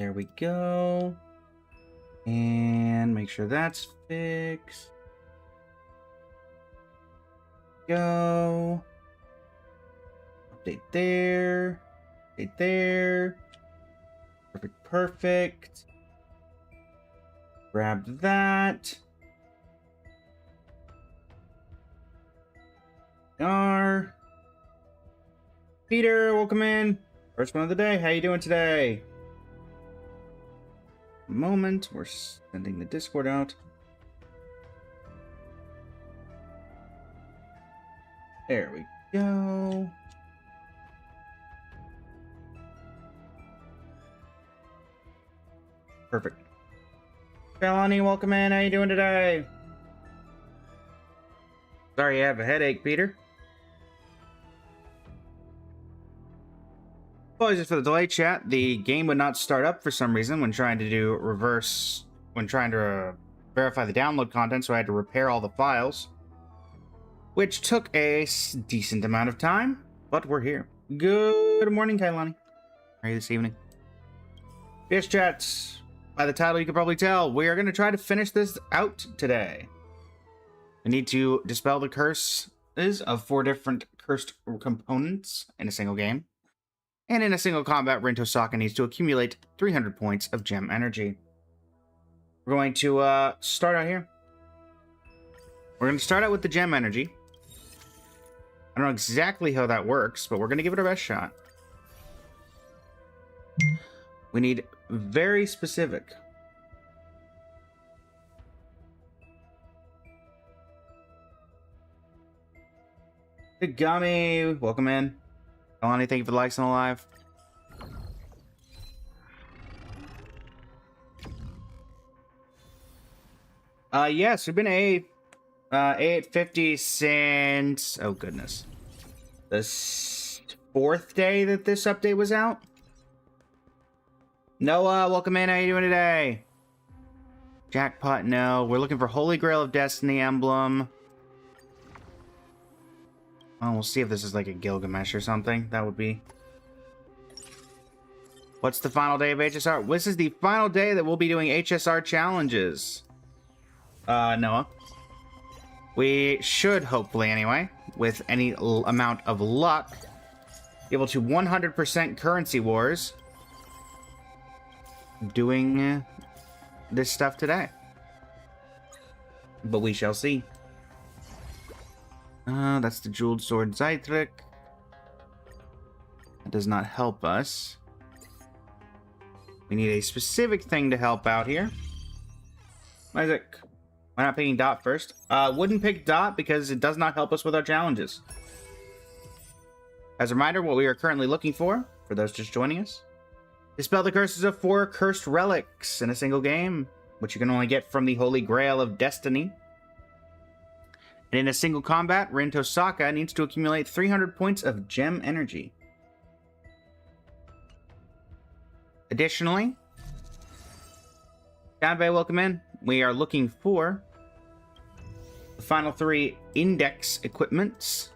There we go. And make sure that's fixed. Go. Update there. Update there. Perfect, perfect. Grab that. Peter, welcome in. First one of the day. How you doing today? Moment. We're sending the Discord out. There we go. Perfect. Felony, welcome in. How you doing today? Sorry you have a headache, Peter. Apologies for the delay, chat. The game would not start up for some reason when trying to do verify the download content, so I had to repair all the files, which took a decent amount of time, but we're here. Good morning, Kailani. How are you this evening? Yes, chats. By the title, you can probably tell, we are going to try to finish this out today. We need to dispel the curses of 4 different cursed components in a single game. And in a single combat, Rin Tosaka needs to accumulate 300 points of gem energy. We're going to start out here. We're going to start out with the gem energy. I don't know exactly how that works, but we're going to give it our best shot. We need very specific. Good Gummy, welcome in. Kalani, thank you for the likes on the live. Yes, we've been A at 50 since, oh goodness, the 4th day that this update was out. Noah, welcome in. How you doing today? Jackpot, no. We're looking for Holy Grail of Destiny emblem. Oh, we'll see if this is like a Gilgamesh or something. That would be. What's the final day of HSR? This is the final day that we'll be doing HSR challenges. Noah. We should, hopefully anyway, with any amount of luck, be able to 100% currency wars doing this stuff today. But we shall see. That's the Jeweled Sword Zytric. That does not help us. We need a specific thing to help out here. Isaac, why not picking Dot first? Wouldn't pick Dot because it does not help us with our challenges. As a reminder, what we are currently looking for those just joining us, dispel the curses of 4 cursed relics in a single game, which you can only get from the Holy Grail of Destiny. And in a single combat, Rin Tosaka needs to accumulate 300 points of gem energy. Additionally, Danbei, welcome in. We are looking for the final 3 index equipments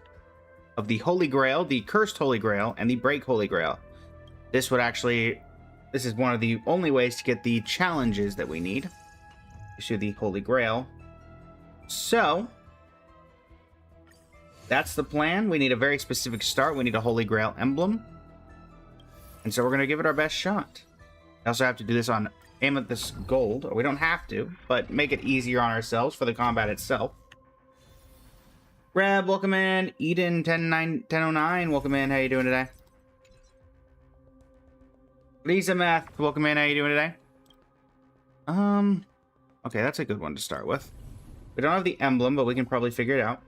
of the Holy Grail, the Cursed Holy Grail, and the Break Holy Grail. This is one of the only ways to get the challenges that we need. Issue the Holy Grail. So that's the plan. We need a very specific start. We need a Holy Grail emblem. And so we're going to give it our best shot. We also have to do this on Amethyst Gold. Or we don't have to, but make it easier on ourselves for the combat itself. Reb, welcome in. Eden 1009, welcome in. How you doing today? Lisa Math, welcome in. How you doing today? Okay, that's a good one to start with. We don't have the emblem, but we can probably figure it out.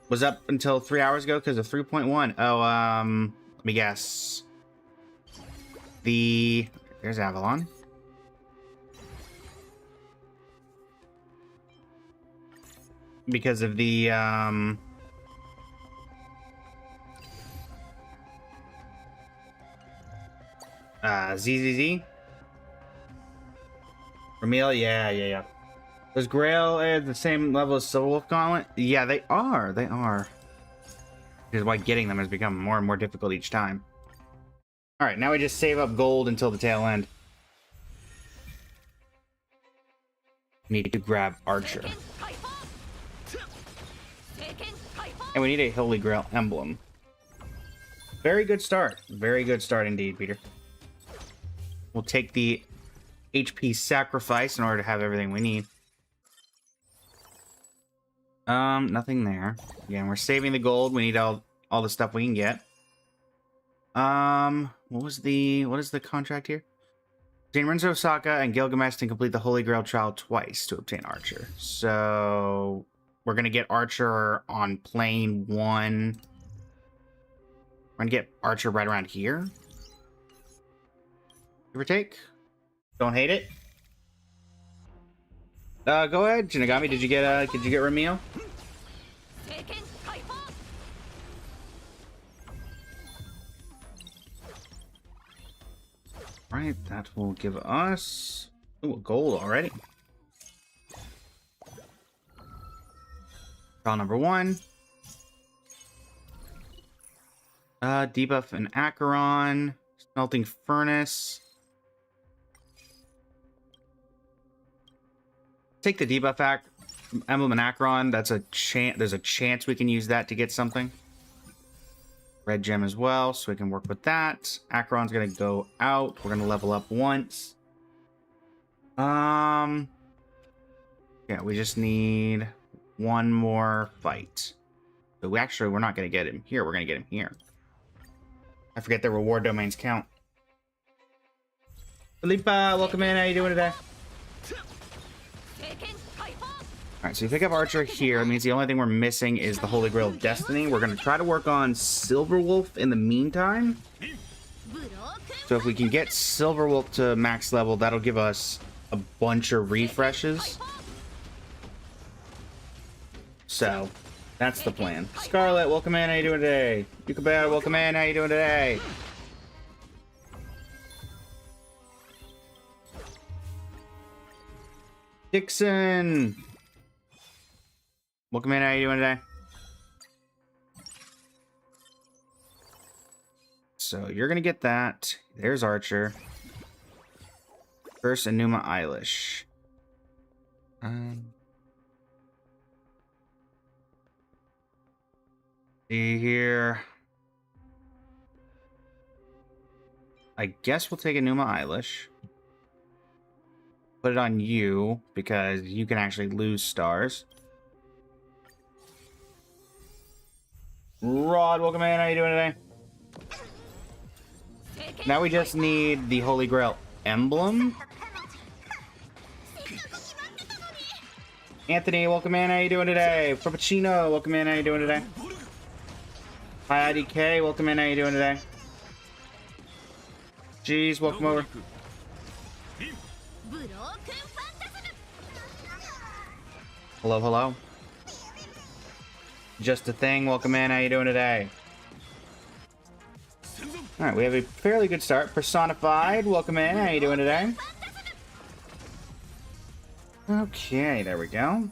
Was up until 3 hours ago because of 3.1. Oh, let me guess. There's Avalon. Because of the, ZZZ? Ramil? Yeah. Does Grail at the same level as Silver Wolf Gauntlet? Yeah, they are. Which is why getting them has become more and more difficult each time. Alright, now we just save up gold until the tail end. Need to grab Archer. And we need a Holy Grail emblem. Very good start. Very good start indeed, Peter. We'll take the HP sacrifice in order to have everything we need. Nothing there. Again, we're saving the gold. We need all the stuff we can get. What is the contract here? Obtain Renzo Osaka and Gilgamesh to complete the Holy Grail trial twice to obtain Archer. So we're gonna get Archer on plane 1. We're gonna get Archer right around here. Give or take. Don't hate it. Go ahead, Shinigami. Did you get Ramil? Right, that will give us a gold already. Trial number 1. Debuff and Acheron. Smelting Furnace. Take the debuff emblem and Acheron. That's a chance. There's a chance we can use that to get something. Red gem as well, so we can work with that. Acheron's gonna go out. We're gonna level up once. Yeah, we just need one more fight. But we're not gonna get him here. We're gonna get him here. I forget the reward domains count. Philippa, welcome in. How you doing today? Alright, so you pick up Archer here. It means the only thing we're missing is the Holy Grail of Destiny. We're going to try to work on Silverwolf in the meantime. So if we can get Silverwolf to max level, that'll give us a bunch of refreshes. So, that's the plan. Scarlet, welcome in. How you doing today? Yukabara, welcome in. How you doing today? Dixon! Welcome in, how you doing today? So, you're gonna get that. There's Archer. First, Enuma Eilish. See here. I guess we'll take Enuma Eilish. Put it on you, because you can actually lose stars. Rod, welcome in. How you doing today? Now we just need the Holy Grail emblem. Anthony, welcome in. How you doing today? Frappuccino, welcome in. How you doing today? Hi, IDK, welcome in. How you doing today? Jeez, welcome over. Hello, hello. Just a thing, welcome in, how you doing today? Alright, we have a fairly good start. Personified, welcome in, how you doing today? Okay, there we go.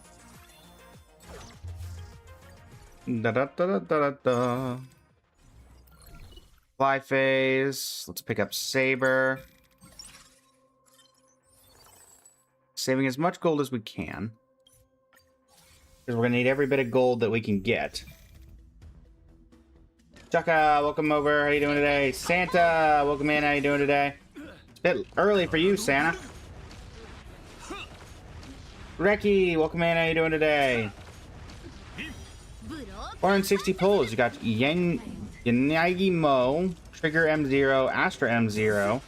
Da-da-da-da-da-da. Fly phase, let's pick up Saber. Saving as much gold as we can. Because we're going to need every bit of gold that we can get. Chaka, welcome over. How you doing today? Santa, welcome in. How you doing today? It's a bit early for you, Santa. Reki, welcome in. How you doing today? 460 pulls. You got Yanagi Mo, Trigger M0, Astra M0.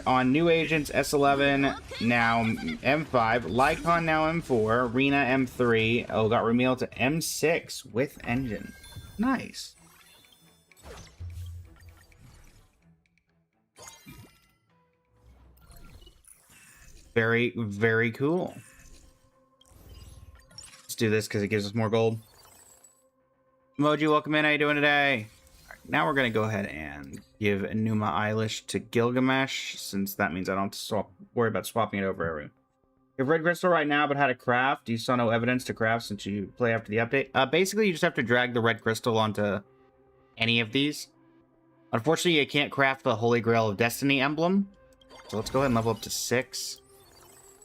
On New Agents S11, now M5, Lycon now M4, Rena M3, oh, got Ramil to M6 with engine. Nice. Very, very cool. Let's do this because it gives us more gold. Emoji, welcome in. How you doing today? Now we're going to go ahead and give Enuma Eilish to Gilgamesh, since that means I don't have to worry about swapping it over every. You have red crystal right now, but how to craft? You saw no evidence to craft since you play after the update. Basically, you just have to drag the red crystal onto any of these. Unfortunately, I can't craft the Holy Grail of Destiny emblem. So let's go ahead and level up to 6.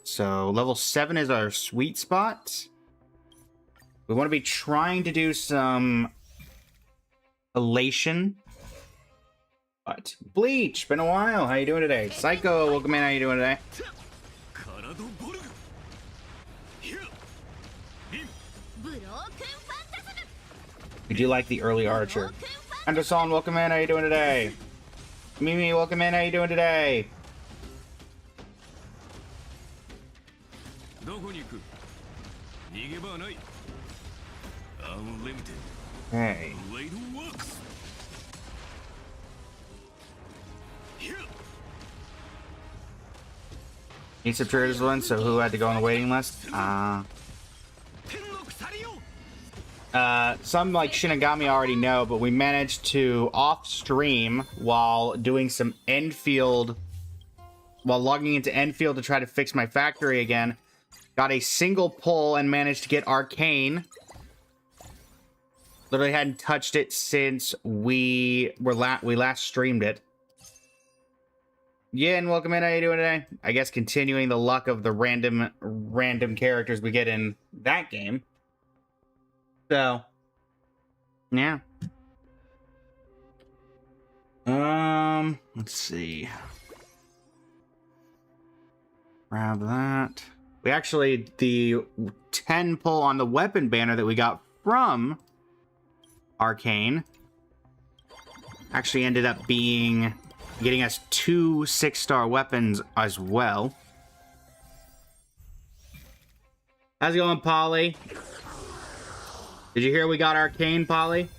So level 7 is our sweet spot. We want to be trying to do some elation. But Bleach, been a while. How you doing today? Psycho, welcome in. How you doing today? We do like the early Archer. Anderson, welcome in. How you doing today? Mimi, welcome in. How you doing today? Hey. Need some traders one, so who had to go on the waiting list? Some like Shinigami already know, but we managed to off stream while doing some Enfield, while logging into Enfield to try to fix my factory again. Got a single pull and managed to get Arcane. Literally hadn't touched it since we last streamed it. Yin, welcome in. How you doing today? I guess continuing the luck of the random characters we get in that game. So, yeah. Let's see. Grab that. We actually, the 10 pull on the weapon banner that we got from Arcane actually ended up getting us 2 6-star weapons as well. How's it going, Polly? Did you hear we got Arcane, Polly?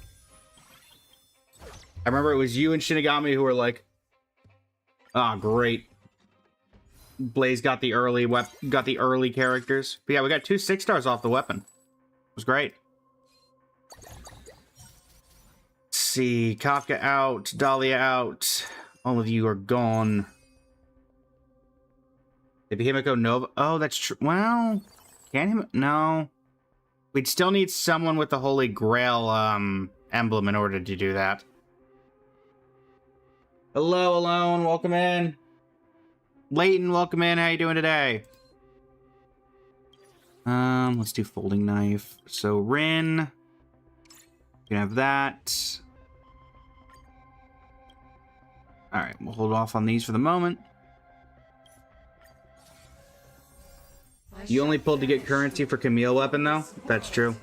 I remember it was you and Shinigami who were like, "Oh, great. Blaze got the early characters." But yeah, we got 2 6-stars off the weapon. It was great. Let's see, Kafka out, Dahlia out. All of you are gone. Did Himiko Nova? Oh, that's true. Well, can him? No. We'd still need someone with the Holy Grail emblem in order to do that. Hello, Alone. Welcome in. Leighton, welcome in. How you doing today? Let's do folding knife. So Rin, you can have that. All right, we'll hold off on these for the moment. You only pulled to get currency for Camille weapon, though? That's true.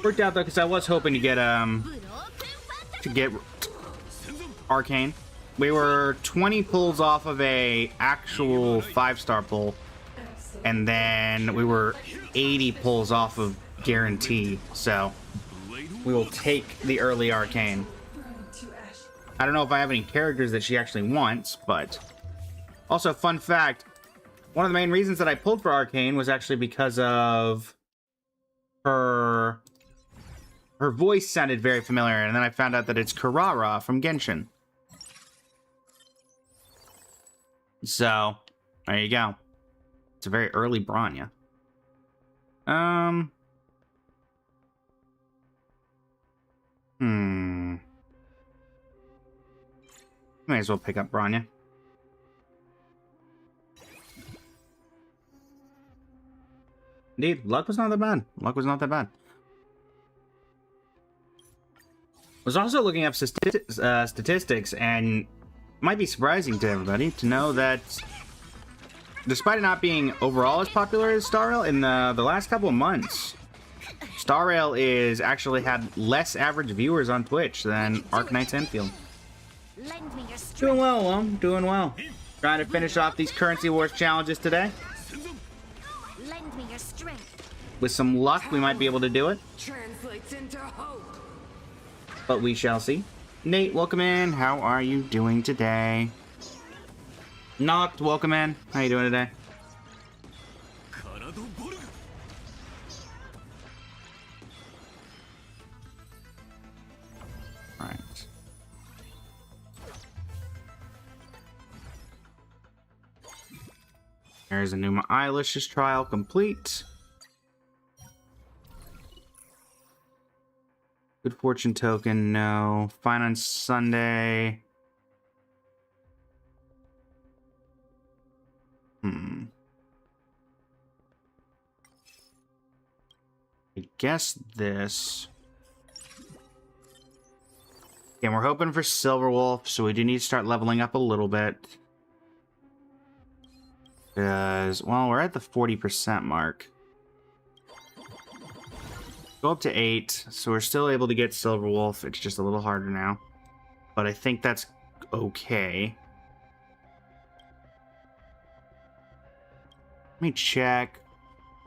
Worked out, though, because I was hoping to get Arcane. We were 20 pulls off of a actual 5-star pull, and then we were 80 pulls off of guarantee, so we will take the early Arcane. I don't know if I have any characters that she actually wants, but also, fun fact, one of the main reasons that I pulled for Arcane was actually because of her voice sounded very familiar, and then I found out that it's Karara from Genshin. So, there you go. It's a very early Bronya. May as well pick up Bronya. Indeed, luck was not that bad. Luck was not that bad. I was also looking up statistics, and it might be surprising to everybody to know that despite it not being overall as popular as Star Rail, in the last couple of months, Star Rail is actually had less average viewers on Twitch than Arknights Enfield. Doing well, Lom. Doing well. Trying to finish off these Currency Wars challenges today. Lend me your strength. With some luck, we might be able to do it. Translates into hope. But we shall see. Nate, welcome in. How are you doing today? Noct, welcome in. How you doing today? Alright. There's a Numa Eilish's trial complete. Good fortune token, no. Fine on Sunday. I guess this. And we're hoping for Silverwolf, so we do need to start leveling up a little bit. Because, well, we're at the 40% mark. Go up to 8, so we're still able to get Silverwolf. It's just a little harder now. But I think that's okay. Let me check.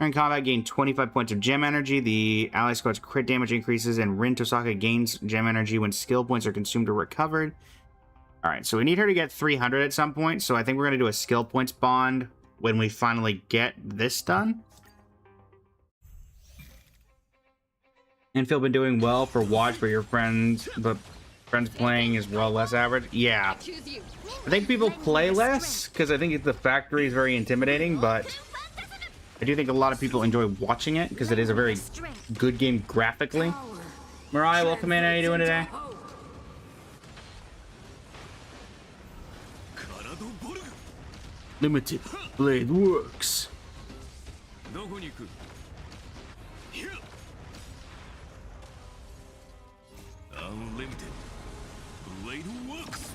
During combat, gain 25 points of gem energy. The ally squad's crit damage increases, and Rin Tosaka gains gem energy when skill points are consumed or recovered. Alright, so we need her to get 300 at some point, so I think we're going to do a skill points bond when we finally get this done. Infield been doing well for watch, but your friends, playing is well less average. Yeah, I think people play less because I think the factory is very intimidating, but I do think a lot of people enjoy watching it because it is a very good game graphically. Mariah, welcome in. How are you doing today? Limited Blade Works. Unlimited Blade Works.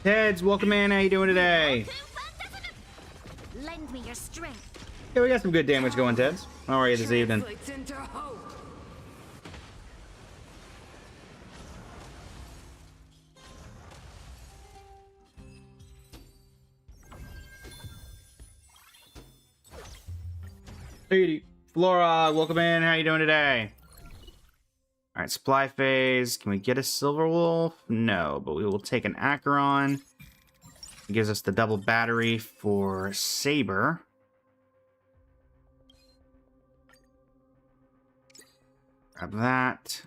Teds, welcome in. How you doing today? Lend me your strength. Yeah, we got some good damage going, Teds. How are you this evening? Translates into hope. Hey, Flora, welcome in. How you doing today? All right, supply phase. Can we get a Silverwolf? No, but we will take an Acheron. It gives us the double battery for Saber. Grab that.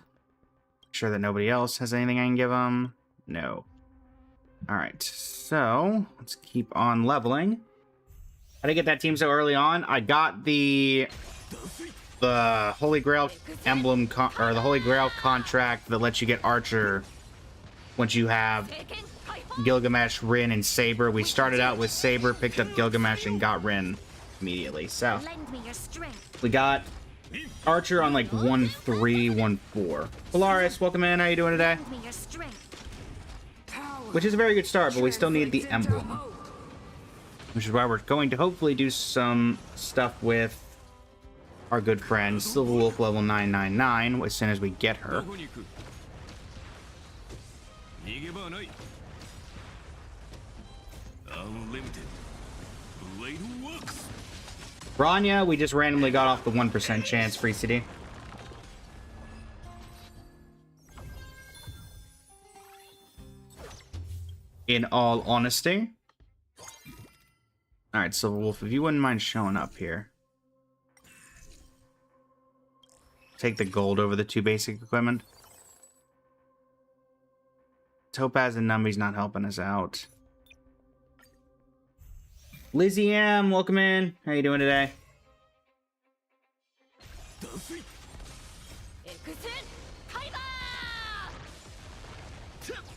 Make sure that nobody else has anything I can give them. No. All right, so let's keep on leveling. How did I get that team so early on? I got the Holy Grail emblem, or the Holy Grail contract that lets you get Archer once you have Gilgamesh, Rin, and Saber. We started out with Saber, picked up Gilgamesh, and got Rin immediately. So Lend me your strength. we got Archer on like 1-3, 1-4. Polaris, welcome in. How you doing today? Lend me your strength. Which is a very good start, but we still need the emblem. Which is why we're going to hopefully do some stuff with our good friend Silverwolf level 999 as soon as we get her. Unlimited Blade Works. Rania, we just randomly got off the 1% chance free CD. In all honesty. Alright, Silverwolf, if you wouldn't mind showing up here. Take the gold over the 2 basic equipment. Topaz and Numby's not helping us out. Lizzie M, welcome in. How you doing today?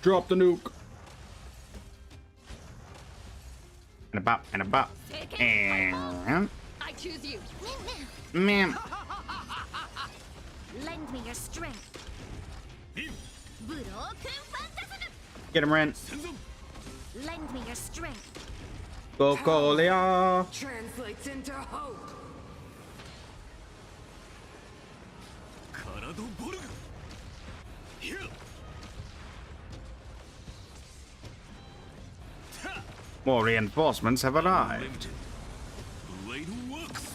Drop the nuke. And about, and about. And... I choose you. Ma'am. Lend me your strength. Get him, Ren. Lend me your strength. Gokolia. Translates into hope. Karado Borg. Here. More reinforcements have arrived. Unlimited Blade Works.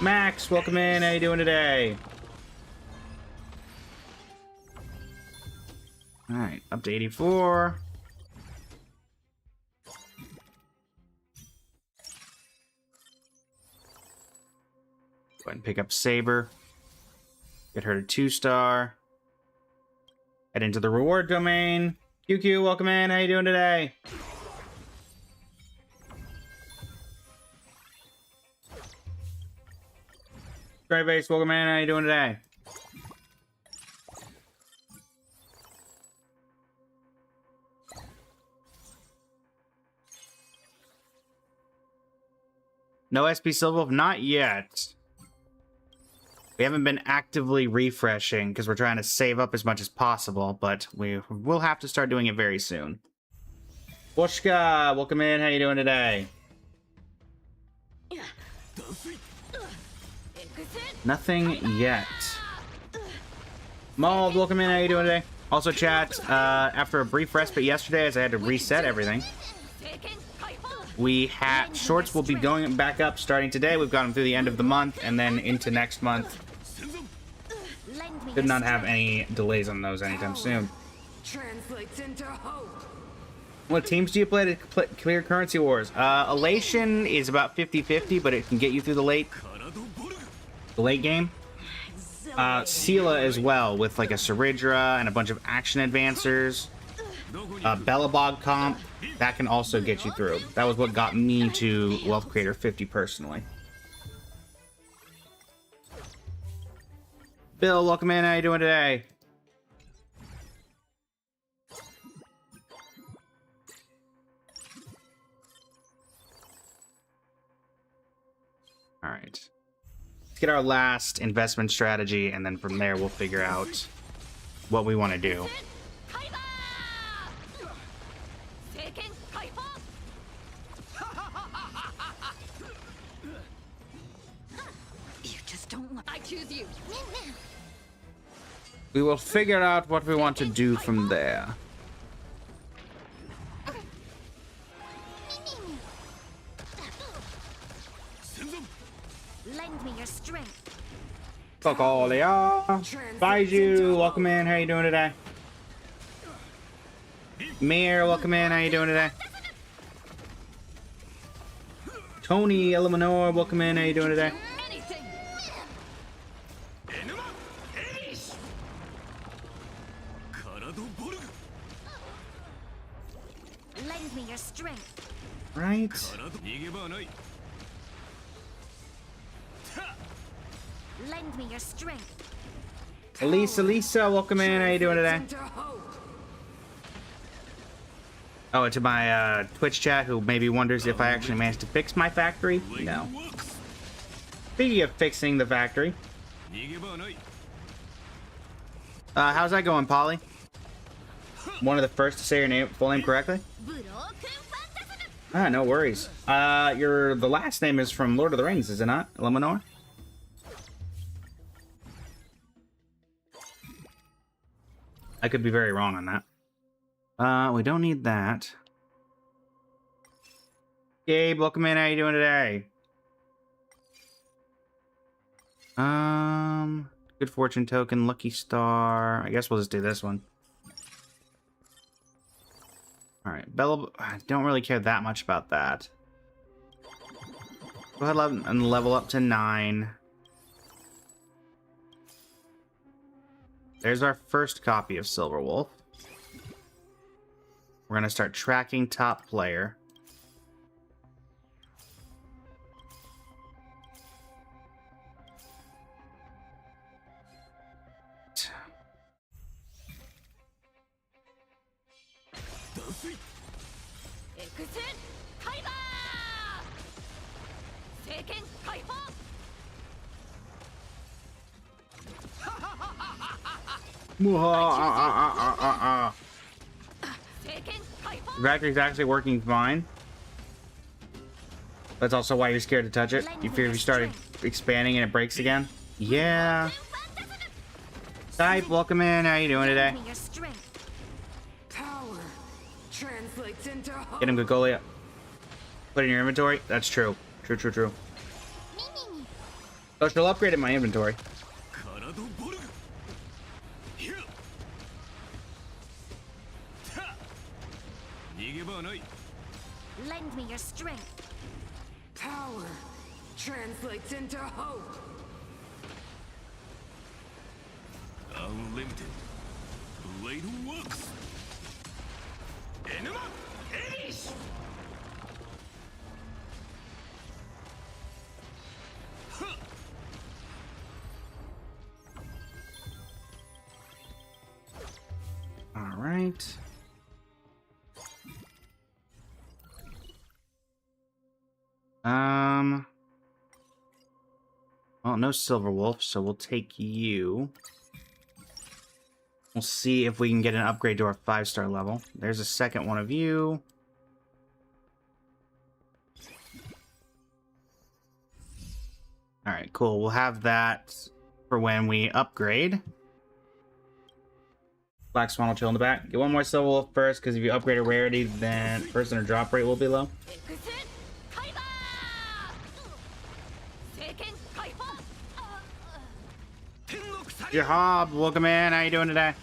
Max, welcome in. How you doing today? Alright, up to 84. Go ahead and pick up Saber. Get her to 2-star. Head into the reward domain. QQ, welcome in. How you doing today? Straight Face, welcome in. How you doing today? No SP Silverwolf? Not yet. We haven't been actively refreshing because we're trying to save up as much as possible, but we will have to start doing it very soon. Boshka, welcome in. How you doing today? Nothing yet. Mauled, welcome in. How you doing today? Also, chat, after a brief respite yesterday as I had to reset everything, shorts will be going back up starting today. We've got them through the end of the month and then into next month. Did not have any delays on those anytime soon. Translates into hope. What teams do you play to clear Currency Wars? Elation is about 50-50, but it can get you through the late game. Sela as well, with like a Saridra and a bunch of action advancers. Bellabog comp, that can also get you through. That was what got me to Wealth Creator 50 personally. Bill, welcome in. How you doing today? All right. Let's get our last investment strategy, and then from there we'll figure out what we want to do. You just don't want. I choose you. We will figure out what we want to do from there. Lend me your strength. Fuck all of y'all. Baiju, welcome in. How you doing today? Mir, welcome in. How you doing today? Tony Eliminor, welcome in. How you doing today? Anything. Lend me your strength. Right. Lend me your strength. Lisa, welcome in. How you doing today? Oh, to my Twitch chat who maybe wonders if I actually managed to fix my factory. No. Speaking of fixing the factory. How's that going, Polly? One of the first to say your name, full name correctly? Ah, no worries. The last name is from Lord of the Rings, is it not? Eliminor? I could be very wrong on that. We don't need that. Gabe, welcome in. How you doing today? Good fortune token, lucky star. I guess we'll just do this one. All right, Bella. I don't really care that much about that. Go ahead and level up to 9. There's our first copy of Silverwolf. We're gonna start tracking top player. Factory's actually working fine. That's also why you're scared to touch it. You fear if you start expanding and it breaks again? Yeah. Type, welcome in. How you doing today? Power translates into hope. Get him, Gogolia. Put it in your inventory? That's true. True. Oh, she'll upgrade in my inventory. Lend me your strength. Power translates into hope. Unlimited. Blade works. Enema Ace. Well, no Silver Wolf, so we'll take you. We'll see if we can get an upgrade to our 5-star level. There's a second one of you. Alright, cool. We'll have that for when we upgrade. Black Swan will chill in the back. Get one more Silver Wolf first, because if you upgrade a rarity, then first and our drop rate will be low. Jahab, welcome in. How you doing today?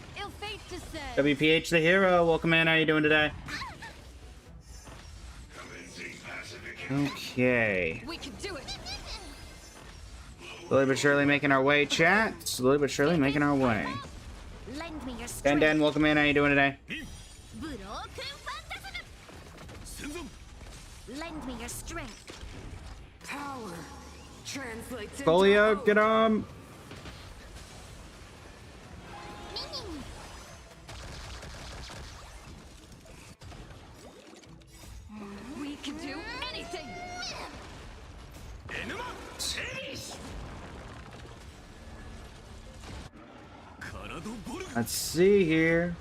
WPH the Hero, welcome in. How you doing today? Okay. We can do it. Slowly but surely making our way, chat. Slowly but surely making our way. Lend me your Den Den, welcome in. How you doing today? Lend me your strength. Power translates Folio, get on. We can do anything. Let's see here.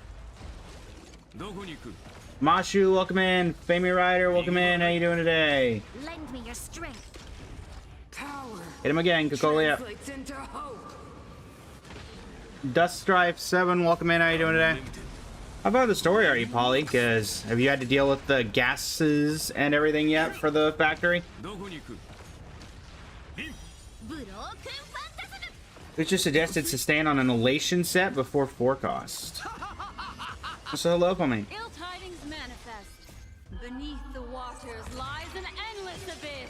Mashu, welcome in. Fami Rider, welcome in. How you doing today? Lend me your strength. Power Hit him again, Kokolia. translates into hope. Dust Strife 7, welcome in. How you doing today? How about the story are you, Polly? Because have you had to deal with the gases and everything yet for the factory? It just suggested sustain on an elation set before forecast. So hello, Pommy. Ill tidings manifest. Beneath the waters lies an endless abyss.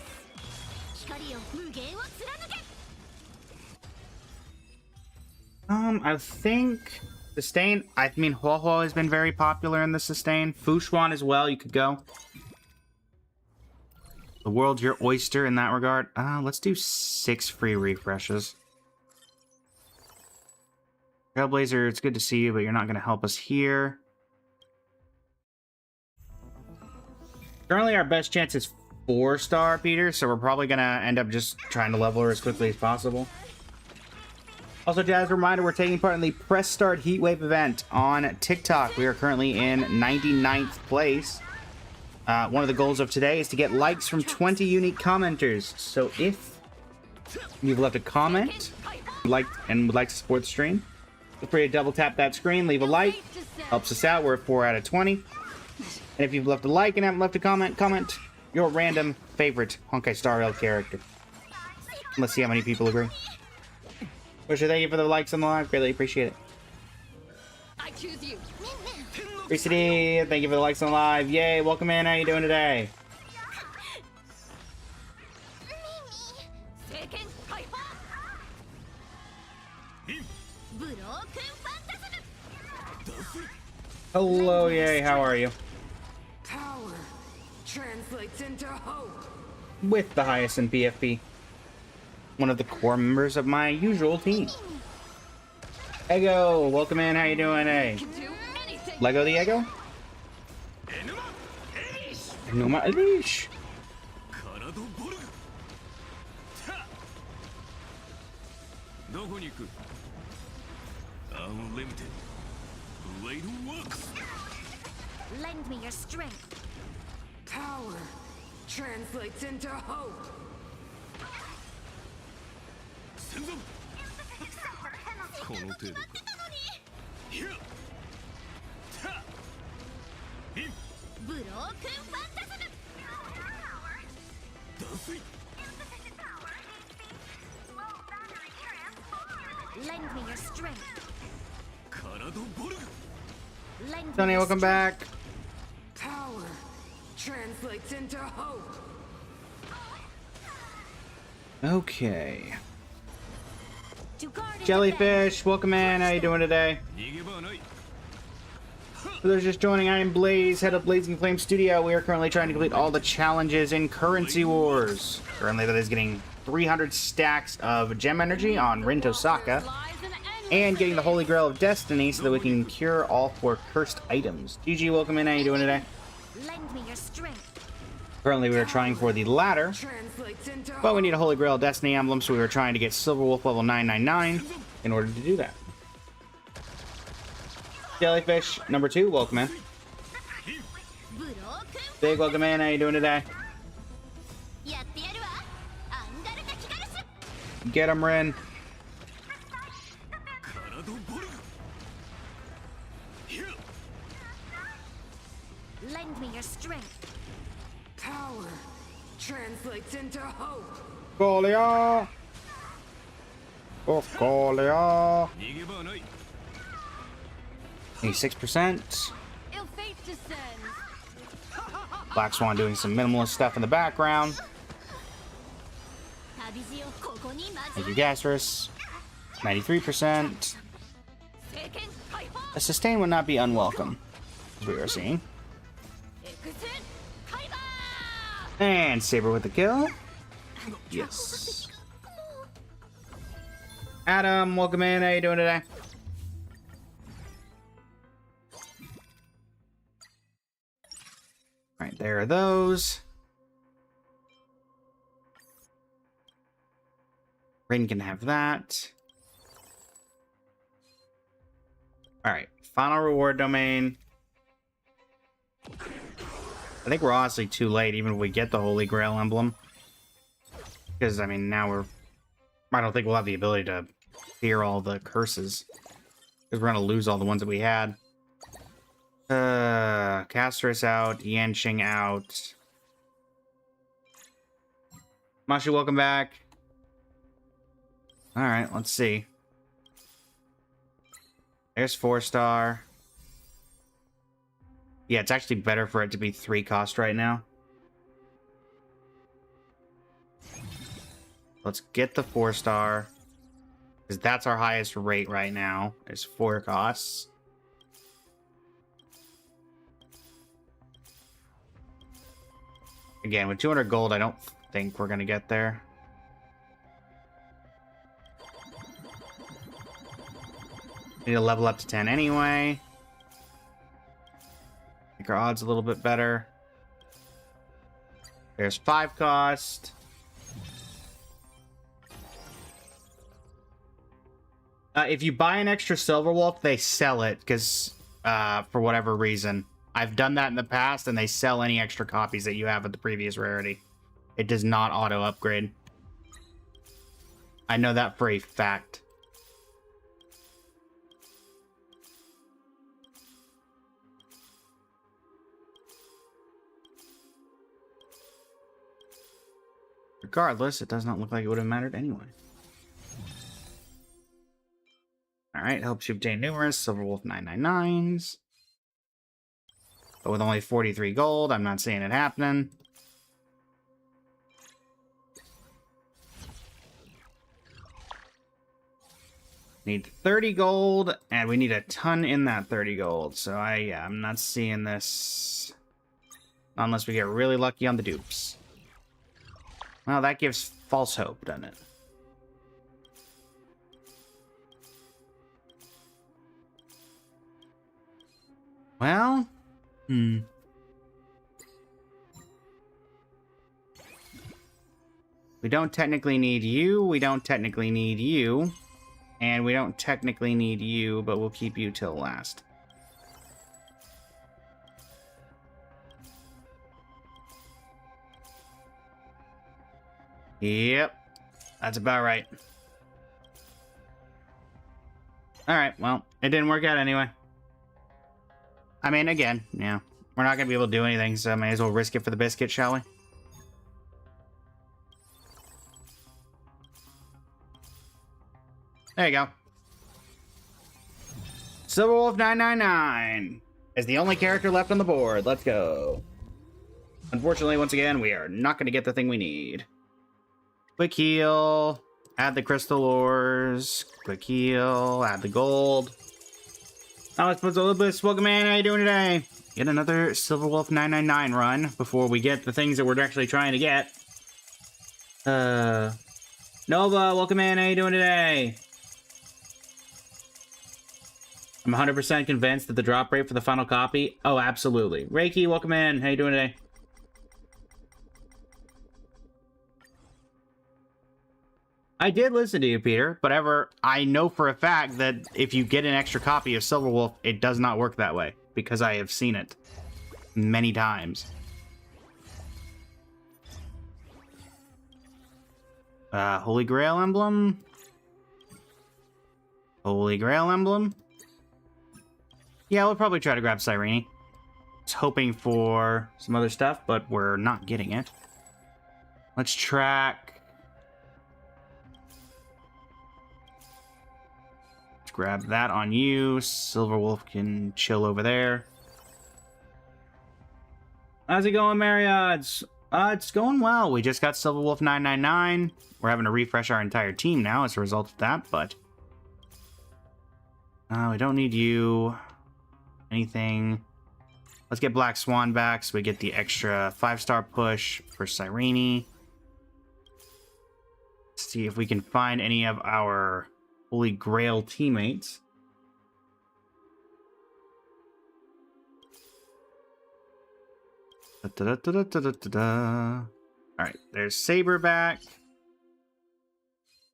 I think sustain. I mean, Huohuo has been very popular in the sustain. Fushuan as well. You could go. The world's your oyster in that regard. Let's do 6 free refreshes. Trailblazer, it's good to see you, but you're not going to help us here. Currently, our best chance is 4-star, Peter, so we're probably going to end up just trying to level her as quickly as possible. Also, Jazz, reminder, we're taking part in the Press Start Heatwave event on TikTok. We are currently in 99th place. One of the goals of today is to get likes from 20 unique commenters. So if you've left a comment and would like to support the stream, feel free to double tap that screen, leave a like. Helps us out. We're at 4 out of 20. And if you've left a like and haven't left a comment your random favorite Honkai Star Rail character. Let's see how many people agree. Wisher, thank you for the likes on the live. Greatly appreciate it. I choose you. City, thank you for the likes on the live. Yay, welcome in. How you doing today? Hello, yay, how are you? Power translates into hope. With the highest in BFP. One of the core members of my usual team. Ego, welcome in. How you doing, eh? Can do anything. Lego the Ego? Enuma Elish. Unlimited. Blade works. Lend me your strength. Power translates into hope. Lend me your strength. Lend me Tony, your welcome strength. back. Power translates into hope. Okay. To guard and Jellyfish, welcome in. How you doing today? For those just joining, I am Blaze, head of Blazing Flame Studio. We are currently trying to complete all the challenges in Currency Wars. Currently, that is getting 300 stacks of gem energy on Rinto Saka, and getting the Holy Grail of Destiny so that we can cure all 4 cursed items. GG, welcome in. How you doing today? Lend me your strength. Currently, we are trying for the latter, Translates into but we need a Holy Grail Destiny emblem, so we were trying to get Silver Wolf level 999 in order to do that. Jellyfish number 2, welcome in. Big welcome in, how you doing today? Get him, Rin. 体ボルヒュッ Lend me your strength. power. Translates into hope. Golia! Of Golia! 逃げ場はない 86%. Ill fate descends. Black Swan doing some minimalist stuff in the background. Thank you, Gastrus. 93%. A sustain would not be unwelcome, as we are seeing. And Saber with the kill. Yes. Adam, welcome in. How you doing today? Right, there are those. Rin can have that. Alright, final reward domain. I think we're honestly too late, even if we get the Holy Grail emblem. Because, I mean, now we're... I don't think we'll have the ability to clear all the curses. Because we're going to lose all the ones that we had. Castrus out, Yanqing out. Mashi, welcome back. Alright, let's see. There's 4-star. Yeah, it's actually better for it to be 3 cost right now. Let's get the 4-star. Because that's our highest rate right now. Is 4 costs. Again, with 200 gold, I don't think we're going to get there. Need to level up to 10 anyway. Make our odds a little bit better. There's 5 cost. If you buy an extra Silver Wolf, they sell it because for whatever reason. I've done that in the past, and they sell any extra copies that you have at the previous rarity. It does not auto-upgrade. I know that for a fact. Regardless, it does not look like it would have mattered anyway. Alright, helps you obtain numerous Silver Wolf 999s. But with only 43 gold, I'm not seeing it happening. Need 30 gold, and we need a ton in that 30 gold. So I'm not seeing this unless we get really lucky on the dupes. Well, that gives false hope, doesn't it? Well, we don't technically need you, we don't technically need you, and we don't technically need you, but we'll keep you till last. Yep, that's about right. Alright, well, it didn't work out anyway. I mean, again, yeah, we're not going to be able to do anything, so I may as well risk it for the biscuit, shall we? There you go. Silver Wolf 999 is the only character left on the board. Let's go. Unfortunately, once again, we are not going to get the thing we need. Quick heal. Add the crystal ores. Quick heal. Add the gold. Now let's put a little bit of Swugger Man. How you doing today? Get another Silver Wolf 999 run before we get the things that we're actually trying to get. Nova, welcome in. How you doing today? I'm 100% convinced that the drop rate for the final copy... Oh, absolutely. Reiki, welcome in. How you doing today? I did listen to you, Peter, but I know for a fact that if you get an extra copy of Silverwolf, it does not work that way, because I have seen it many times. Holy Grail emblem? Holy Grail emblem? Yeah, we'll probably try to grab Cyrene. I was hoping for some other stuff, but we're not getting it. Let's track. Let's grab that on you. Silverwolf can chill over there. How's it going, Marriott? It's going well. We just got Silverwolf 999. We're having to refresh our entire team now as a result of that, but... we don't need you. Anything. Let's get Black Swan back so we get the extra 5-star push for Cyrene. Let's see if we can find any of our Holy Grail teammates. Alright, there's Saber back.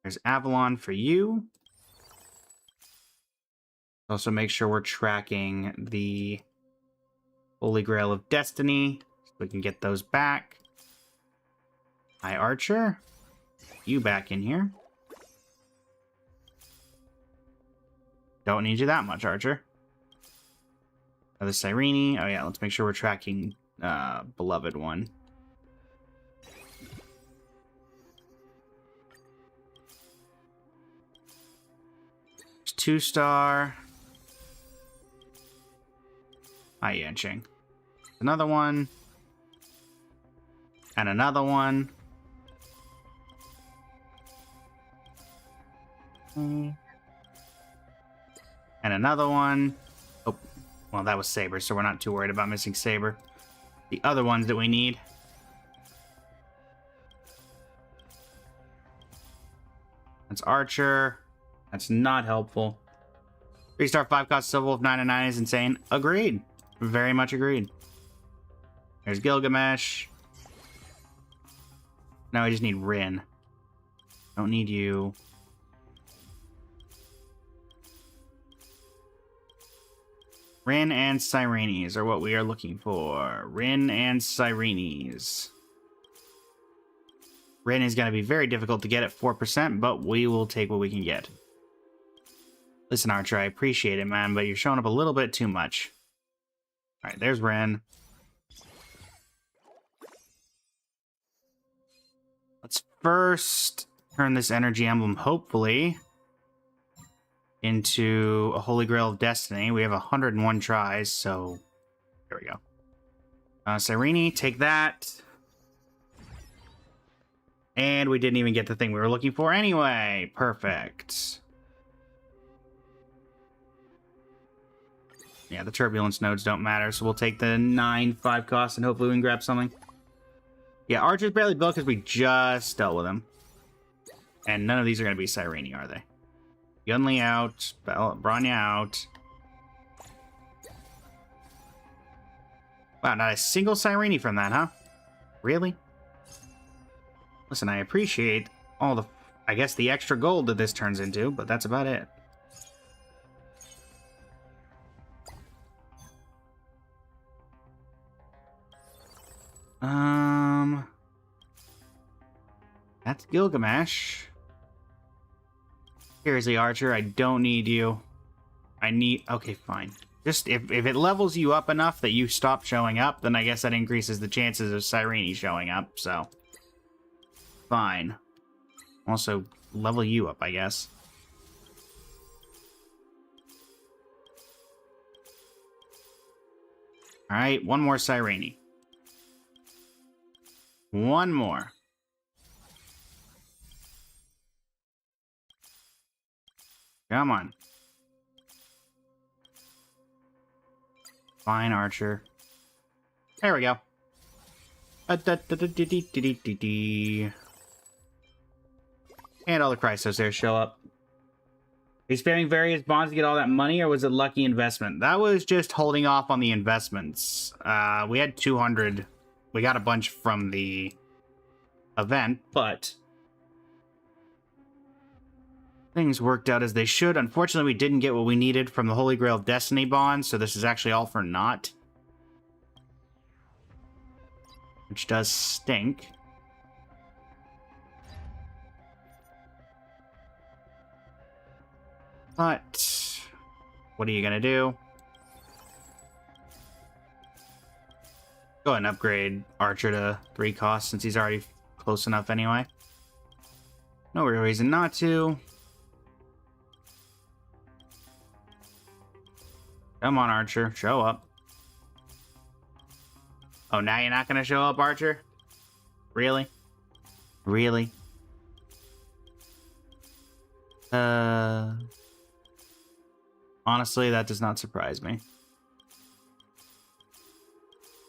There's Avalon for you. Also make sure we're tracking the Holy Grail of Destiny so we can get those back. Hi, Archer. You back in here. Don't need you that much, Archer. Another Cyrene. Oh yeah, let's make sure we're tracking Beloved one. There's 2-star. Hi, Yanqing. Another one. And another one. And another one. Oh, well, that was Saber, so we're not too worried about missing Saber. The other ones that we need. That's Archer. That's not helpful. 3-star 5-cost Silverwolf 999 is insane. Agreed. Very much agreed. There's Gilgamesh. Now I just need Rin. Don't need you. Rin and Cyrenes are what we are looking for. Rin and Cyrenes. Rin is going to be very difficult to get at 4%, but we will take what we can get. Listen, Archer, I appreciate it, man, but you're showing up a little bit too much. Alright, there's Rin. Let's first turn this energy emblem, hopefully, into a Holy Grail of Destiny. We have 101 tries, so there we go. Cyrene, take that. And we didn't even get the thing we were looking for anyway. Perfect. Yeah, the turbulence nodes don't matter, so we'll take the 9 5-cost and hopefully we can grab something. Yeah, Archer's barely built because we just dealt with him. And none of these are going to be Cyrene, are they? Yunli out. Bronya out. Wow, not a single Cyrene from that, huh? Really? Listen, I appreciate all the, I guess, the extra gold that this turns into, but that's about it. That's Gilgamesh. Seriously, Archer, I don't need you. I need... Okay, fine. Just, if it levels you up enough that you stop showing up, then I guess that increases the chances of Cyrene showing up, so... Fine. Also, level you up, I guess. Alright, one more Cyrene. One more. Come on. Fine, Archer. There we go. And all the Chrysos there show up. Are you spamming various bonds to get all that money, or was it lucky investment? That was just holding off on the investments. We had 200. We got a bunch from the event, but Things worked out as they should. Unfortunately, we didn't get what we needed from the Holy Grail Destiny bond, so this is actually all for naught. Which does stink. But what are you gonna do? Go ahead and upgrade Archer to 3 cost since he's already close enough anyway. No real reason not to. Come on, Archer. Show up. Oh, now you're not gonna show up, Archer? Really? Really? Honestly, that does not surprise me.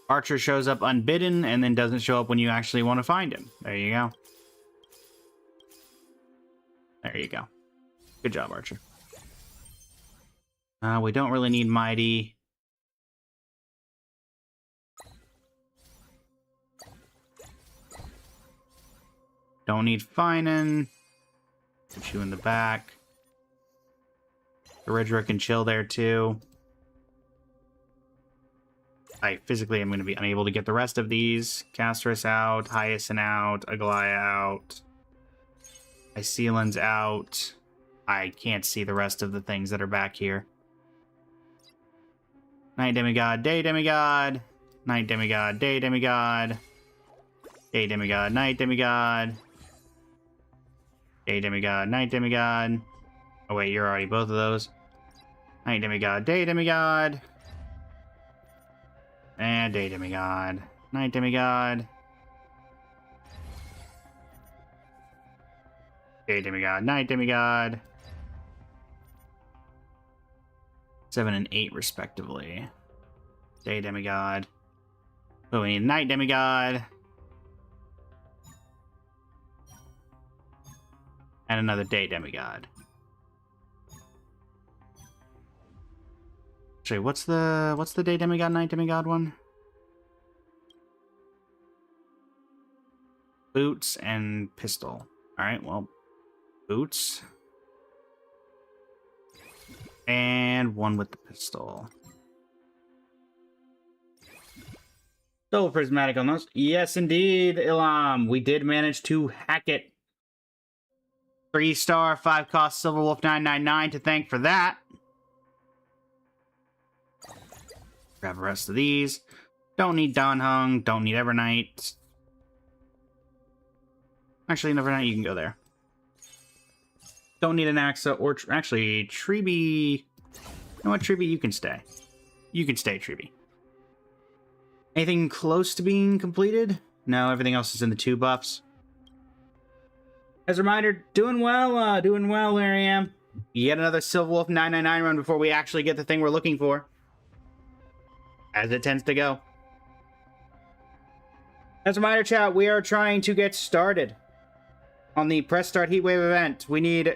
Archer shows up unbidden and then doesn't show up when you actually want to find him. There you go. There you go. Good job, Archer. We don't really need Mighty. Don't need Finan. Put you in the back. The Ridger can chill there too. I physically am going to be unable to get the rest of these. Castris out, Hyacinth out, Aglaya out. Iseelan's out. I can't see the rest of the things that are back here. Night Demigod, Day Demigod. Night Demigod, Day Demigod. Day Demigod, Night Demigod. Day Demigod, Night Demigod. Oh wait, you're already both of those. Night Demigod, Day Demigod. And Day Demigod. Night Demigod. Day Demigod, Night Demigod. 7 and 8 respectively. Day Demigod. Oh, we need Night Demigod. And another Day Demigod. Actually, what's the Day Demigod, Night Demigod one? Boots and pistol. Alright, well, boots. And one with the pistol. Double prismatic on those. Yes, indeed, Ilham. We did manage to hack it. 3-star, 5 cost, Silverwolf 999 to thank for that. Grab the rest of these. Don't need Danhung. Don't need Evernight. Actually, Evernight, you can go there. Don't need an Axa or... Actually, Treeby... You know what, Treeby? You can stay. You can stay, Treeby. Anything close to being completed? No, everything else is in the 2 buffs. As a reminder, doing well, there I am. Yet another Silverwolf 999 run before we actually get the thing we're looking for. As it tends to go. As a reminder, chat, we are trying to get started on the Press Start Heatwave event. We need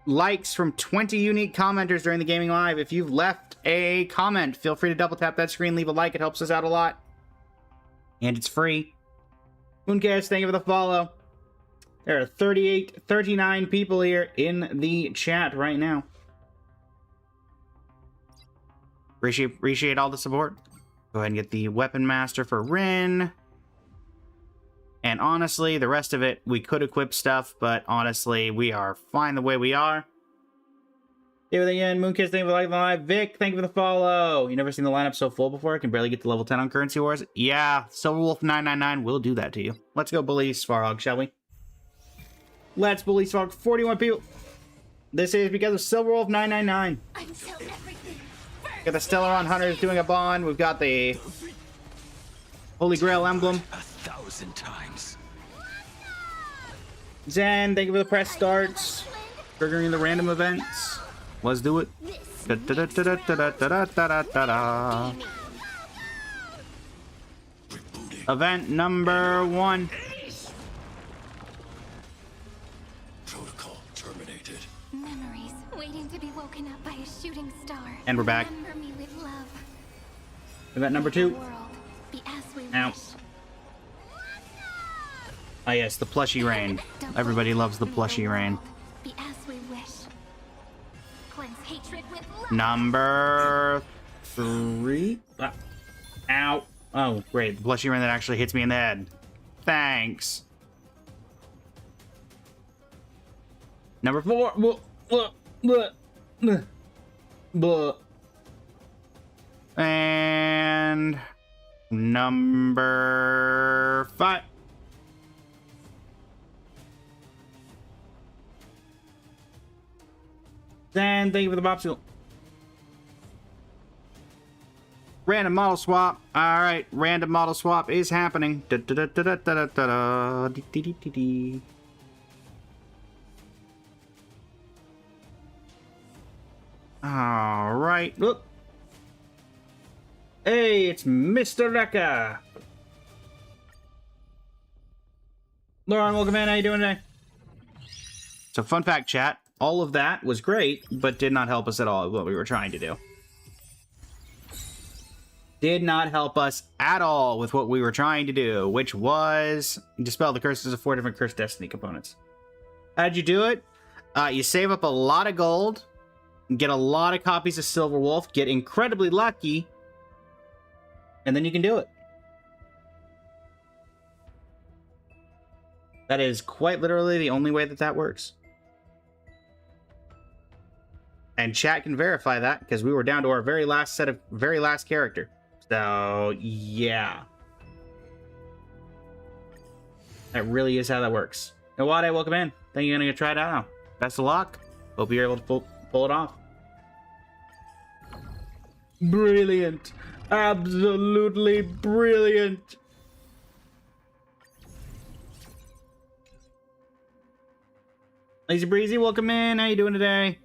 likes from 20 unique commenters during the Gaming Live. If you've left a comment, feel free to double tap that screen, leave a like. It helps us out a lot. And it's free. Mooncast, thank you for the follow. There are 39 people here in the chat right now. Appreciate all the support. Go ahead and get the Weapon Master for Rin. And honestly, the rest of it, we could equip stuff, but honestly, we are fine the way we are. David again, Moonkiss, thank you for liking the live. Vic, thank you for the follow. You never seen the lineup so full before? I can barely get to level 10 on Currency Wars. Yeah, Silverwolf 999 will do that to you. Let's go bully Svarog, shall we? Let's bully Svarog. 41 people. This is because of Silverwolf 999. Until everything. Got the Stellaron Hunters doing a bond. We've got the Holy Grail emblem. 1,000 times. Zen, thank you for the press starts. Triggering the random events. Let's do it. Event number 1. Protocol terminated. Memories waiting to be woken up by a shooting star. And we're back. Remember me with love. Event number 2. World, be as we Ow. wish. Ah yes, the plushie rain. Everybody loves the plushie rain. Be as we wish. Number 3. Ow. Oh, great. The plushy rune that actually hits me in the head. Thanks. Number 4. And number 5. And thank you for the popsicle. Random model swap. All right, random model swap is happening. All right. Look. Hey, it's Mr. Rekka. Lauren, welcome in. How you doing today? So, fun fact, chat. All of that was great, but did not help us at all with what we were trying to do. Did not help us at all with what we were trying to do, which was dispel the curses of 4 different cursed destiny components. How'd you do it? You save up a lot of gold, get a lot of copies of Silver Wolf, get incredibly lucky, and then you can do it. That is quite literally the only way that that works. And chat can verify that because we were down to our very last character. So, yeah. That really is how that works. Nawade, welcome in. Think you're gonna try it out now. Best of luck. Hope you're able to pull it off. Brilliant. Absolutely brilliant. Lazy Breezy, welcome in. How you doing today?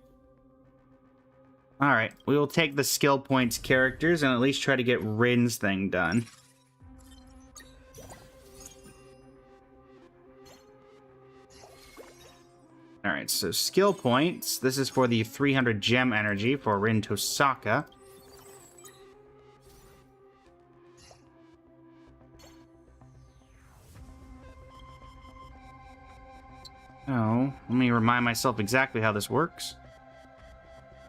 Alright, we will take the skill points characters and at least try to get Rin's thing done. Alright, so skill points. This is for the 300 gem energy for Rin Tosaka. Oh, let me remind myself exactly how this works.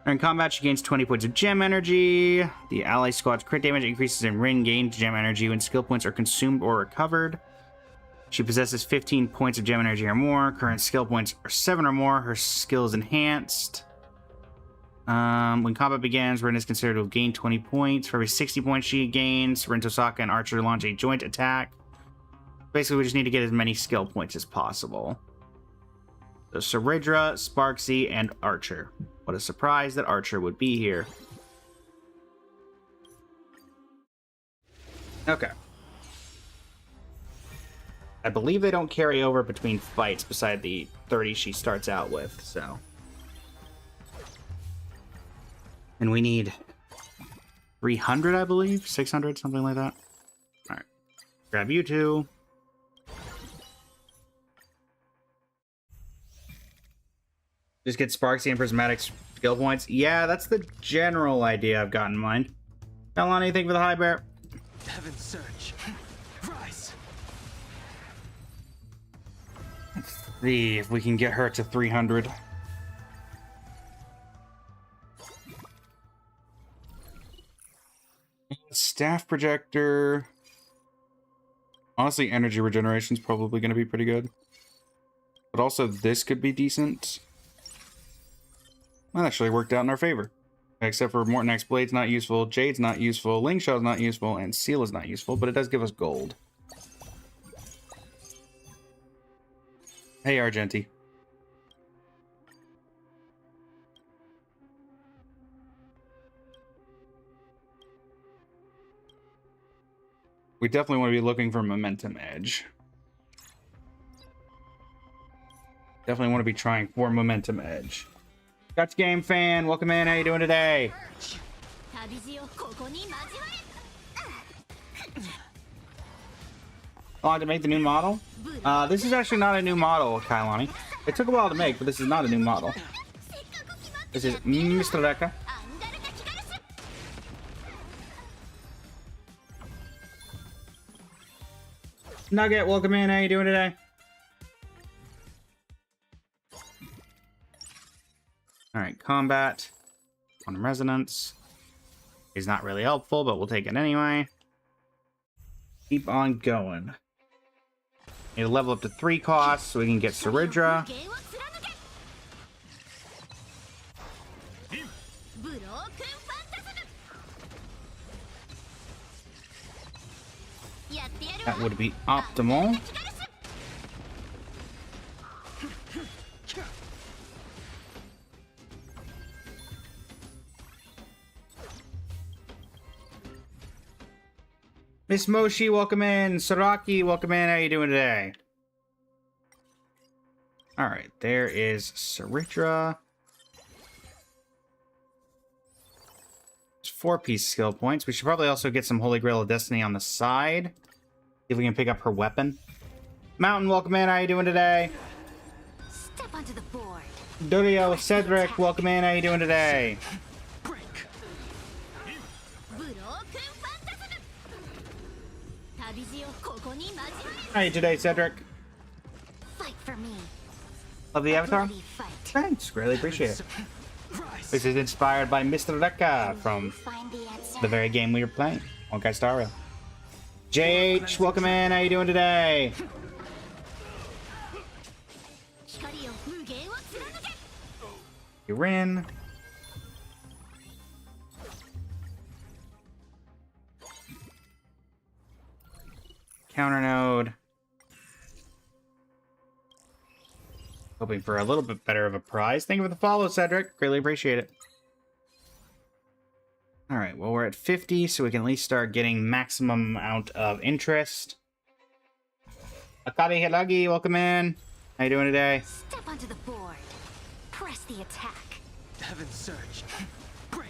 In combat, she gains 20 points of gem energy. The ally squad's crit damage increases and Rin gains gem energy when skill points are consumed or recovered. She possesses 15 points of gem energy or more. Current skill points are 7 or more. Her skill is enhanced. When combat begins, Rin is considered to have gained 20 points. For every 60 points she gains, Rin Tosaka and Archer launch a joint attack. Basically, we just need to get as many skill points as possible. So Saridra, Sparksy, and Archer. What a surprise that Archer would be here. Okay. I believe they don't carry over between fights beside the 30 she starts out with, so. And we need 300, I believe? 600, something like that. Alright. Grab you two. Just get Sparksy and Prismatic skill points. Yeah, that's the general idea I've got in mind. Kalani, thank you for the high bear. Heaven surge. Rise. Let's see if we can get her to 300. Staff projector. Honestly, energy regeneration is probably going to be pretty good. But also, this could be decent. That actually worked out in our favor. Except for Morton X Blade's not useful, Jade's not useful, Lingshaw's not useful, and Seal is not useful, but it does give us gold. Hey, Argenti. We definitely want to be looking for Momentum Edge. Definitely want to be trying for Momentum Edge. Dutch Game Fan, welcome in. How you doing today? Oh, to make the new model? This is actually not a new model, Kailani. It took a while to make, but this is not a new model. This is Mr. Rekka. Nugget, welcome in. How you doing today? Alright, combat. Quantum Resonance is not really helpful, but we'll take it anyway. Keep on going. Need to level up to 3 costs so we can get Saridra. That would be optimal. Miss Moshi, welcome in. Saraki, welcome in. How you doing today? Alright, there is Saridra. It's 4-piece skill points. We should probably also get some Holy Grail of Destiny on the side. See if we can pick up her weapon. Mountain, welcome in. How you doing today? Step onto the board. Dorio, Cedric, welcome in. How you doing today? How are you today, Cedric? Fight for me. Love the avatar? Bloody fight. Thanks, really appreciate it. This is inspired by Mr. Rekka from Find the answer. the very game we were playing, Honkai Star Rail. JH, welcome in. How you doing today? You're in. Counter node. Hoping for a little bit better of a prize. Thank you for the follow, Cedric. Greatly appreciate it. Alright, well, we're at 50, so we can at least start getting maximum amount of interest. Akari Hiragi, welcome in. How you doing today? Step onto the board. Press the attack. Heaven Surge. Break.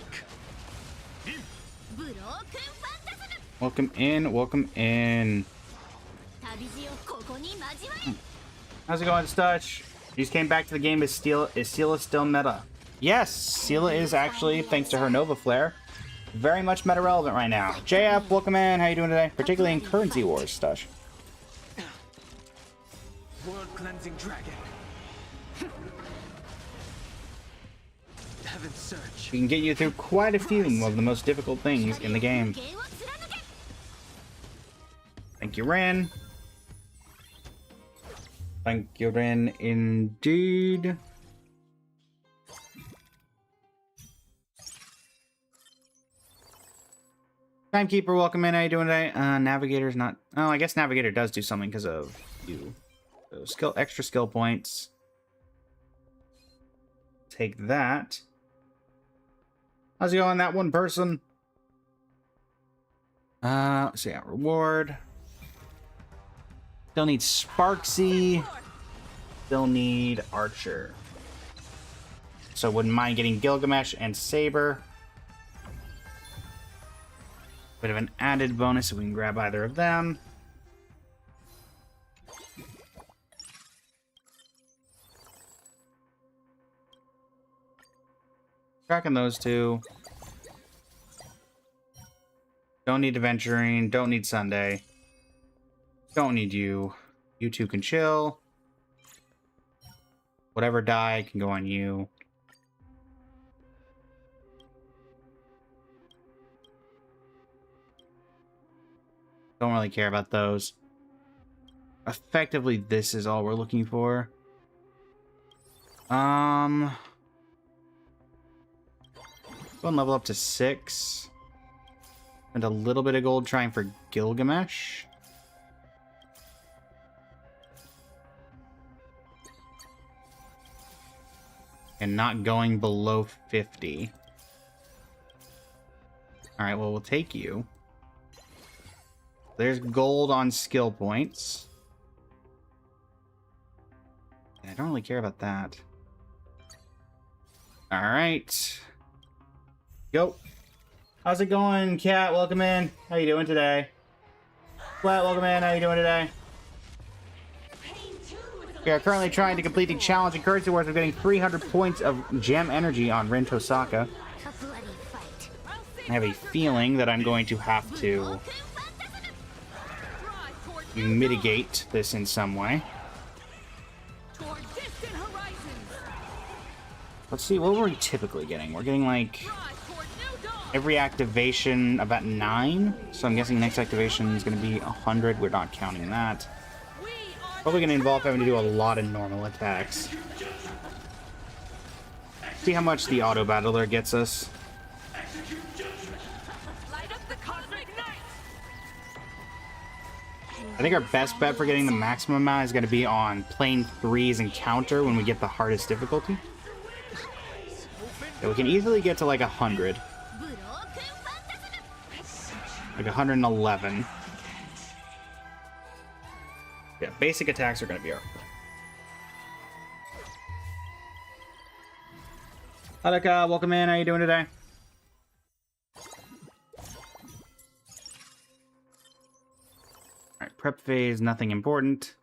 Welcome in, welcome in. How's it going, Stutch? You just came back to the game. Is Seela still meta? Yes, Seela is actually, thanks to her Nova Flare, very much meta relevant right now. JF, welcome in. How you doing today? Particularly in Currency Wars, Stutch. World Cleansing Dragon. Heaven Surge. We can get you through quite a few of the most difficult things in the game. Thank you, Ren. Thank you, Ren, indeed. Timekeeper, welcome in. How you doing today? Navigator's not... Oh, I guess Navigator does do something because of you. So extra skill points. Take that. How's it going, that one person? Let's see, reward. Still need Sparksy. Still need Archer. So wouldn't mind getting Gilgamesh and Saber. Bit of an added bonus if we can grab either of them. Tracking those two. Don't need Aventurine. Don't need Sunday. Don't need you. You two can chill. Whatever die can go on you. Don't really care about those. Effectively, this is all we're looking for. Go and level up to 6. And a little bit of gold trying for Gilgamesh. And not going below 50. Alright, well, we'll take you. There's gold on skill points. I don't really care about that. Alright. Go. How's it going, Cat? Welcome in. How you doing today? Flat, welcome in. How you doing today? We are currently trying to complete the challenge in Currency Wars of getting 300 points of gem energy on Rin Tosaka. I have a feeling that I'm going to have to mitigate this in some way. Let's see, what were we typically getting? We're getting like Drive toward new dawn. every activation about 9. So I'm guessing next activation is going to be 100. We're not counting that. We are Probably going to involve having to do a lot of normal attacks. See how much the auto battler gets us. light up the cosmic night. I think our best bet for getting the maximum amount is going to be on plane 3's encounter when we get the hardest difficulty. Yeah, we can easily get to like 100. Like 111. Yeah, basic attacks are going to be our... Alaka, welcome in. How you doing today? Alright, prep phase, nothing important.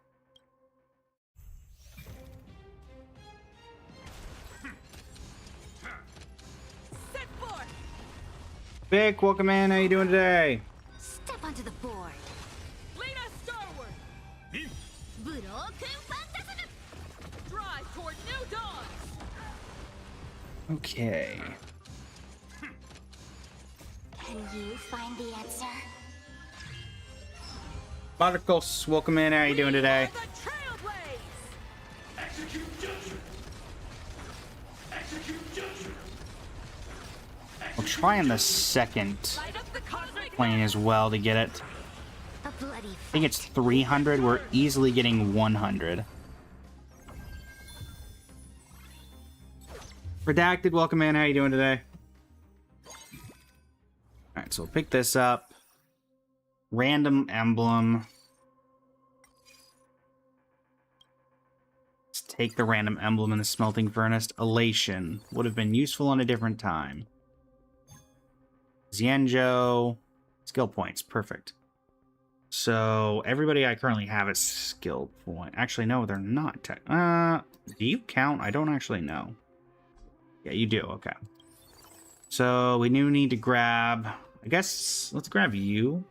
Set forth. Vic, welcome in. How you doing today? Step onto the board. Lead us starward. Drive toward new dawn. Okay. Can you find the answer? Marcos, welcome in. How you doing today? The trailblaze. We'll try on the second Light up the cosmic plane as well to get it. A bloody I think it's 300. We're easily getting 100. Redacted, welcome in. How you doing today? Alright, so we'll pick this up. Random emblem. Let's take the random emblem in the smelting furnace. Elation. Would have been useful on a different time. Xianzhou. Skill points. Perfect. So, everybody I currently have is skill point. Actually, no, they're not. Do you count? I don't actually know. Yeah, you do. Okay. So, we do need to grab... I guess, let's grab you.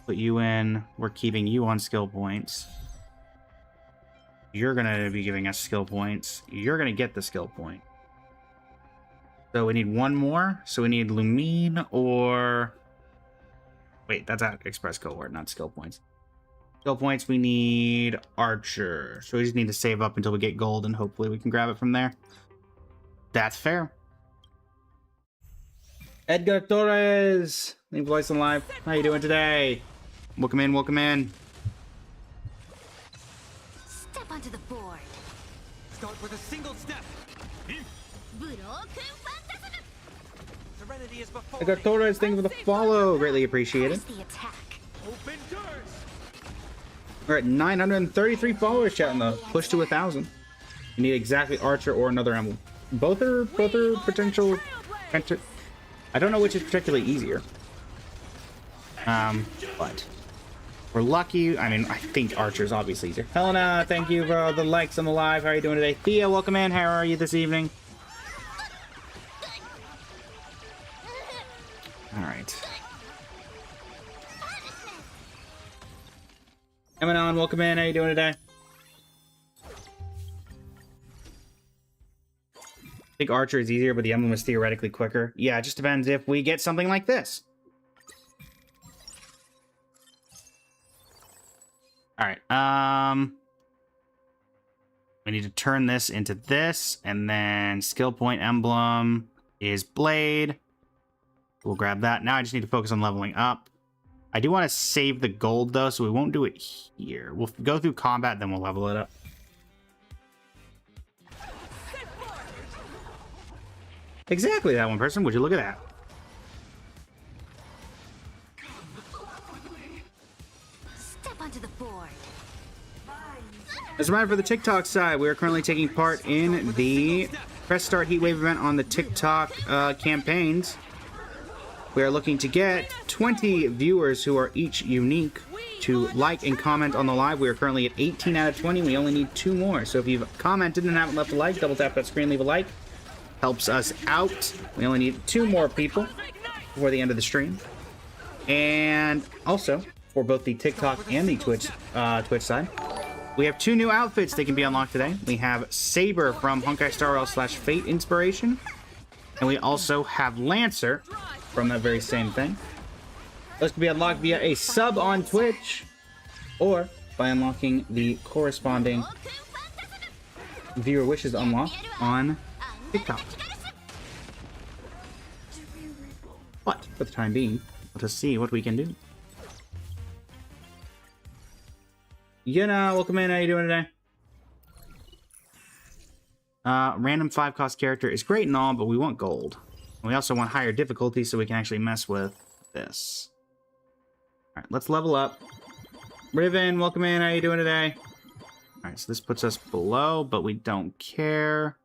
Put you in. We're keeping you on skill points. You're going to be giving us skill points. You're going to get the skill point. So we need one more. So we need Lumine or... Wait, that's at Express Cohort, not skill points. Skill points, we need Archer. So we just need to save up until we get gold, and hopefully we can grab it from there. That's fair. Edgar Torres! Leave voice on live. How you doing today? Welcome in, welcome in. Step onto the board. Start with a single step. Serenity is before Edgar me. Torres, thank you for the follow. Greatly appreciated. Press the attack. Open doors. We're at 933 followers, chat in the push to 1,000. You need exactly Archer or another emblem. Both are potential. I don't know which is particularly easier. But we're lucky. I mean, I think Archer's obviously easier. Helena, thank you for the likes on the live. How are you doing today? Thea, welcome in. How are you this evening? All right. Emanon, welcome in. How you doing today? I think Archer is easier, but the emblem is theoretically quicker. Yeah, it just depends if we get something like this. Alright, we need to turn this into this, and then skill point emblem is Blade. We'll grab that. Now I just need to focus on leveling up. I do want to save the gold, though, so we won't do it here. We'll go through combat, then we'll level it up. Exactly that one person. Would you look at that? Step onto the board. As a matter for the TikTok side, we are currently taking part in the Press Start Heatwave event on the TikTok campaigns. We are looking to get 20 viewers who are each unique to like and comment on the live. We are currently at 18 out of 20. We only need 2 more. So if you've commented and haven't left a like, double tap that screen, leave a like. Helps us out. We only need 2 more people before the end of the stream. And also, for both the TikTok and the Twitch side. We have 2 new outfits that can be unlocked today. We have Saber from Honkai Star Rail / Fate Inspiration. And we also have Lancer from that very same thing. Those can be unlocked via a sub on Twitch or by unlocking the corresponding viewer wishes unlock on TikTok. But for the time being, let us see what we can do. Yuna, welcome in. How you doing today? Random 5-cost character is great and all, but we want gold. We also want higher difficulty so we can actually mess with this. Alright, let's level up. Riven, welcome in. How you doing today? Alright, so this puts us below, but we don't care.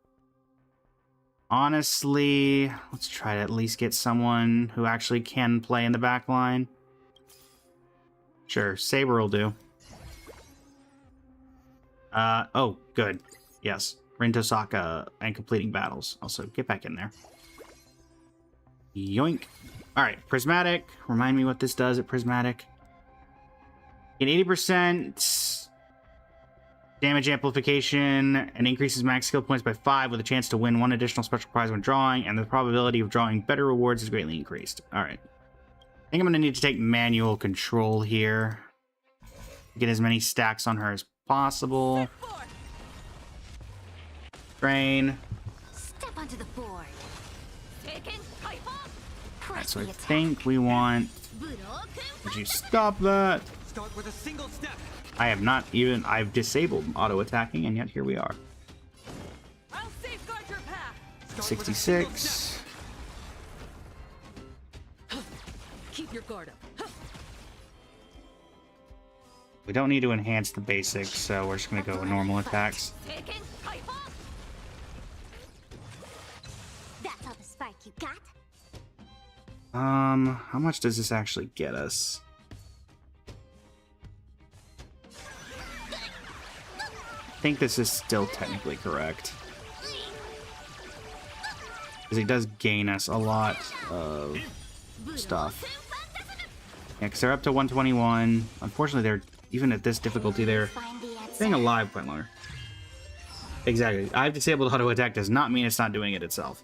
Honestly, let's try to at least get someone who actually can play in the back line. Sure, Saber will do. Oh, good. Yes. Rin Tosaka and completing battles. Also, get back in there. Yoink. Alright, Prismatic. Remind me what this does at Prismatic. Get 80% damage amplification and increases max skill points by 5 with a chance to win 1 additional special prize when drawing, and the probability of drawing better rewards is greatly increased. Alright. I think I'm going to need to take manual control here. Get as many stacks on her as possible. Drain. Step onto the board. Alright, so I think we want... Would you stop that? Start with a single step. I have not even... I've disabled auto-attacking, and yet here we are. I'll safeguard your path. Start with a single 66. Keep your guard up. We don't need to enhance the basics, so we're just going to go with normal attacks. That's all the spark you got? How much does this actually get us? I think this is still technically correct. Because it does gain us a lot of stuff. Yeah, because they're up to 121. Unfortunately, they're even at this difficulty, they're Find the answer. staying alive quite longer. Exactly. I've disabled auto attack does not mean it's not doing it itself.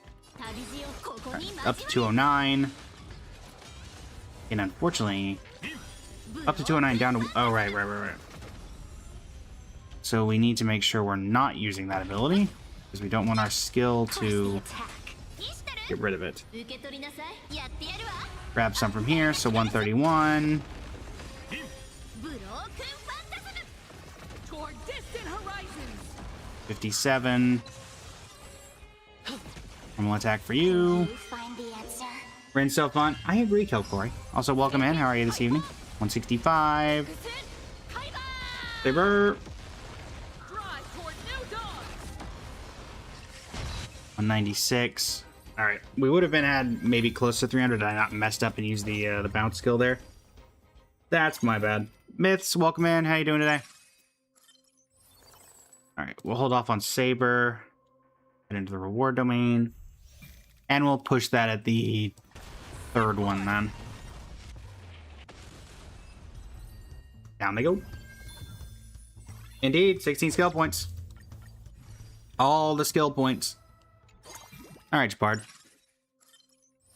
Right, up to 209. And unfortunately, up to 209 down to... Oh, right. So we need to make sure we're not using that ability, because we don't want our skill to get rid of it. Grab some from here, so 131. Toward distant horizons. 57. Normal attack for you. Find the answer. Rin so fun. I agree, Kelkori. Also, welcome in. How are you this evening? 165. Saber. Drive toward new dawn. 196. All right, we would have been had maybe close to 300. I not messed up and used the bounce skill there. That's my bad. Myths, welcome in. How you doing today? All right, we'll hold off on Saber. Head into the reward domain, and we'll push that at the third one then. Down they go. Indeed, 16 skill points. All the skill points. All right, Jabard.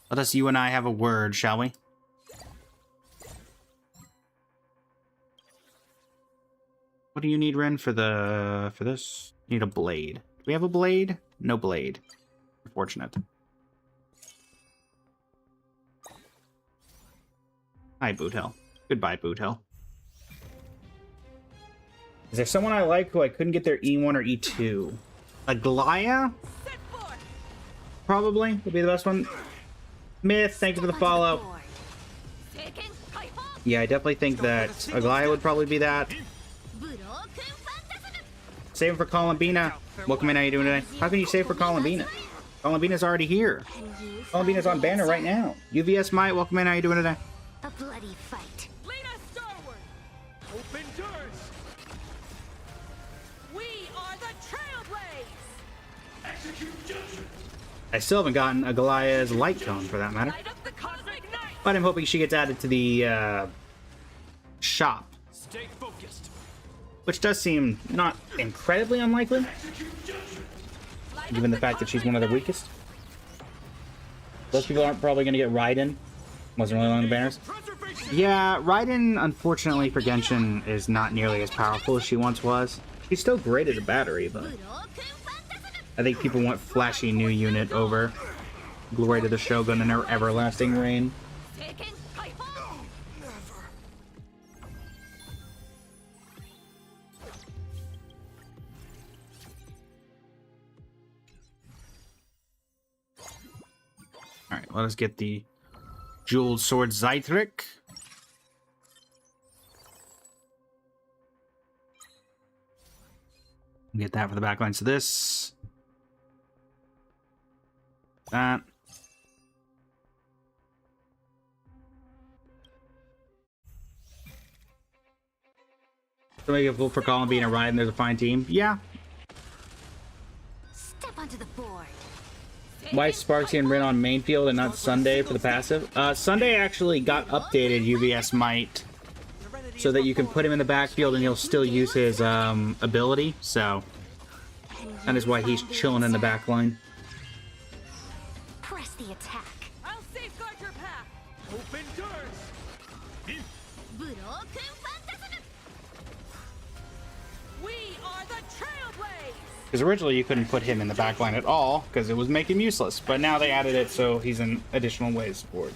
Let us, you and I, have a word, shall we? What do you need, Ren, for this? You need a blade. Do we have a blade? No blade. Unfortunate. Hi, Boot Hill. Goodbye, Boot Hill. Is there someone I like who I couldn't get their E1 or E2? Aglaya? Probably would be the best one. Myth, thank you for the follow. Yeah, I definitely think that Aglaya would probably be that. Save for Columbina. Welcome in, how you doing today? How can you save for Columbina? Columbina's already here. Columbina's on banner right now. UVS Might, welcome in, how you doing today? A bloody fight. Lead us starward. Open doors. We are the Trailblaze. Execute judgment. I still haven't gotten Aglaya's light cone for that matter. Light up the cosmic night. But I'm hoping she gets added to the shop, Stay focused. which does seem not incredibly unlikely, given the fact that she's one of the weakest. Those people aren't probably going to get Raiden. Wasn't really along the banners. Preservation. Yeah, Raiden, unfortunately for Genshin, is not nearly as powerful as she once was. She's still great as a battery, but I think people want flashy new unit over Glory to the Shogun and her everlasting reign. Alright, let us get the Jeweled Sword Zythric. Get that for the backlines to this. That. So make it cool for Colin being a ride and there's a fine team. Yeah. Step onto the board. Why is Sparksy and Rin on main field and not Sunday for the passive? Sunday actually got updated UVS Might so that you can put him in the backfield and he'll still use his ability. So that is why he's chilling in the back line. Press the attack. I'll safeguard your path. Open doors. We are the Trailblaze. Because originally you couldn't put him in the back line at all because it was making him useless. But now they added it so he's in additional ways for it.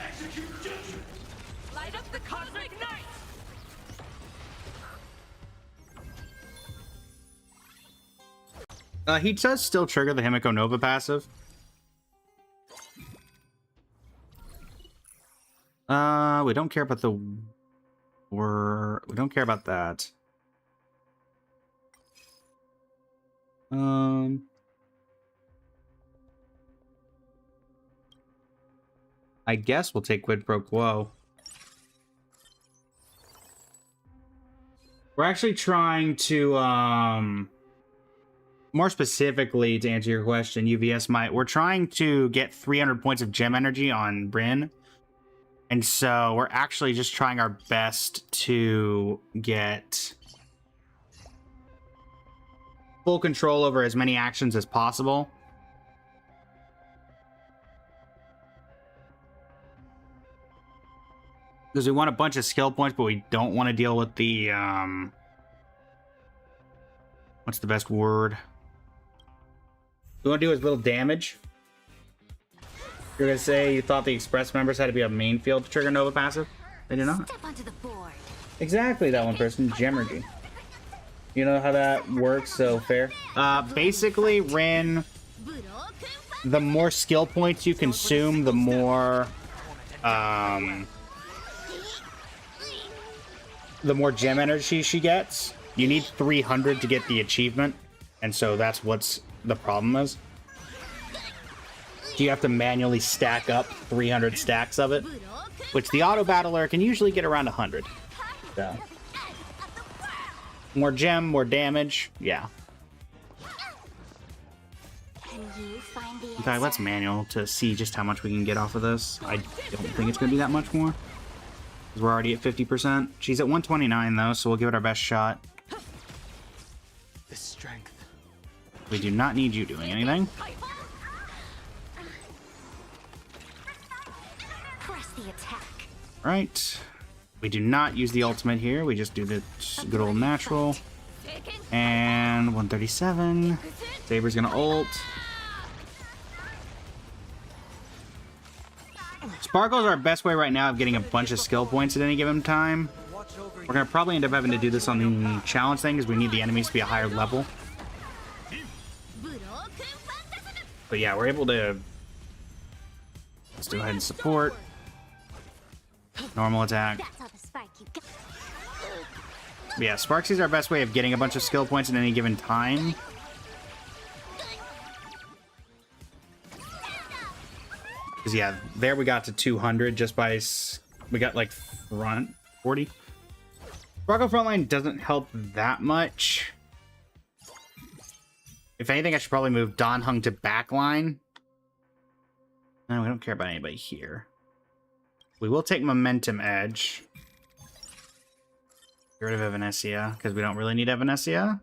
Light up the cosmic night. He does still trigger the Himiko Nova passive. We don't care about the... We don't care about that. I guess we'll take Quid Pro Quo. We're actually trying to, more specifically, to answer your question, UVS Might, we're trying to get 300 points of gem energy on Brynn. And so we're actually just trying our best to get full control over as many actions as possible. Because we want a bunch of skill points, but we don't want to deal with the, what's the best word? We want to do as little damage. You're going to say you thought the Express members had to be a main field to trigger Nova passive? They do not. Step onto the board. Exactly that one person, Gemergy. You know how that works, so fair. Basically, Rin, the more skill points you consume, the more, gem energy she gets. You need 300 to get the achievement, and so that's what's the problem is. You have to manually stack up 300 stacks of it, which the auto battler can usually get around 100. So, more gem, more damage, yeah. Can you find the In fact, let's manual to see just how much we can get off of this. I don't think it's going to be that much more. Because we're already at 50%. She's at 129 though, so we'll give it our best shot. The strength. We do not need you doing anything. Press the attack. Right. We do not use the ultimate here. We just do the good old natural. And 137. Saber's gonna ult. Sparkle's our best way right now of getting a bunch of skill points at any given time. We're gonna probably end up having to do this on the challenge thing because we need the enemies to be a higher level. But yeah, we're able to... Let's go ahead and support. Normal attack. That's all the spark you got. But yeah, Sparksy's our best way of getting a bunch of skill points at any given time. Because yeah, there we got to 200 just by... We got like front 40. Sparkle frontline doesn't help that much. If anything, I should probably move Dan Heng to backline. No, we don't care about anybody here. We will take Momentum Edge. Get rid of Evanescia, because we don't really need Evanescia.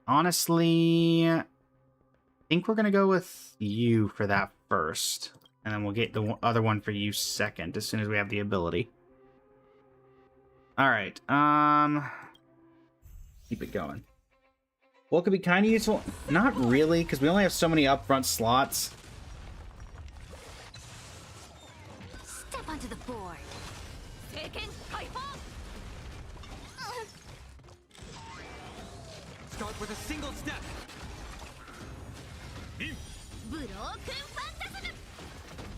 Honestly, I think we're going to go with you for that first. And then we'll get the other one for you second, as soon as we have the ability. Alright, keep it going. What could be kind of useful? Not really, because we only have so many upfront slots. Step onto the board. Start with a single step.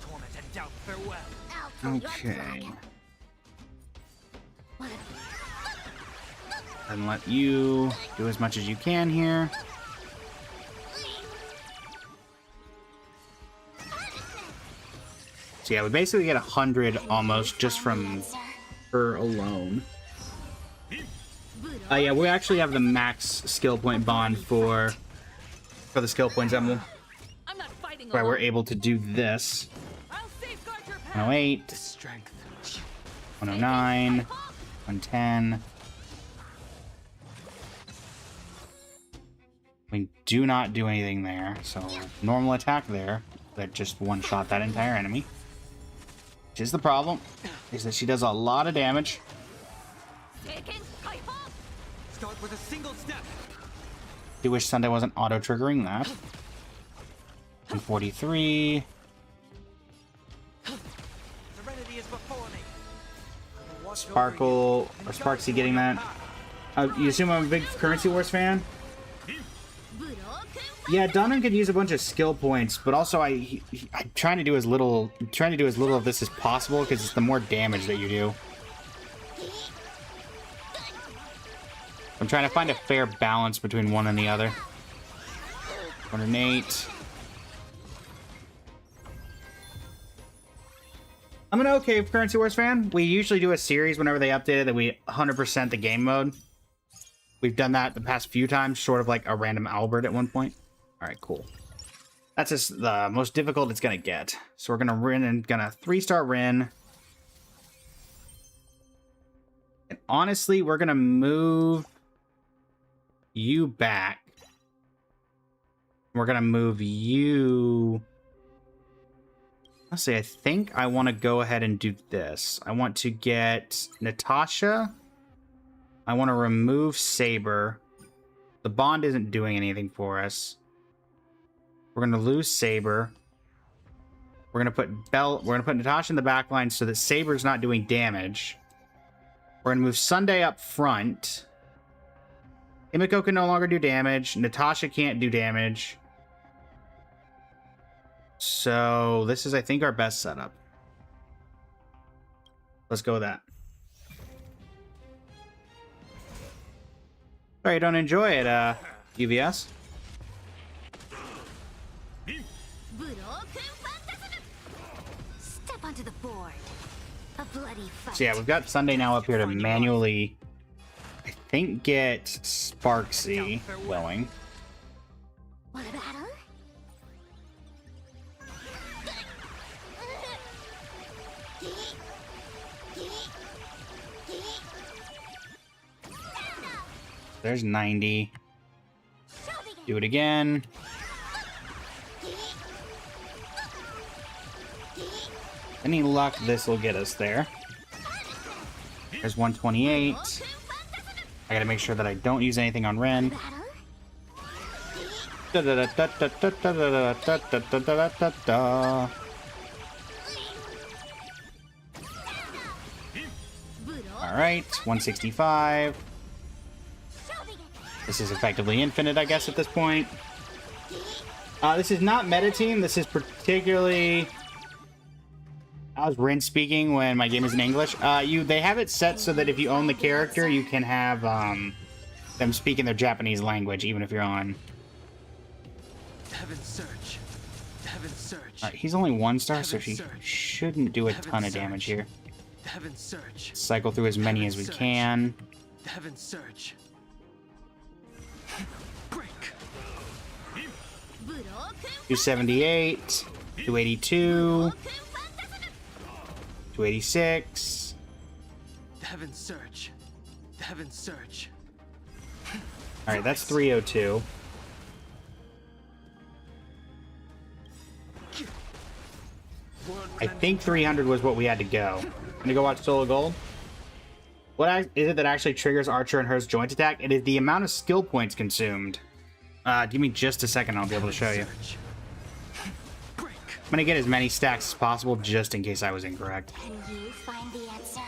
Torment and doubt, farewell. Okay. And let you do as much as you can here. So yeah, we basically get 100 almost just from her alone. Yeah, we actually have the max skill point bond for the skill points emblem. I'm not fighting Where we're alone. able to do this. I'll safeguard your path. 108, The strength. 109, 110. We do not do anything there, so normal attack there that just one-shot that entire enemy. Which is the problem, is that she does a lot of damage. Start with a single step. Do wish Sunday wasn't auto-triggering that. 143. Serenity is before me. I will watch over Sparkle, you or and Sparksy guide getting you that. on your path. You assume I'm a big Currency Wars fan? Yeah, Donovan could use a bunch of skill points, but also I'm trying to do as little of this as possible because it's the more damage that you do. I'm trying to find a fair balance between one and the other. 108. I'm an okay Currency Wars fan. We usually do a series whenever they update it that we 100% the game mode. We've done that the past few times, sort of like a random Albert at one point. All right, cool. That's just the most difficult it's gonna get. So we're gonna Rin and gonna 3-star Rin. And honestly, we're gonna move you back. We're gonna move you. Let's see, I think I want to go ahead and do this. I want to get Natasha. I want to remove Saber. The bond isn't doing anything for us. We're gonna lose Saber. We're gonna put Natasha in the back line so that Saber's not doing damage. We're gonna move Sunday up front. Himiko can no longer do damage. Natasha can't do damage. So this is, I think, our best setup. Let's go with that. Sorry, you don't enjoy it, UVS. Step onto the board. A bloody fight. So yeah, we've got Sunday now up here to manually, I think, get Sparksy going. Want a battle? There's 90. Do it again. Any luck, this will get us there. There's 128. I gotta make sure that I don't use anything on Ren. Alright, 165. This is effectively infinite, I guess, at this point. This is not meta team. This is particularly... I was Rin speaking when my game is in English. They have it set so that if you own the character, you can have them speak in their Japanese language, even if you're on. Heaven's search. Heaven's search. Alright, he's only 1-star, so he shouldn't do a ton of damage here. Heaven's search. Cycle through as many as we can. Heaven's search. Break. 278, 282, 286, Heaven Surge. Heaven Surge. All right, that's 302. I think 300 was what we had to go. Gonna go watch Soul of Gold. What is it that actually triggers Archer and Her's joint attack? It is the amount of skill points consumed. Give me just a second, I'll be able to show you. I'm gonna get as many stacks as possible just in case I was incorrect. Can you find the answer?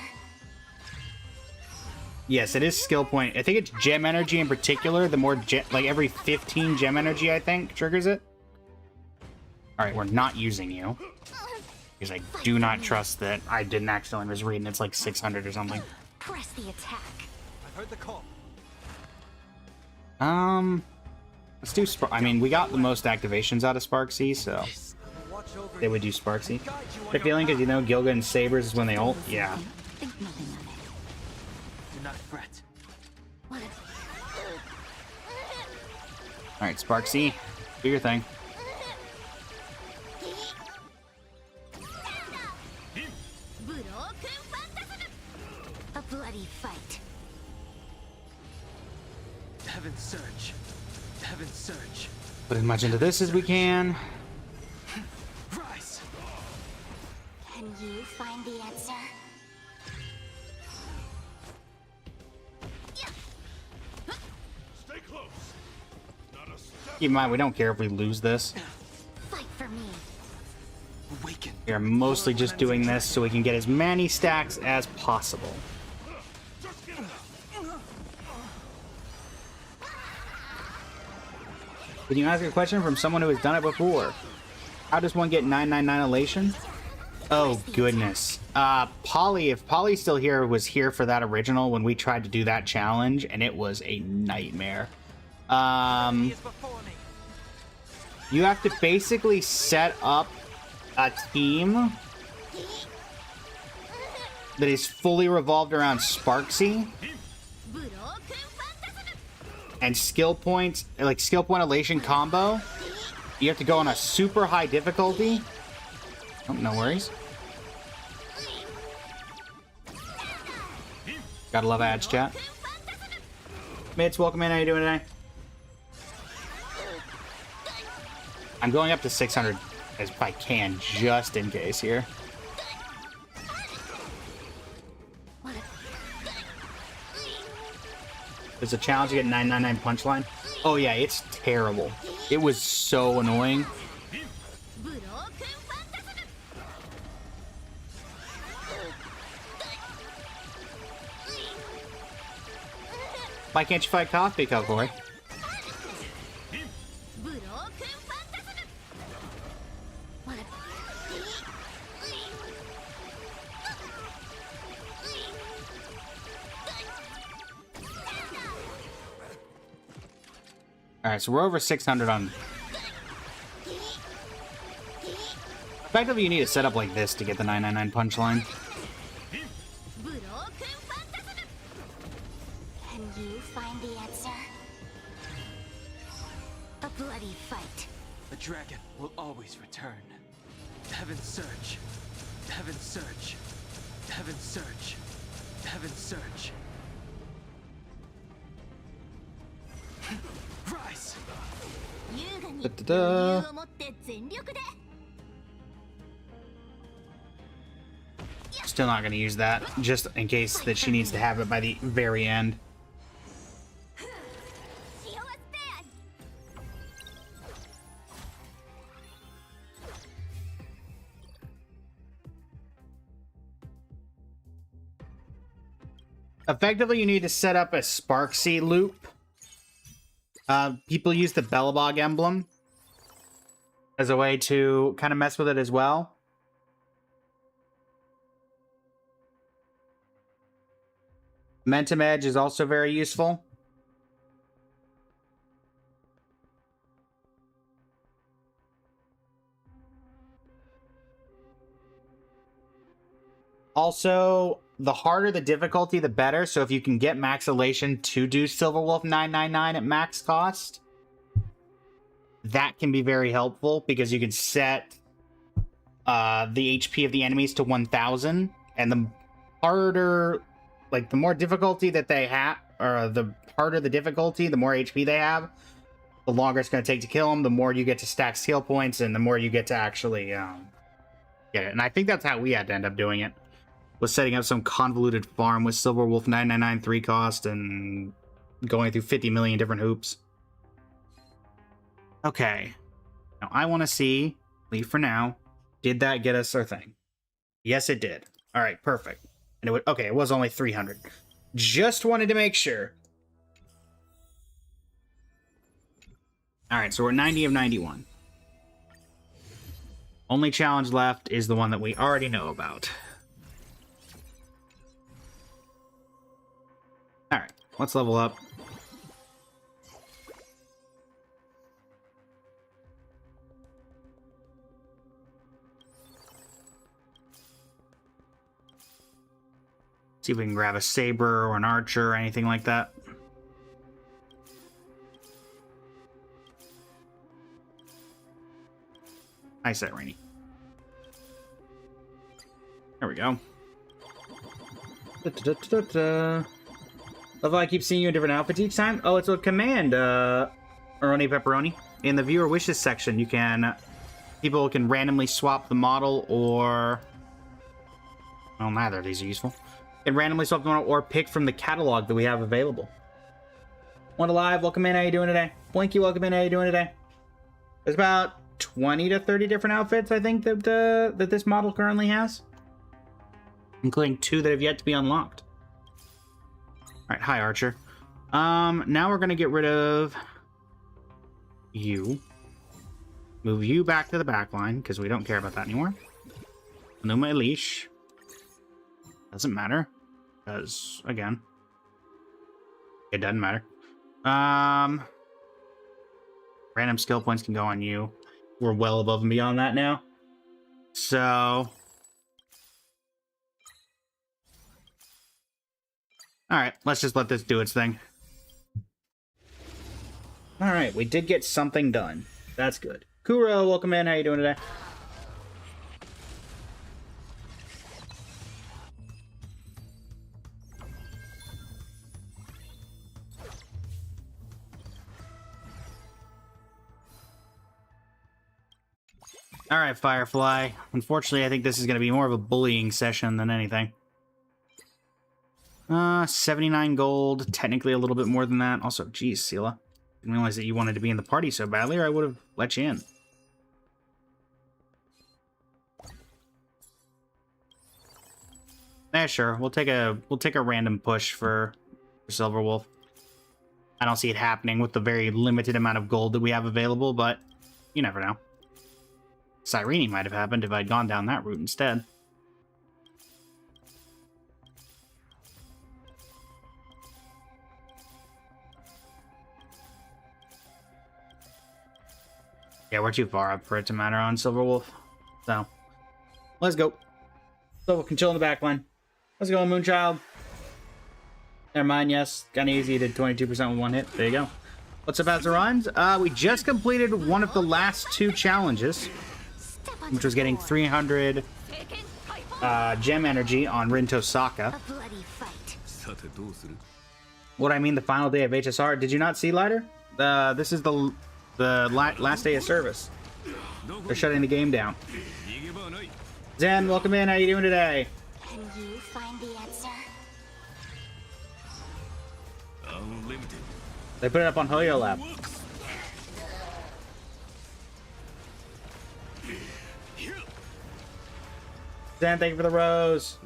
Yes, it is skill point. I think it's gem energy in particular. The more like every 15 gem energy, I think, triggers it. All right, we're not using you because I do not trust that I didn't accidentally misread and it's like 600 or something. Press the attack. I've heard the call. Let's do I mean, we got the most activations out of Sparksea, so Watch over they would do Sparksea. The feeling because you know Gilga and Sabers is when they ult. Yeah. Think nothing of it. Do not fret. What if... All right, Sparksea, do your thing. A bloody fight. Heaven Surge. Heaven Surge. Put as much into this as we can. Rise. Can you find the answer? Stay close. Not a step. Keep in mind, we don't care if we lose this. Fight for me. Awaken. We are mostly just doing this so we can get as many stacks as possible. Just get up. Can you ask a question from someone who has done it before? How does one get 999 elation? Oh, goodness. Polly, if Polly's still here, was here for that original when we tried to do that challenge, and it was a nightmare. He is before me. You have to basically set up a team that is fully revolved around Sparksea and skill points, like skill point elation combo. You have to go on a super high difficulty. Oh, no worries. Gotta love ads, chat. Mitz, welcome in. How you doing today? I'm going up to 600 as I can, just in case here. There's a challenge to get 999 punchline. Oh yeah, it's terrible. It was so annoying. Why can't you fight Coffee Cup, boy? Alright, so we're over 600 on... Effectively, you need to set up like this to get the 999 punchline. Can you find the answer? A bloody fight. The dragon will always return. Heaven Surge. Heaven Surge. Heaven Surge. Heaven Surge. Rise. Da-da-da. Still not gonna use that, just in case that she needs to have it by the very end. Effectively, you need to set up a Sparksea loop. People use the Belobog emblem as a way to kind of mess with it as well. Momentum Edge is also very useful. Also, the harder the difficulty, the better. So if you can get max elation to do Silverwolf 999 at max cost, that can be very helpful because you can set the HP of the enemies to 1000, and the harder, like the more difficulty that they have, or the harder the difficulty, the more HP they have, the longer it's going to take to kill them, the more you get to stack skill points, and the more you get to actually get it. And I think that's how we had to end up doing it, was setting up some convoluted farm with Silver Wolf 999 3 cost and going through 50 million different hoops. Okay. Now I want to see, leave for now, did that get us our thing? Yes, it did. All right, perfect. And it would, okay, it was only 300. Just wanted to make sure. All right, so we're 90 of 91. Only challenge left is the one that we already know about. All right, let's level up. See if we can grab a saber or an archer or anything like that. Nice that, Rainy. There we go. Love how I keep seeing you in different outfits each time. Oh, it's a command, Aroni Pepperoni. In the viewer wishes section, you can... people can randomly swap the model or... well, neither of these are useful. And randomly swap the model or pick from the catalog that we have available. One Alive, welcome in, how you doing today? Blinky, welcome in, how you doing today? There's about 20 to 30 different outfits, I think, that that this model currently has. Including 2 that have yet to be unlocked. Alright, hi, Archer. Now we're gonna get rid of you. Move you back to the back line, because we don't care about that anymore. Numa Elish. Doesn't matter, because, again, it doesn't matter. Random skill points can go on you. We're well above and beyond that now. So... alright, let's just let this do its thing. Alright, we did get something done. That's good. Kuro, welcome in. How you doing today? Alright, Firefly. Unfortunately, I think this is going to be more of a bullying session than anything. 79 gold. Technically a little bit more than that. Also, geez, Sela. Didn't realize that you wanted to be in the party so badly, or I would have let you in. Yeah, sure. We'll take a random push for Silver Wolf. I don't see it happening with the very limited amount of gold that we have available, but you never know. Cyrene might have happened if I'd gone down that route instead. Yeah, we're too far up for it to matter on Silver Wolf. So, let's go. So we can chill in the back line. Let's go, Moonchild. Never mind, yes. Kinda easy, did 22% with one hit. There you go. What's up, Azarons? We just completed one of the last 2 challenges, which was getting 300 gem energy on Rinto Saka. A bloody fight. What I mean, the final day of HSR. Did you not see, Lighter? This is the last day of service. They're shutting the game down. Zen, welcome in. How you doing today? Can you find the answer? Unlimited. They put it up on Hoyo Lab. Zen, thank you for the rose.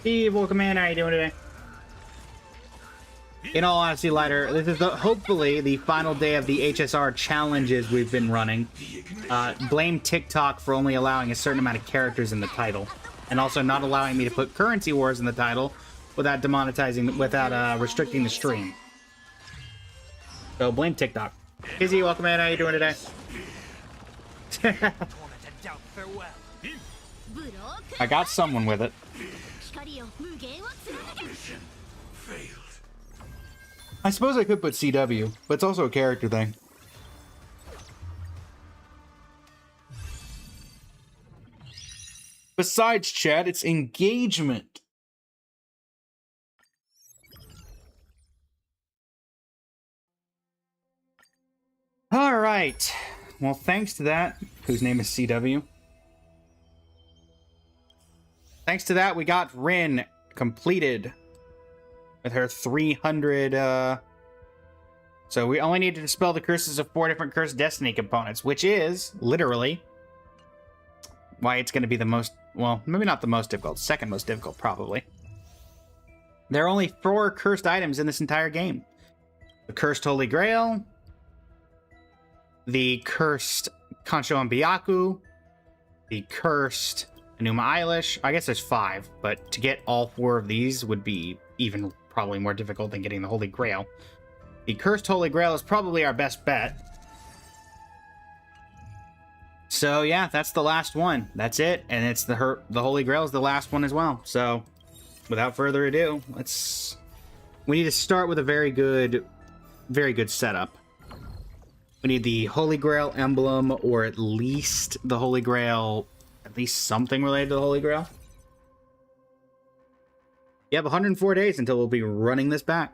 Steve, welcome in. How you doing today? In all honesty, Lighter, this is hopefully the final day of the HSR challenges we've been running. Blame TikTok for only allowing a certain amount of characters in the title, and also not allowing me to put Currency Wars in the title without demonetizing, without restricting the stream. So blame TikTok. Kizzy, welcome in. How you doing today? I got someone with it. Failed. I suppose I could put CW, but it's also a character thing. Besides, Chad, it's engagement. All right. Well, thanks to that, whose name is CW. Thanks to that, we got Rin completed with her 300. So we only need to dispel the curses of 4 different cursed destiny components, which is literally why it's going to be the most, well, maybe not the most difficult, second most difficult, probably. There are only 4 cursed items in this entire game. The cursed Holy Grail, the cursed Kancho and Byaku, the cursed Enuma Eilish. I guess there's 5, but to get all 4 of these would be even probably more difficult than getting the Holy Grail. The cursed Holy Grail is probably our best bet. So yeah, that's the last one. That's it, and it's the Holy Grail is the last one as well. So without further ado, we need to start with a very good setup. We need the Holy Grail emblem, or at least the Holy Grail, at least something related to the Holy Grail. You have 104 days until we'll be running this back.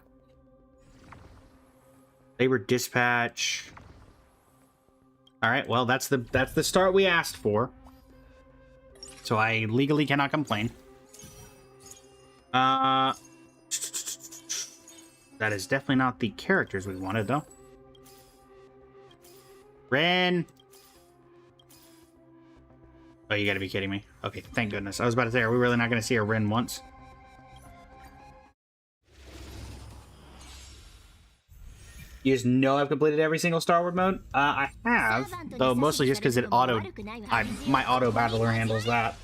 Labor Dispatch. All right, well, that's the start we asked for. So I legally cannot complain. That is definitely not the characters we wanted, though. Ren! Oh, you gotta be kidding me. Okay, thank goodness. I was about to say, are we really not gonna see a Ren once? You just know I've completed every single Star Wars mode? I have, though mostly just because my auto battler handles that.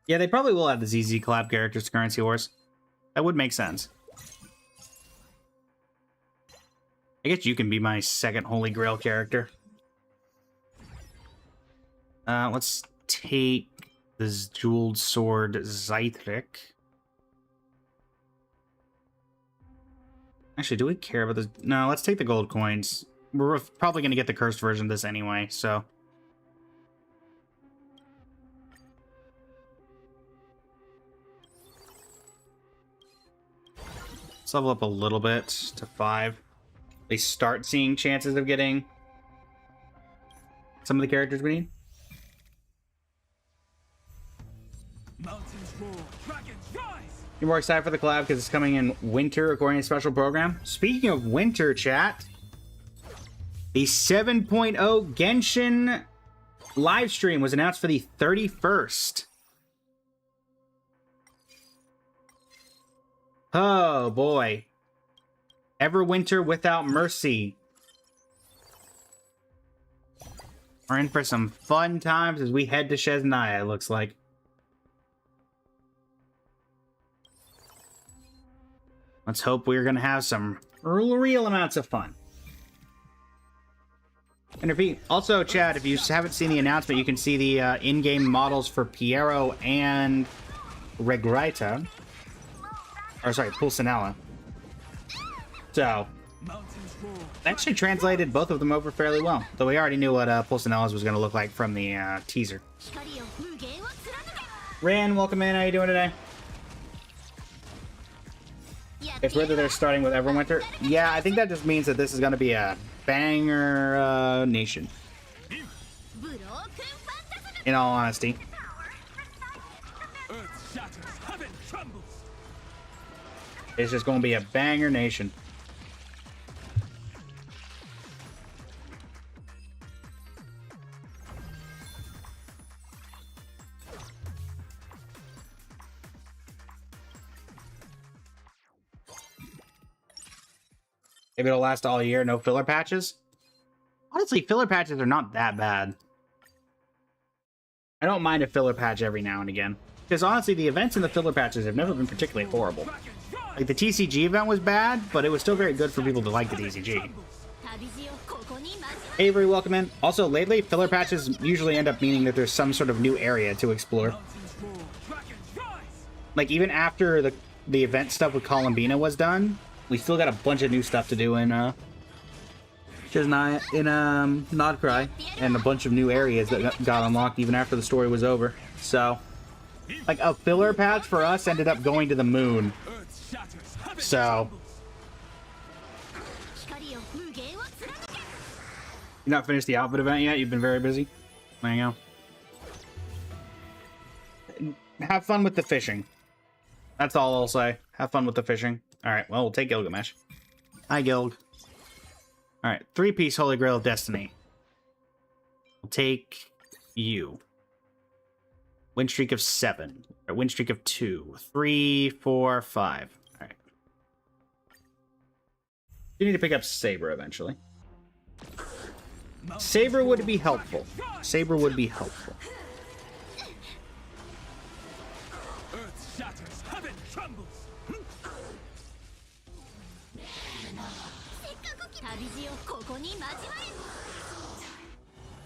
Yeah, they probably will add the ZZ collab characters to Currency Wars. That would make sense. I guess you can be my second Holy Grail character. Let's take this jeweled sword Zythric. Actually, do we care about this? No, let's take the gold coins. We're probably going to get the cursed version of this anyway, so. Let's level up a little bit to 5. They start seeing chances of getting some of the characters we need. Mountains roar, dragons rise! You're more excited for the collab because it's coming in winter according to special program. Speaking of winter, chat, the 7.0 Genshin live stream was announced for the 31st. Oh boy. Everwinter Without Mercy. We're in for some fun times as we head to Shesnaya, it looks like. Let's hope we're going to have some real amounts of fun. And repeat, also, chat, if you haven't seen the announcement, you can see the in-game models for Piero and Regrita. Or, sorry, Pulcinella. So, I actually translated both of them over fairly well. Though we already knew what Pulcinella's was going to look like from the teaser. Ran, welcome in. How you doing today? It's weird that they're starting with Everwinter. Yeah, I think that just means that this is going to be a banger nation. In all honesty. Earth shatters, heaven trembles! It's just going to be a banger nation. Maybe it'll last all year, no filler patches? Honestly, filler patches are not that bad. I don't mind a filler patch every now and again. Because honestly, the events in the filler patches have never been particularly horrible. Like, the TCG event was bad, but it was still very good for people to like the TCG. Avery, welcome in. Also, lately, filler patches usually end up meaning that there's some sort of new area to explore. Like, even after the event stuff with Columbina was done, we still got a bunch of new stuff to do in Nodcry, and a bunch of new areas that got unlocked even after the story was over. So, like a filler patch for us ended up going to the moon. Earth shatters, heaven So you not finished the outfit event yet? You've been very busy. There you go. Have fun with the fishing. That's all I'll say. Have fun with the fishing. All right. Well, we'll take Gilgamesh. Hi, Gilg. All right. 3-piece Holy Grail of Destiny. We'll take you. Win streak of 7. Or win streak of 2. 3, 4, 5. All right. You need to pick up Saber eventually. Saber would be helpful. Saber would be helpful. Earth shatters, heaven trembles.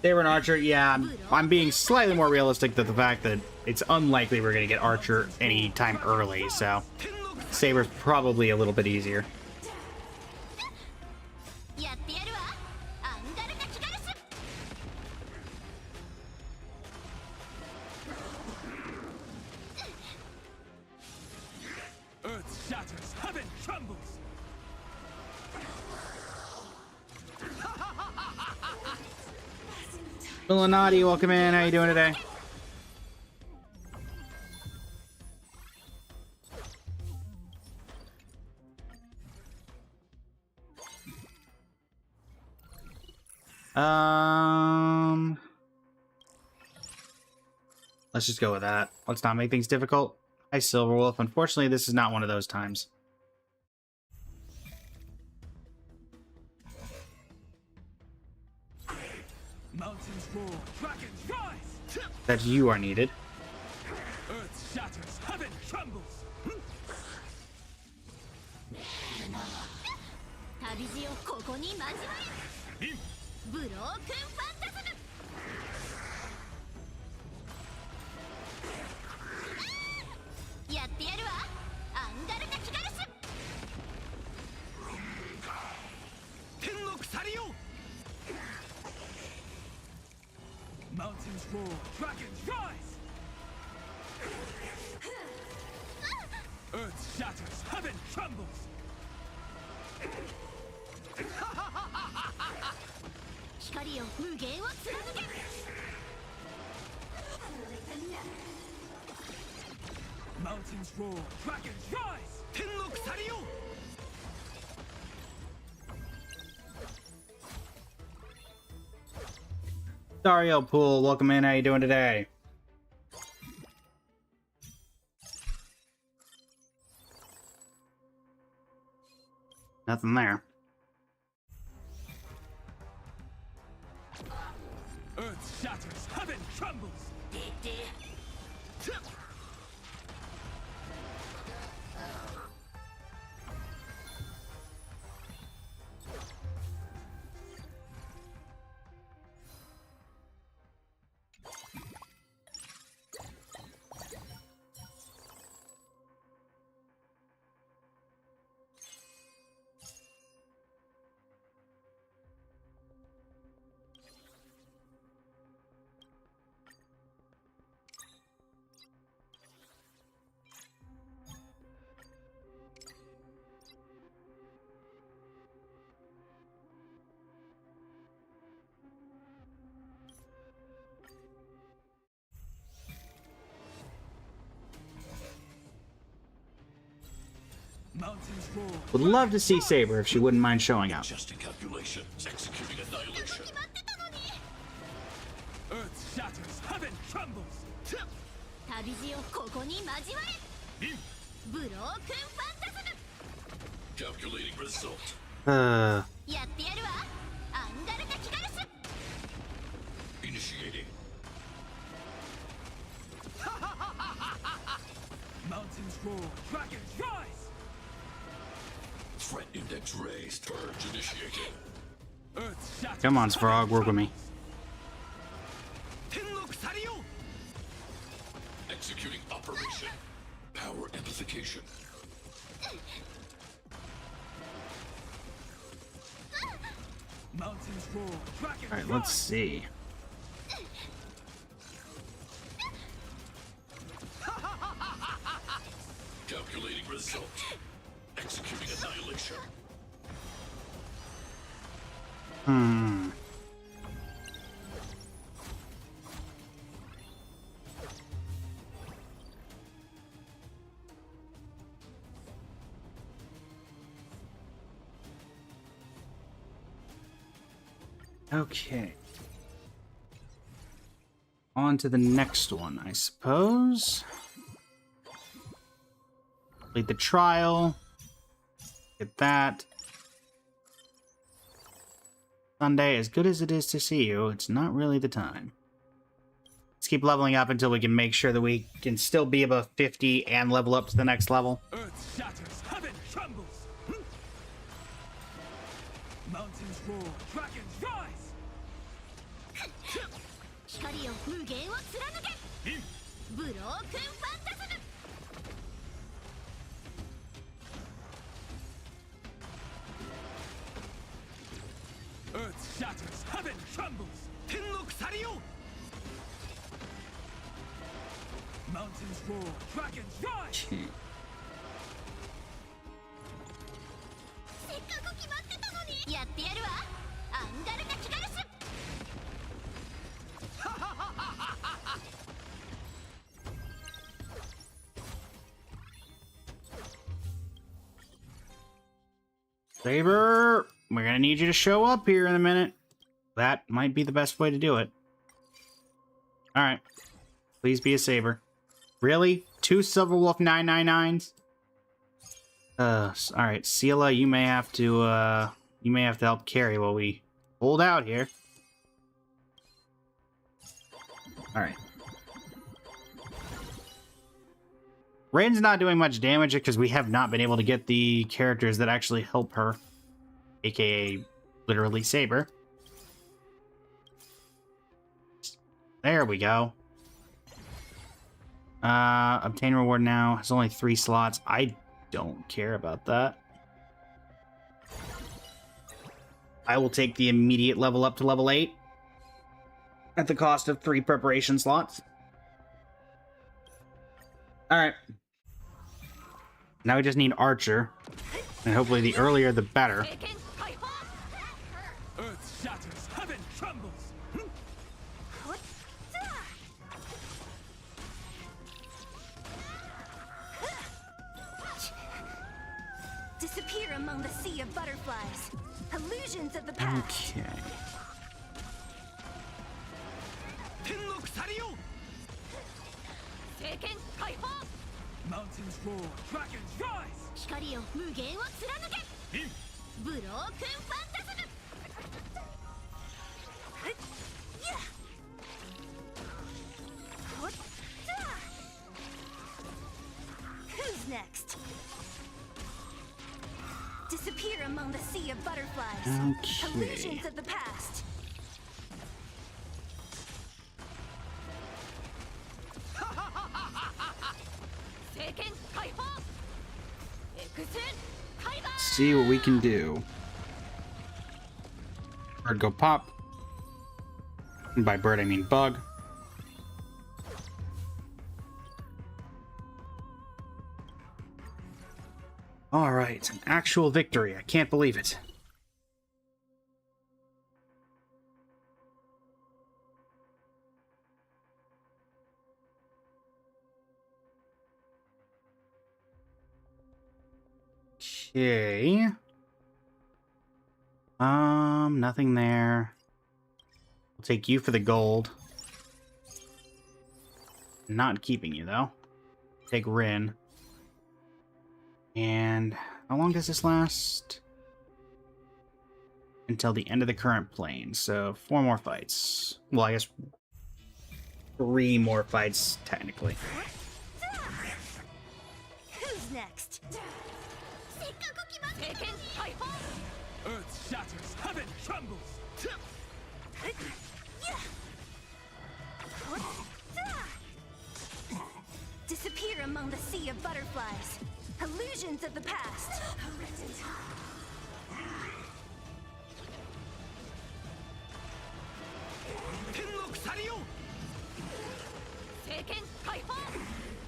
Saber and Archer, yeah, I'm being slightly more realistic than the fact that it's unlikely we're going to get Archer anytime early, so Saber's probably a little bit easier. Earth shatters, heaven trembles. Illuminati, welcome in. How you doing today? Let's just go with that. Let's not make things difficult. Hi, Silverwolf. Unfortunately, this is not one of those times. Mountains roar, dragons rise. That you are needed. Earth shatters, heaven trembles. Mountains roar, dragons rise. Earth shatters, heaven trembles. Mountains roar, dragons rise. Dario Pool, welcome in. How you doing today? Nothing there. Earth shatters, heaven trembles. Mountains roar. Would love to see Saber if she wouldn't mind showing up. Adjusting calculations. Executing annihilation. Earth shatters, heaven trembles. Calculating result. Initiating. Mountains roar, dragons rise. Threat index raised. Purge initiated. Earth shatters. Come on, Svrog, work with me. Executing operation. Power amplification. Mountains roar, dragons All right, let's see. Calculating result. Executing annihilation. Okay. On to the next one, I suppose. Complete the trial. Get that. Sunday, as good as it is to see you, it's not really the time. Let's keep leveling up until we can make sure that we can still be above 50 and level up to the next level. Earth shatters, heaven trembles. Mountains roar, dragons rise. 光を無限を貫けブロークンファンタズム Earth shatters, heaven trembles. 天の鎖よ Mountains roar, dragons rise. せっかく決まってたのにやってやるわアンガルタ・キガルス Saber, we're gonna need you to show up here in a minute. That might be the best way to do it. Alright. Please be a Saber. Really? 2 Silverwolf 999s? Alright, Sela, you may have to help carry while we hold out here. Alright. Raiden's not doing much damage because we have not been able to get the characters that actually help her. AKA, literally, Saber. There we go. Obtain reward now. It's only 3 slots. I don't care about that. I will take the immediate level up to level 8. At the cost of 3 preparation slots. Alright. Now we just need Archer. And hopefully the earlier the better. Earth shatters, heaven trembles. Disappear among the sea of butterflies. Illusions of the past. Okay. 天の鎖よ 政権解放 Mountains roar, dragons rise. 光を無限を貫けブロークンファンタズム Who's next? Disappear among the sea of butterflies. Okay. Illusions of the past. See what we can do. Bird go pop. And by bird I mean bug. Alright, an actual victory. I can't believe it. Okay. Nothing there. I'll take you for the gold. Not keeping you, though. Take Rin. And how long does this last? Until the end of the current plane. So 4 more fights. Well, I guess 3 more fights, technically. Who's next? Earth shatters, heaven trembles. Disappear among the sea of butterflies. Illusions of the past.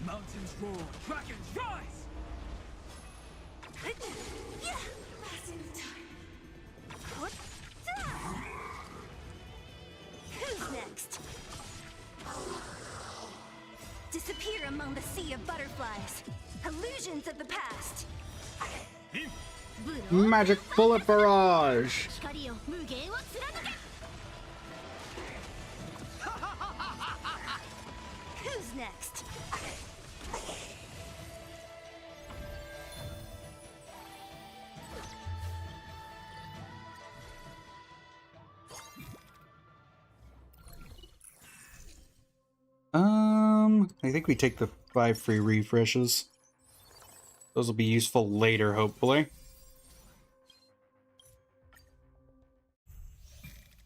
Mountains roar, dragons rise. next? Disappear among the sea of butterflies. Illusions of the past. Magic bullet barrage. 光よ無限を貫け Who's next? I think we take the 5 free refreshes. Those will be useful later, hopefully.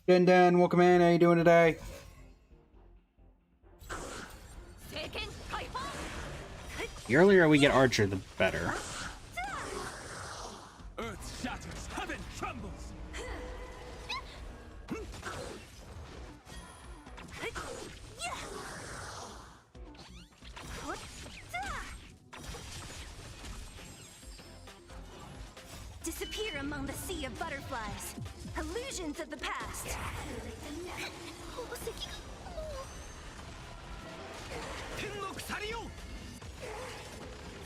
Den, welcome in. How you doing today? 聖剣解放 The earlier we get Archer, the better. Earth shatters, heaven trembles. Disappear among the sea of butterflies. Illusions of the past. 宝石がもう天の鎖よ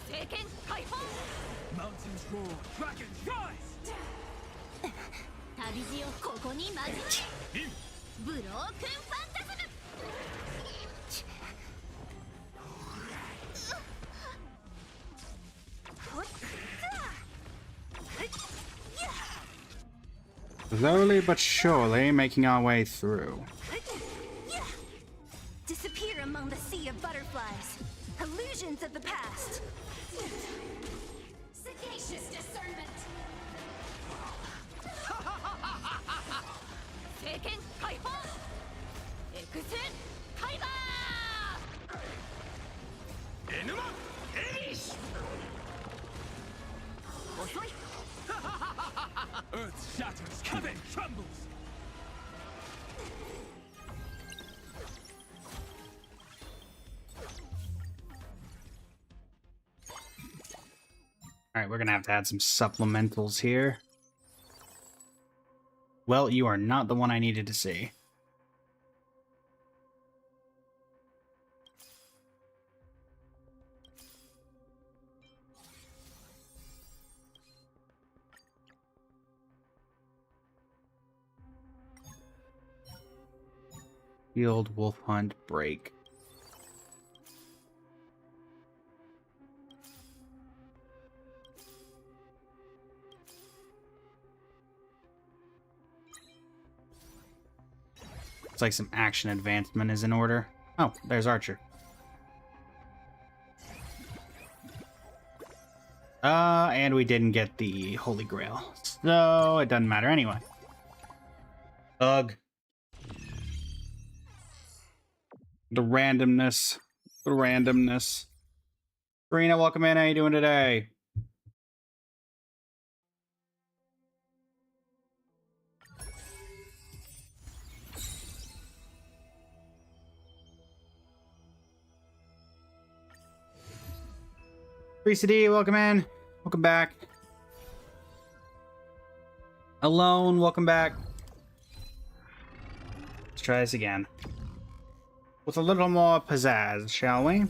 聖剣解放 Mountains roar, dragons rise. 旅路をここに混じるブロークンファンタズム Slowly but surely making our way through. Disappear among the sea of butterflies. Illusions of the past. Sagacious discernment. 聖剣解放エクセタイマー エヌマエリシ 遅い Earth shatters, heaven trembles. Alright, we're gonna have to add some supplementals here. Well, you are not the one I needed to see. Field, Wolf Hunt, Break. Looks like some action advancement is in order. Oh, there's Archer. And we didn't get the Holy Grail. So it doesn't matter anyway. Ugh. The randomness. The randomness. Karina, welcome in. How you doing today? Priest D, welcome in. Welcome back. Alone, welcome back. Let's try this again. With a little more pizzazz, shall we?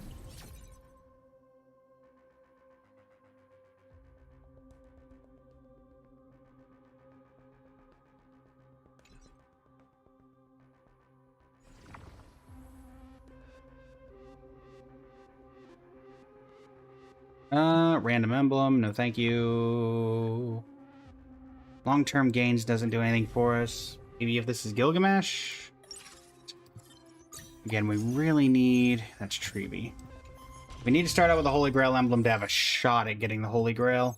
Random emblem, no thank you. Long-term gains doesn't do anything for us. Maybe if this is Gilgamesh? Again, we really need... That's Treevee. We need to start out with the Holy Grail emblem to have a shot at getting the Holy Grail.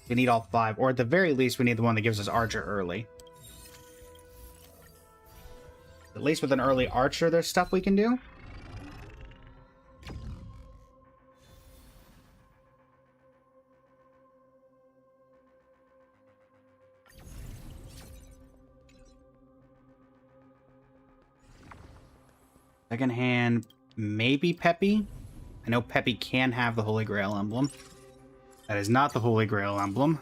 We need all 5, or at the very least, we need the one that gives us Archer early. At least with an early Archer, there's stuff we can do. Second hand, maybe Peppy. I know Peppy can have the Holy Grail emblem. That is not the Holy Grail emblem.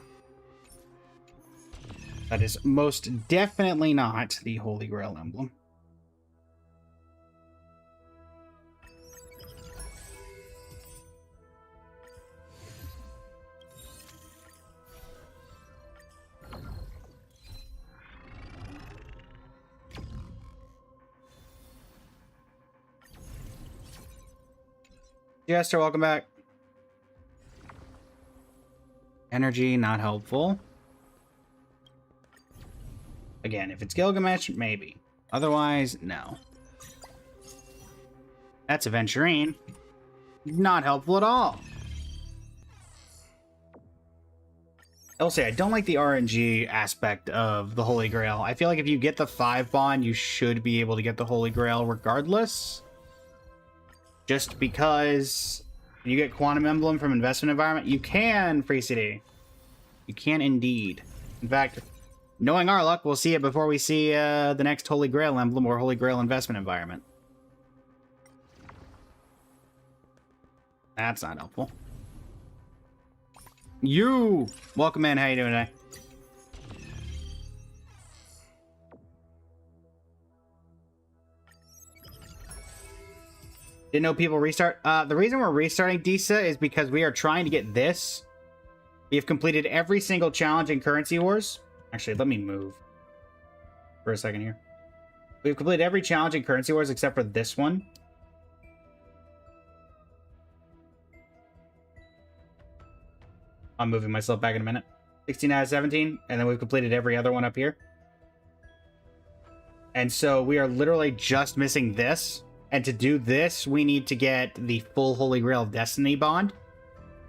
That is most definitely not the Holy Grail emblem. Jester, welcome back. Energy, not helpful. Again, if it's Gilgamesh, maybe. Otherwise, no. That's Aventurine. Not helpful at all. I'll say, I don't like the RNG aspect of the Holy Grail. I feel like if you get the 5 bond, you should be able to get the Holy Grail regardless. Just because you get Quantum Emblem from Investment Environment, you can, Free CD. You can indeed. In fact, knowing our luck, we'll see it before we see the next Holy Grail Emblem or Holy Grail Investment Environment. That's not helpful. You! Welcome in, how you doing today? Didn't know people restart. The reason we're restarting Disa is because we are trying to get this. We have completed every single challenge in Currency Wars. Actually, let me move for a second here. We've completed every challenge in Currency Wars except for this one. I'm moving myself back in a minute. 16 out of 17, and then we've completed every other one up here. And so we are literally just missing this. And to do this, we need to get the full Holy Grail of Destiny bond.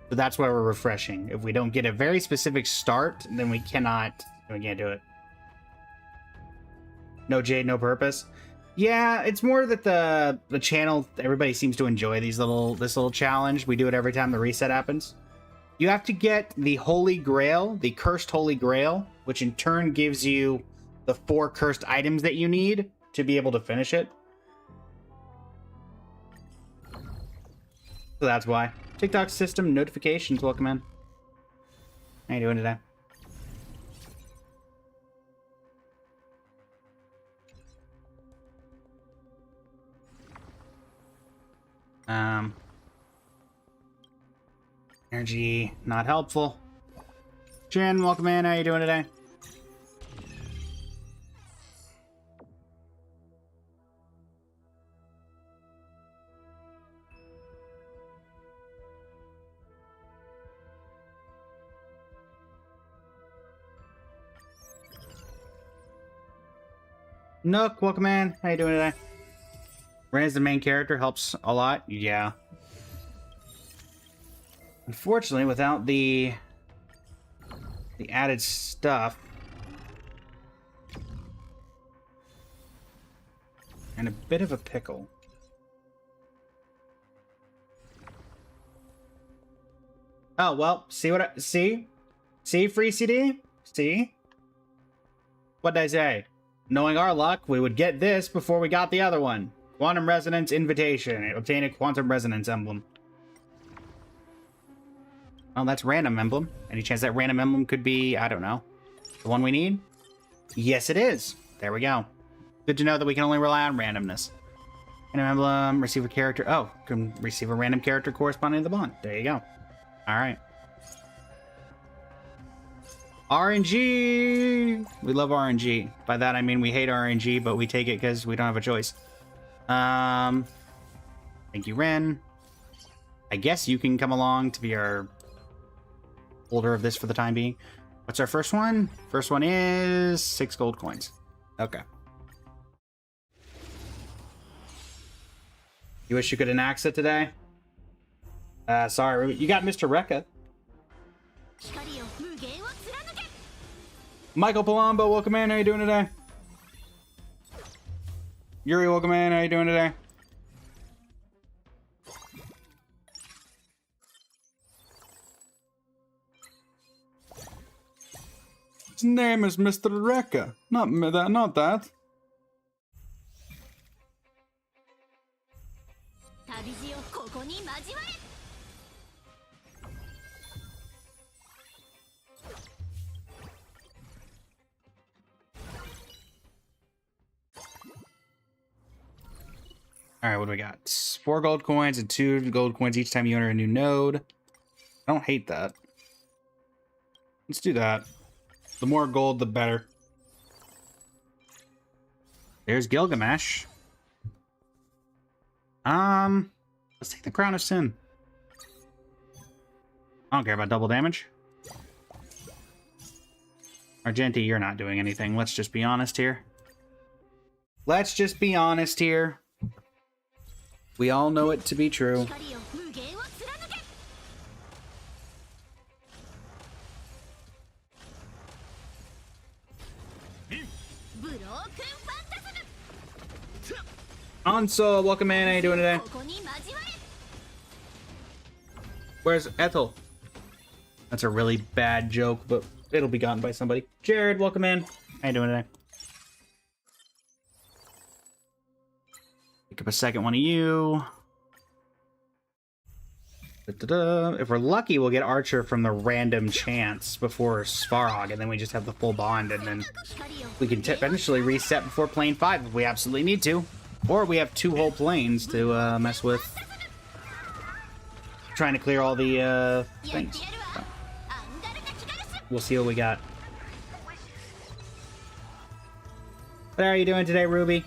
So that's why we're refreshing. If we don't get a very specific start, then we can't do it. No Jade, no purpose. Yeah, it's more that the channel, everybody seems to enjoy this little challenge. We do it every time the reset happens. You have to get the Holy Grail, the Cursed Holy Grail, which in turn gives you the 4 cursed items that you need to be able to finish it. So that's why. TikTok system notifications, welcome in. How you doing today? Energy, not helpful. Jen, welcome in. How you doing today? Nook, welcome in. How you doing today? Ren as the main character helps a lot. Yeah. Unfortunately, without the added stuff and a bit of a pickle. Oh well, see what I see Free CD? See? What did I say? Knowing our luck, we would get this before we got the other one. Quantum Resonance Invitation. Obtain a Quantum Resonance Emblem. Oh, that's Random Emblem. Any chance that Random Emblem could be, I don't know, the one we need? Yes, it is. There we go. Good to know that we can only rely on randomness. Random Emblem, receive a character. Oh, can receive a random character corresponding to the bond. There you go. All right. RNG! We love RNG. By that I mean we hate RNG, but we take it because we don't have a choice. Thank you, Ren. I guess you can come along to be our holder of this for the time being. What's our first one? First one is 6 gold coins. Okay. You wish you could enact it today? Sorry, you got Mr. Rekka. Michael Palumbo, welcome in. How you doing today? Yuri, welcome in. How you doing today? His name is Mr. Rekka. Not that. All right, what do we got? 4 gold coins and 2 gold coins each time you enter a new node. I don't hate that. Let's do that. The more gold, the better. There's Gilgamesh. Let's take the Crown of Sin. I don't care about double damage. Argenti, you're not doing anything. Let's just be honest here. Let's just be honest here. We all know it to be true. 光よ無限を貫け ブロークンファンタズム Anso, welcome in. How you doing today? ここに交われ Where's Ethel? That's a really bad joke, but it'll be gotten by somebody. Jared, welcome in. How you doing today? Pick up a second one of you. Da-da-da. If we're lucky, we'll get Archer from the random chance before Svarog, and then we just have the full bond, and then 光よ we can eventually reset before plane 5 if we absolutely need to. Or we have 2 whole planes to mess with. Trying to clear all the やって things. やるわアンダルカキガルス We'll see what we got. How are you doing today, Ruby?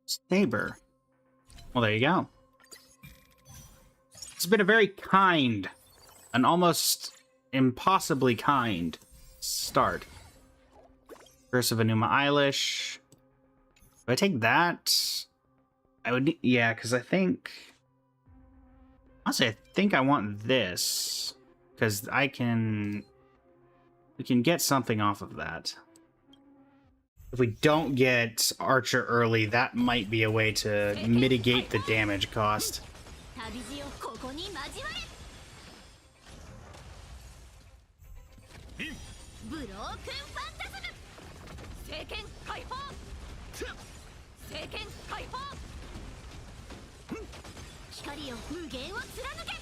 Saber. Well, there you go. It's been a very kind, an almost impossibly kind start. Curse of Enuma Eilish. If I take that, I would, yeah, because I think, honestly, I think I want this, because we can get something off of that. If we don't get Archer early, that might be a way to mitigate the damage cost. 旅路よここに交われブロークンファンタズム聖剣解放聖剣解放光よ無限を貫け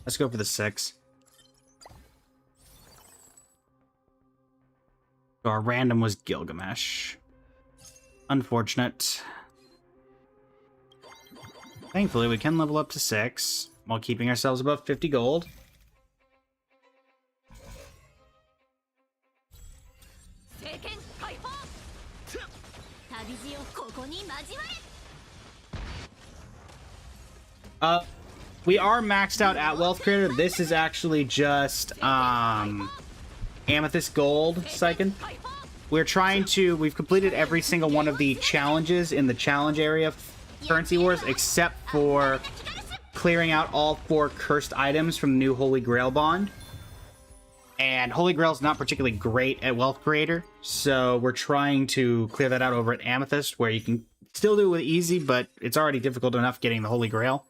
Let's go for the 6. So our random was Gilgamesh. Unfortunate. Thankfully, we can level up to 6 while keeping ourselves above 50 gold. We are maxed out at Wealth Creator. This is actually just Amethyst Gold second. We've completed every single one of the challenges in the challenge area of Currency Wars, except for clearing out all 4 cursed items from the new Holy Grail bond. And Holy Grail is not particularly great at Wealth Creator, so we're trying to clear that out over at Amethyst, where you can still do it with easy, but it's already difficult enough getting the Holy Grail.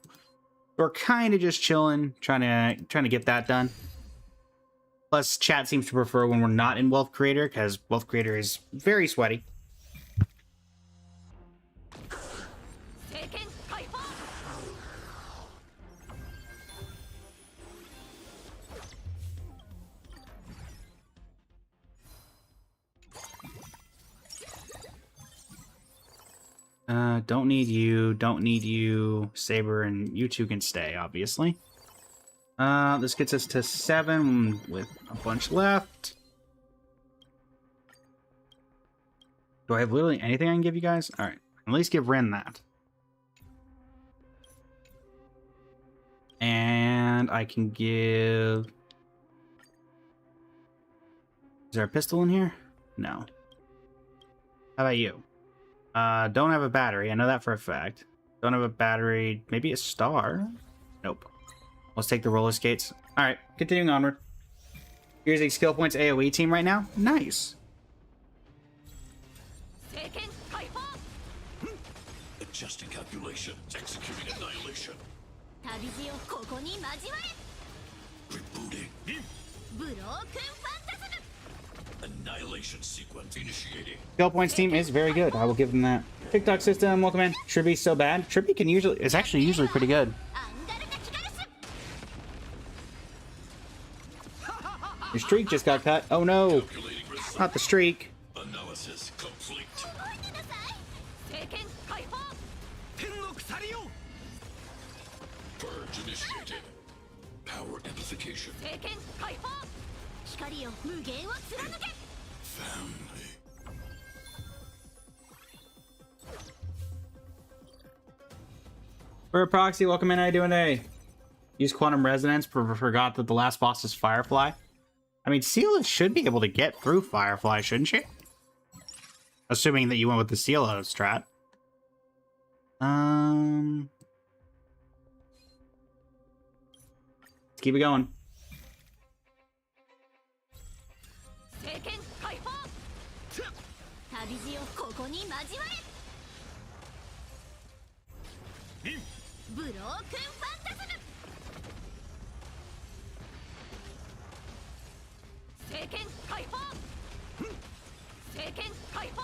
We're kind of just chilling, trying to get that done. Plus, chat seems to prefer when we're not in Wealth Creator, because Wealth Creator is very sweaty. Don't need you, Saber, and you two can stay, obviously. This gets us to 7 with a bunch left. Do I have literally anything I can give you guys? Alright, at least give Ren that. And I can give... Is there a pistol in here? No. How about you? Don't have a battery. I know that for a fact. Don't have a battery. Maybe a star? Nope. Let's take the roller skates. Alright, continuing onward. Here's a skill points AoE team right now. Nice. Adjusting calculations. Executing annihilation. Rebooting. Annihilation sequence initiating. Skill points team is very good. I will give them that. TikTok system, welcome in. Tribby's so bad. Tribby can usually... It's actually usually pretty good. Your streak just got cut. Oh no, Calculating result. not the streak. Analysis complete. 聖剣解放 Purge initiated. Power amplification. 聖剣解放 光よ無限を貫け Family. For Proxy, welcome in. How you doing today? Use Quantum Resonance, forgot that the last boss is Firefly. I mean, Seela should be able to get through Firefly, shouldn't she? Assuming that you went with the Seela strat. Let's keep it going. 聖剣解放旅路をここに交われブロークンファンタズム聖剣解放聖剣解放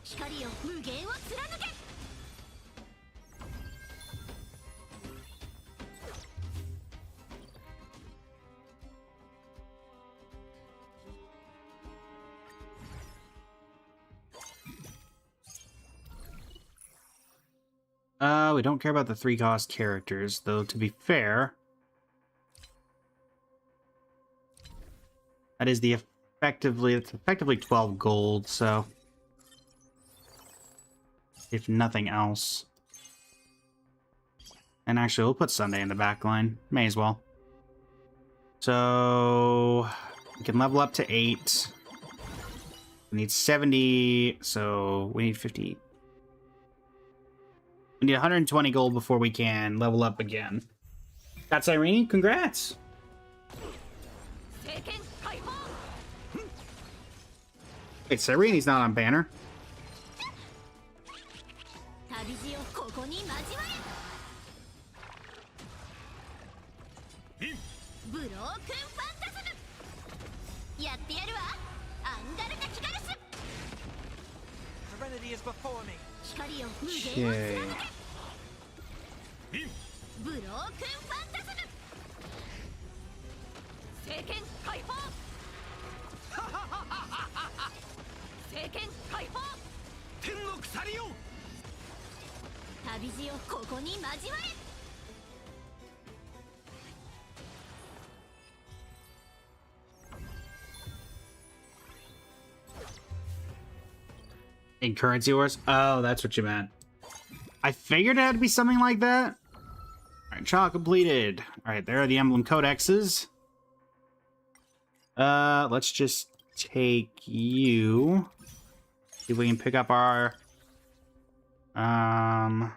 光よ無限を貫け We don't care about the 3-cost characters, though, to be fair. That is it's effectively 12 gold, so if nothing else. And actually, we'll put Sunday in the back line. May as well. So we can level up to 8. We need 70, so we need 50. We need 120 gold before we can level up again. That's Irene. Congrats. 聖剣解放 Wait, Irene's not on banner. 旅路をここに交われブロークンファンタズムやってやるわアンガルカ・キガルス Serenity is before me. 光よ無限を貫けブロークンファンタズム聖剣解放聖剣解放天の鎖よ旅路をここに交われ In Currency Wars? Oh, that's what you meant. I figured it had to be something like that. Alright, trial completed. Alright, there are the emblem codexes. Let's just take you. See if we can pick up our... Darn,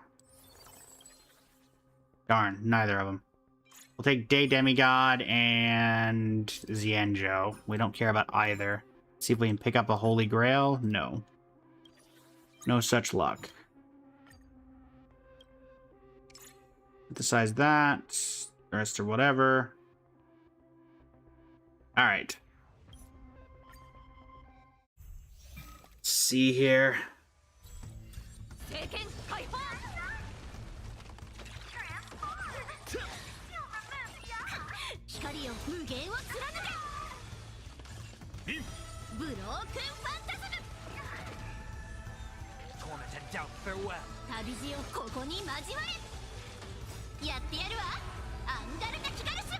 neither of them. We'll take Day Demigod and Xianzhou. We don't care about either. See if we can pick up a Holy Grail. No. No such luck. Emphasize that. The rest are whatever. Alright. See here. 聖剣解放光よ無限を貫けブロークンファンタズム Torment and doubt farewell. 旅路をここに交われやってやるわアンガルカ・キガルス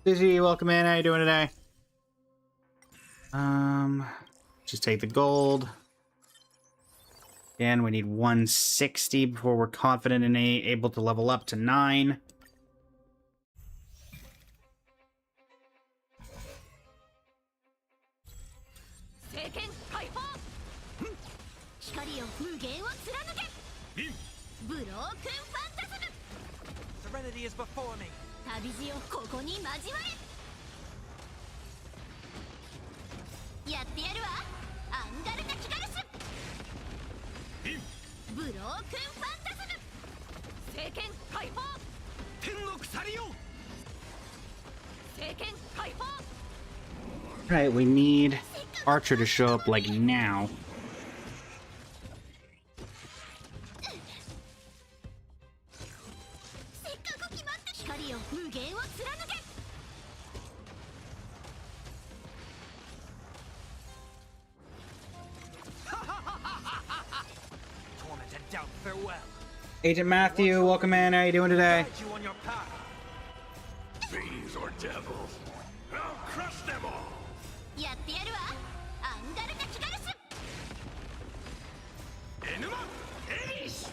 Dizzy, welcome in. How you doing today? Just take the gold. Again, we need 160 before we're confident and able to level up to 9. Serenity is before me. 旅路をここに交われやってやるわアンガルカ・キガルスブロークンファンタズム聖剣解放天の鎖よ聖剣解放 Right, we need Archer to show up like now. well. Agent Matthew, welcome in. How you doing today? Guide you on your path. Fiends or devils, I'll crush them all. やってやるわアンガルカキガルス Enema, Ace!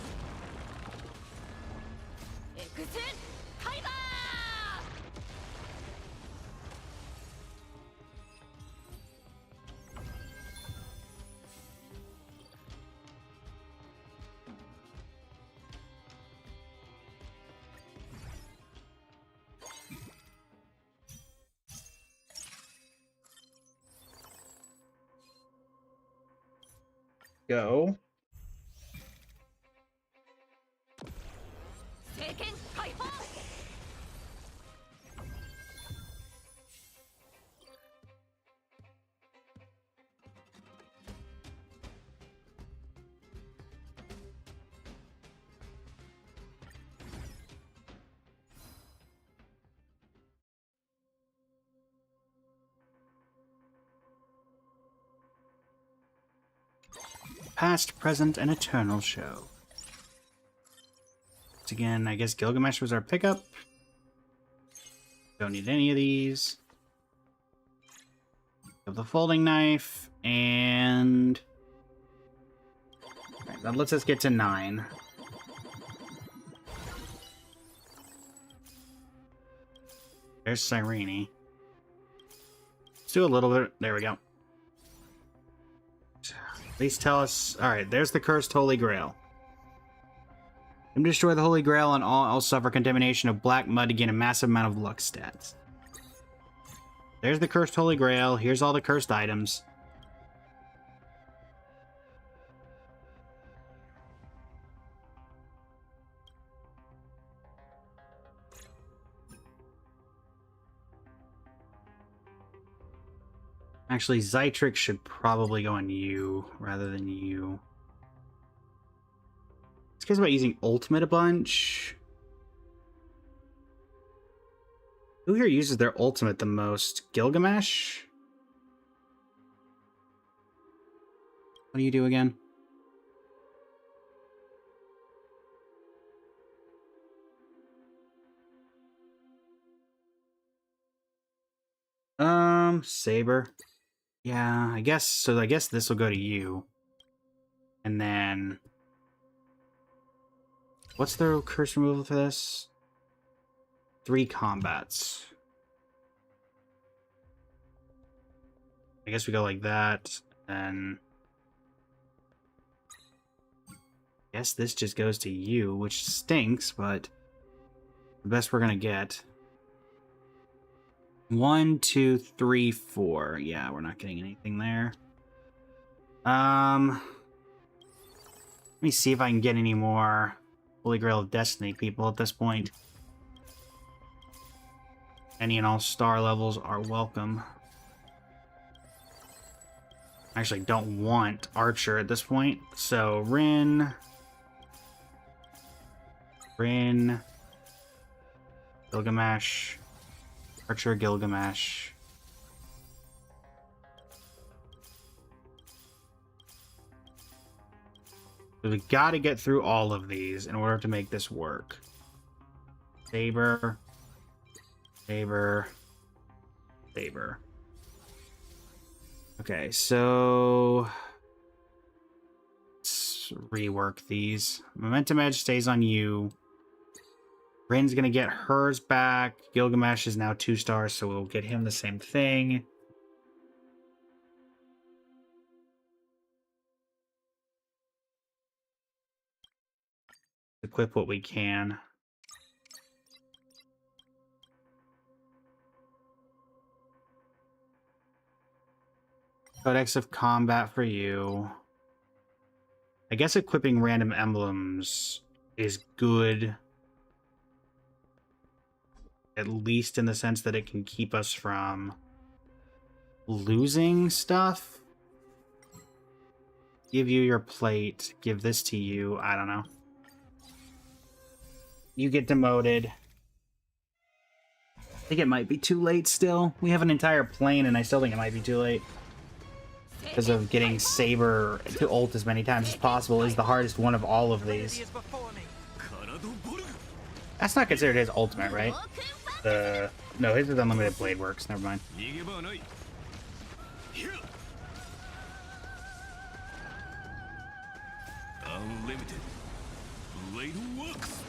エクセンカイバー Go. 聖剣解放 Past, present, and eternal show. Once again, I guess Gilgamesh was our pickup. Don't need any of these. Have the folding knife, and... Alright, that lets us get to 9. There's Cyrene. Let's do a little bit. There we go. Please tell us... Alright, there's the Cursed Holy Grail. Him destroy the Holy Grail and all suffer contamination of black mud to gain a massive amount of luck stats. There's the Cursed Holy Grail. Here's all the cursed items. Actually, Zytrix should probably go on you rather than you. This guy's about using ultimate a bunch. Who here uses their ultimate the most? Gilgamesh? What do you do again? Saber. Yeah, I guess so. I guess this will go to you. And then what's the curse removal for this? 3 combats. I guess we go like that, and I guess this just goes to you, which stinks, but the best we're gonna get. 1, 2, 3, 4. Yeah, we're not getting anything there. Let me see if I can get any more Holy Grail of Destiny people at this point. Any and all star levels are welcome. I actually don't want Archer at this point, so Rin, Gilgamesh, Archer, Gilgamesh. We got to get through all of these in order to make this work. Saber, Saber, Saber. Okay, so let's rework these. Momentum Edge stays on you. Rin's gonna get hers back. Gilgamesh is now 2 stars, so we'll get him the same thing. Equip what we can. Codex of Combat for you. I guess equipping random emblems is good. At least in the sense that it can keep us from losing stuff. Give you your plate. Give this to you. I don't know. You get demoted. I think it might be too late still. We have an entire plane and I still think it might be too late. because of getting Saber to ult as many times as possible is the hardest one of all of these. That's not considered his ultimate, right? No, his is unlimited blade works. Never mind. Unlimited blade works.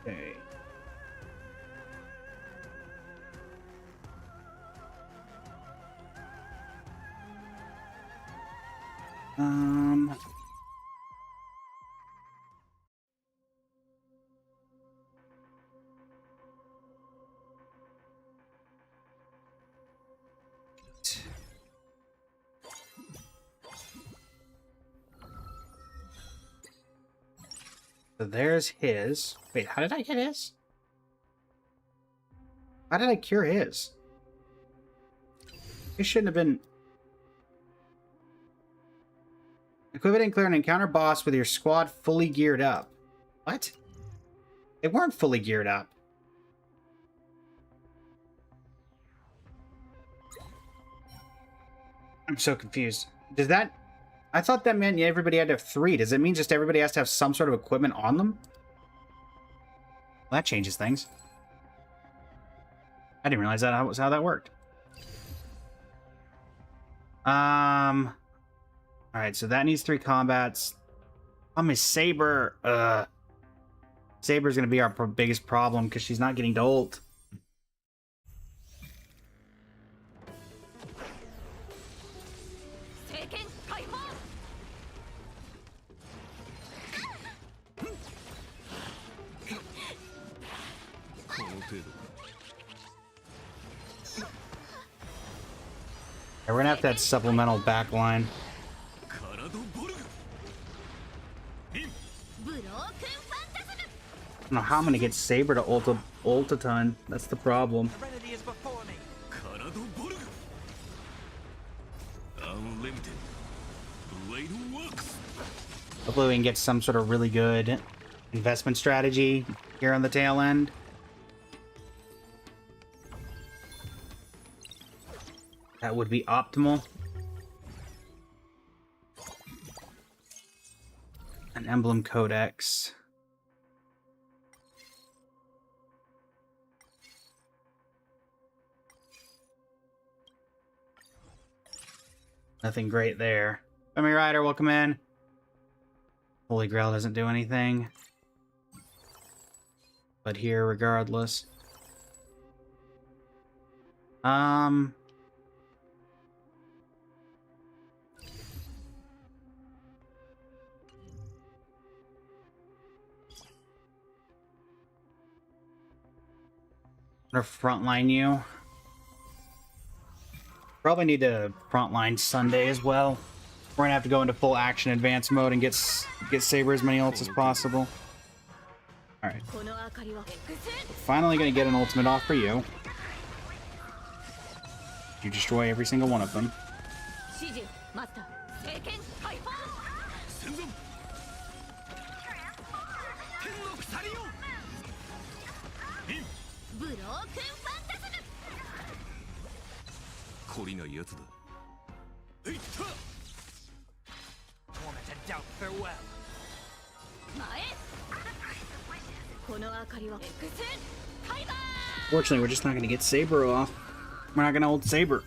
Okay. Um. So there's his. Wait, how did I get his? How did I cure his? It shouldn't have been. Equip it and clear an encounter boss with your squad fully geared up. What? They weren't fully geared up. I'm so confused. Does that... I thought that meant everybody had to have 3. Does it mean just everybody has to have some sort of equipment on them? Well, that changes things. I didn't realize that was how that worked. Alright, so that needs 3 combats. Is Saber. Saber's gonna be our biggest problem because she's not getting to ult. We're gonna have to have supplemental backline. I don't know how I'm gonna get Saber to ult a ton. That's the problem. Unlimited blade works. Hopefully we can get some sort of really good investment strategy here on the tail end. That would be optimal. An emblem codex. Nothing great there. Femi Rider, welcome in. Holy Grail doesn't do anything. But here, regardless. Or frontline you. Probably need to frontline Sunday as well. We're gonna have to go into full action advance mode and get Saber as many ults as possible. Alright. Finally gonna get an ultimate off for you. You destroy every single one of them. Fortunately, we're just not going to get Saber off. We're not going to ult Saber.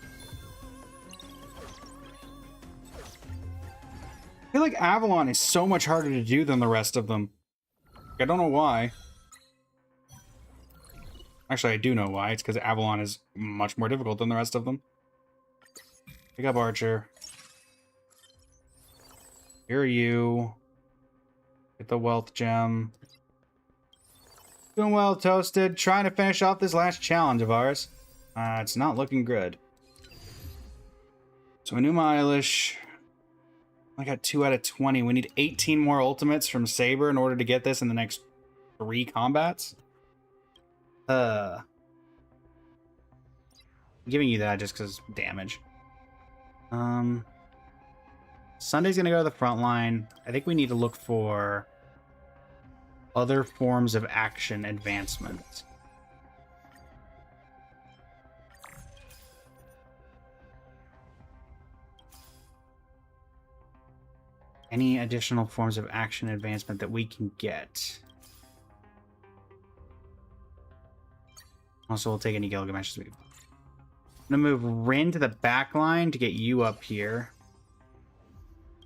I feel like Avalon is so much harder to do than the rest of them. I don't know why. Actually, I do know why. It's because Avalon is much more difficult than the rest of them. Pick up Archer. Here are you. Get the wealth gem. Doing well, Toasted. Trying to finish off this last challenge of ours. It's not looking good. So Enuma Eilish. I got 2 out of 20. We need 18 more ultimates from Saber in order to get this in the next 3 combats. I'm giving you that just because damage. Sunday's gonna go to the front line. I think we need to look for Other forms of action advancement. Any additional forms of action advancement that we can get. Also, we'll take any Gilgamesh as we... I'm gonna move Rin to the back line to get you up here.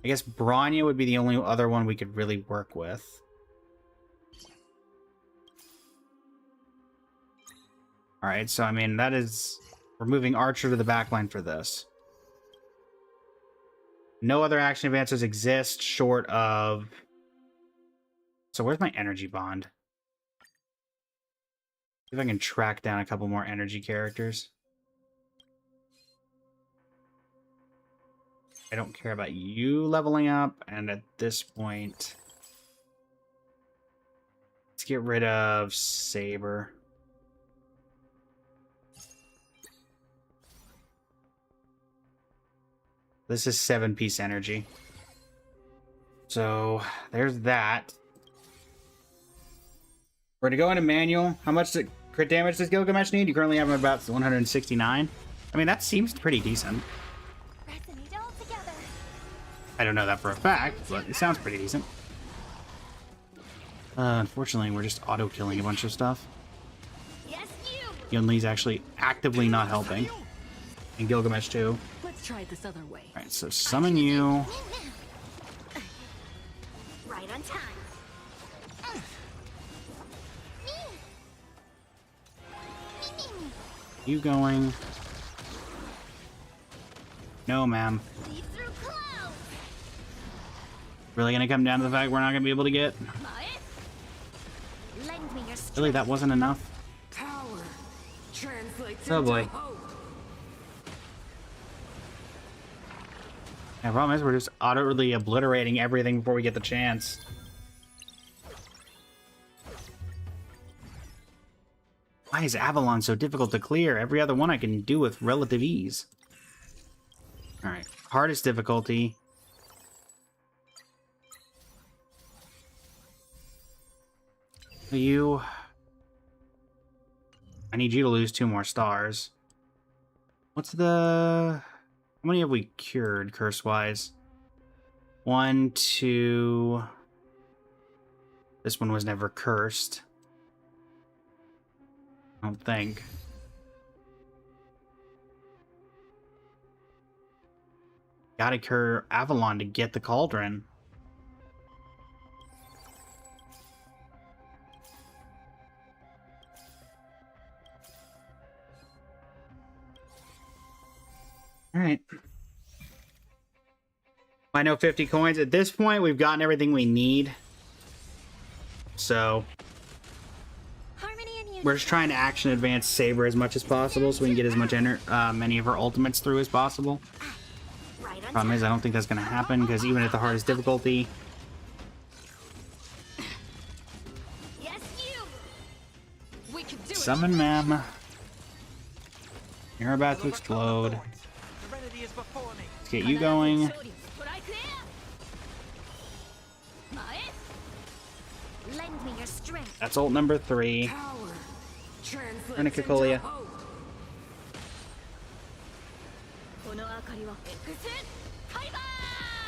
I guess Bronya would be the only other one we could really work with. Alright, so I mean, that is... We're moving Archer to the back line for this. No other action advances exist short of... So where's my energy bond? See if I can track down a couple more energy characters. I don't care about you leveling up, and at this point... Let's get rid of Saber. This is 7-piece energy. So, there's that. We're gonna go into manual. How much crit damage does Gilgamesh need? You currently have him about 169. I mean, that seems pretty decent. Resonate all together. I don't know that for a fact, but it sounds pretty decent. Unfortunately, we're just auto-killing a bunch of stuff. Yes, you. Yunli's actually actively not helping. And Gilgamesh too. Let's try it this other way. Alright, so summon you. Right on time. You going? No, ma'am. Leap through clouds. Really gonna come down to the fact we're not gonna be able to get? Lend me your strength. Really, that wasn't enough? Power translates Oh, into boy. hope. The problem is we're just utterly obliterating everything before we get the chance. Why is Avalon so difficult to clear? Every other one I can do with relative ease. Alright, hardest difficulty. You... I need you to lose 2 more stars. What's the... How many have we cured, curse-wise? 1, 2... This one was never cursed. I don't think. Gotta cure Avalon to get the cauldron. Alright. I know 50 coins. At this point, we've gotten everything we need. So, Harmony and unity. we're just trying to action advance Saber as much as possible so we can get as much many of her ultimates through as possible. Right on Problem is, I don't think that's going to happen because even at the hardest difficulty, Yes, you. We can do it. summon ma'am. You're about to explode. Serenity is before me. Let's get you going. Lend me your strength. That's ult number 3. Power translates Turn to into Kikolia. hope.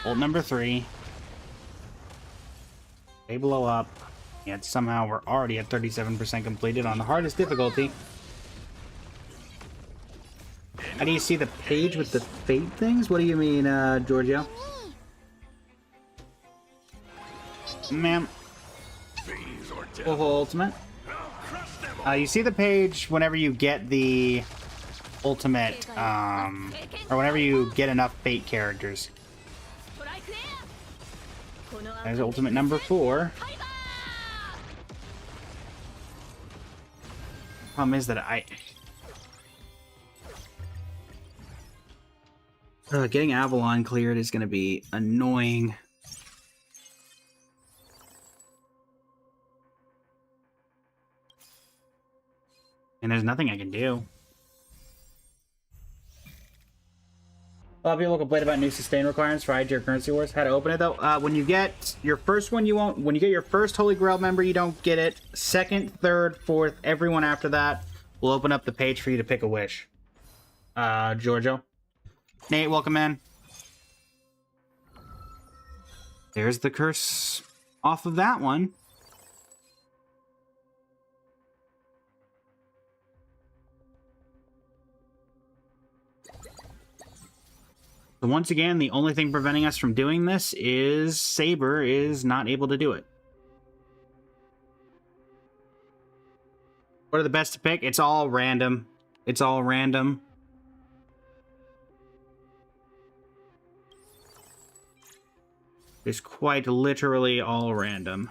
Ult number 3. They blow up. Yet somehow we're already at 37% completed on the hardest difficulty. How do you see the page with the fate things? What do you mean, Giorgio? Ma'am. Fiends or Full devils. ultimate. I'll crush them all. You see the page whenever you get the ultimate, or whenever you get enough fate characters. There's ultimate number 4. Problem is that getting Avalon cleared is going to be annoying. And there's nothing I can do. A lot of people complain about new sustain requirements for high-tier currency wars. How to open it though? When you get your first one, you won't. When you get your first Holy Grail member, you don't get it. Second, third, fourth, everyone after that will open up the page for you to pick a wish. Giorgio. Nate, welcome in. There's the curse off of that one. So once again, the only thing preventing us from doing this is Saber is not able to do it. What are the best to pick? It's all random. It's all random. It's quite literally all random.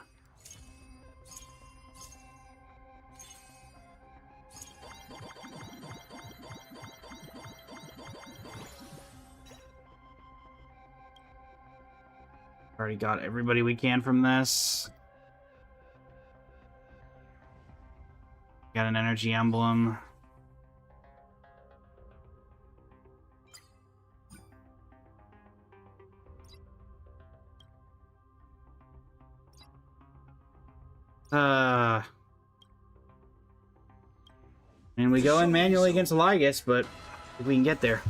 Already got everybody we can from this. Got an energy emblem. And we go in manually against Lygus, but if we can get there.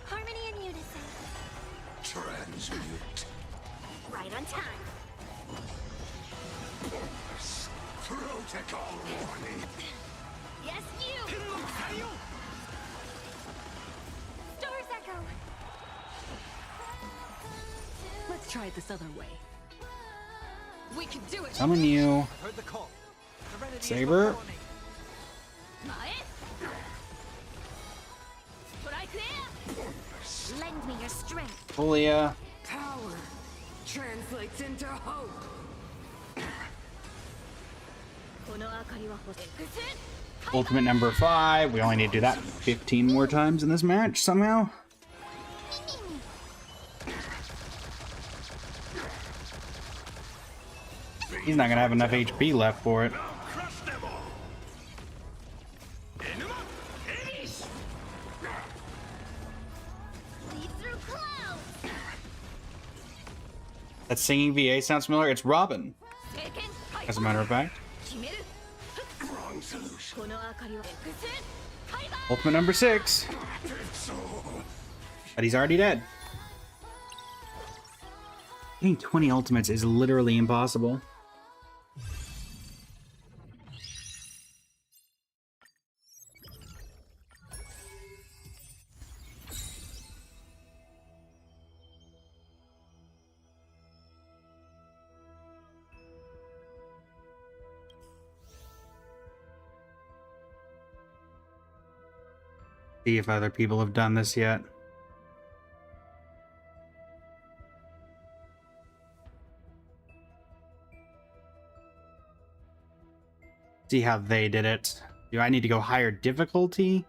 Harmony and unison. Transmute. Right on time. Protocol warning. Yes, you! Stars Echo! Let's try it this other way. We can do it! Summon you. Heard the call. Serenity is Saber. before me. Lend me your strength. Julia. Power translates into hope. Ultimate number 5. We only need to do that 15 more times in this match somehow. He's not gonna have enough HP left for it. Crush them all. Enema, Ace. Lead through clouds. That singing VA sounds familiar. It's Robin, as a matter of fact. Wrong solution. Ultimate number 6. But he's already dead. Getting 20 ultimates is literally impossible. See if other people have done this yet. See how they did it. Do I need to go higher difficulty?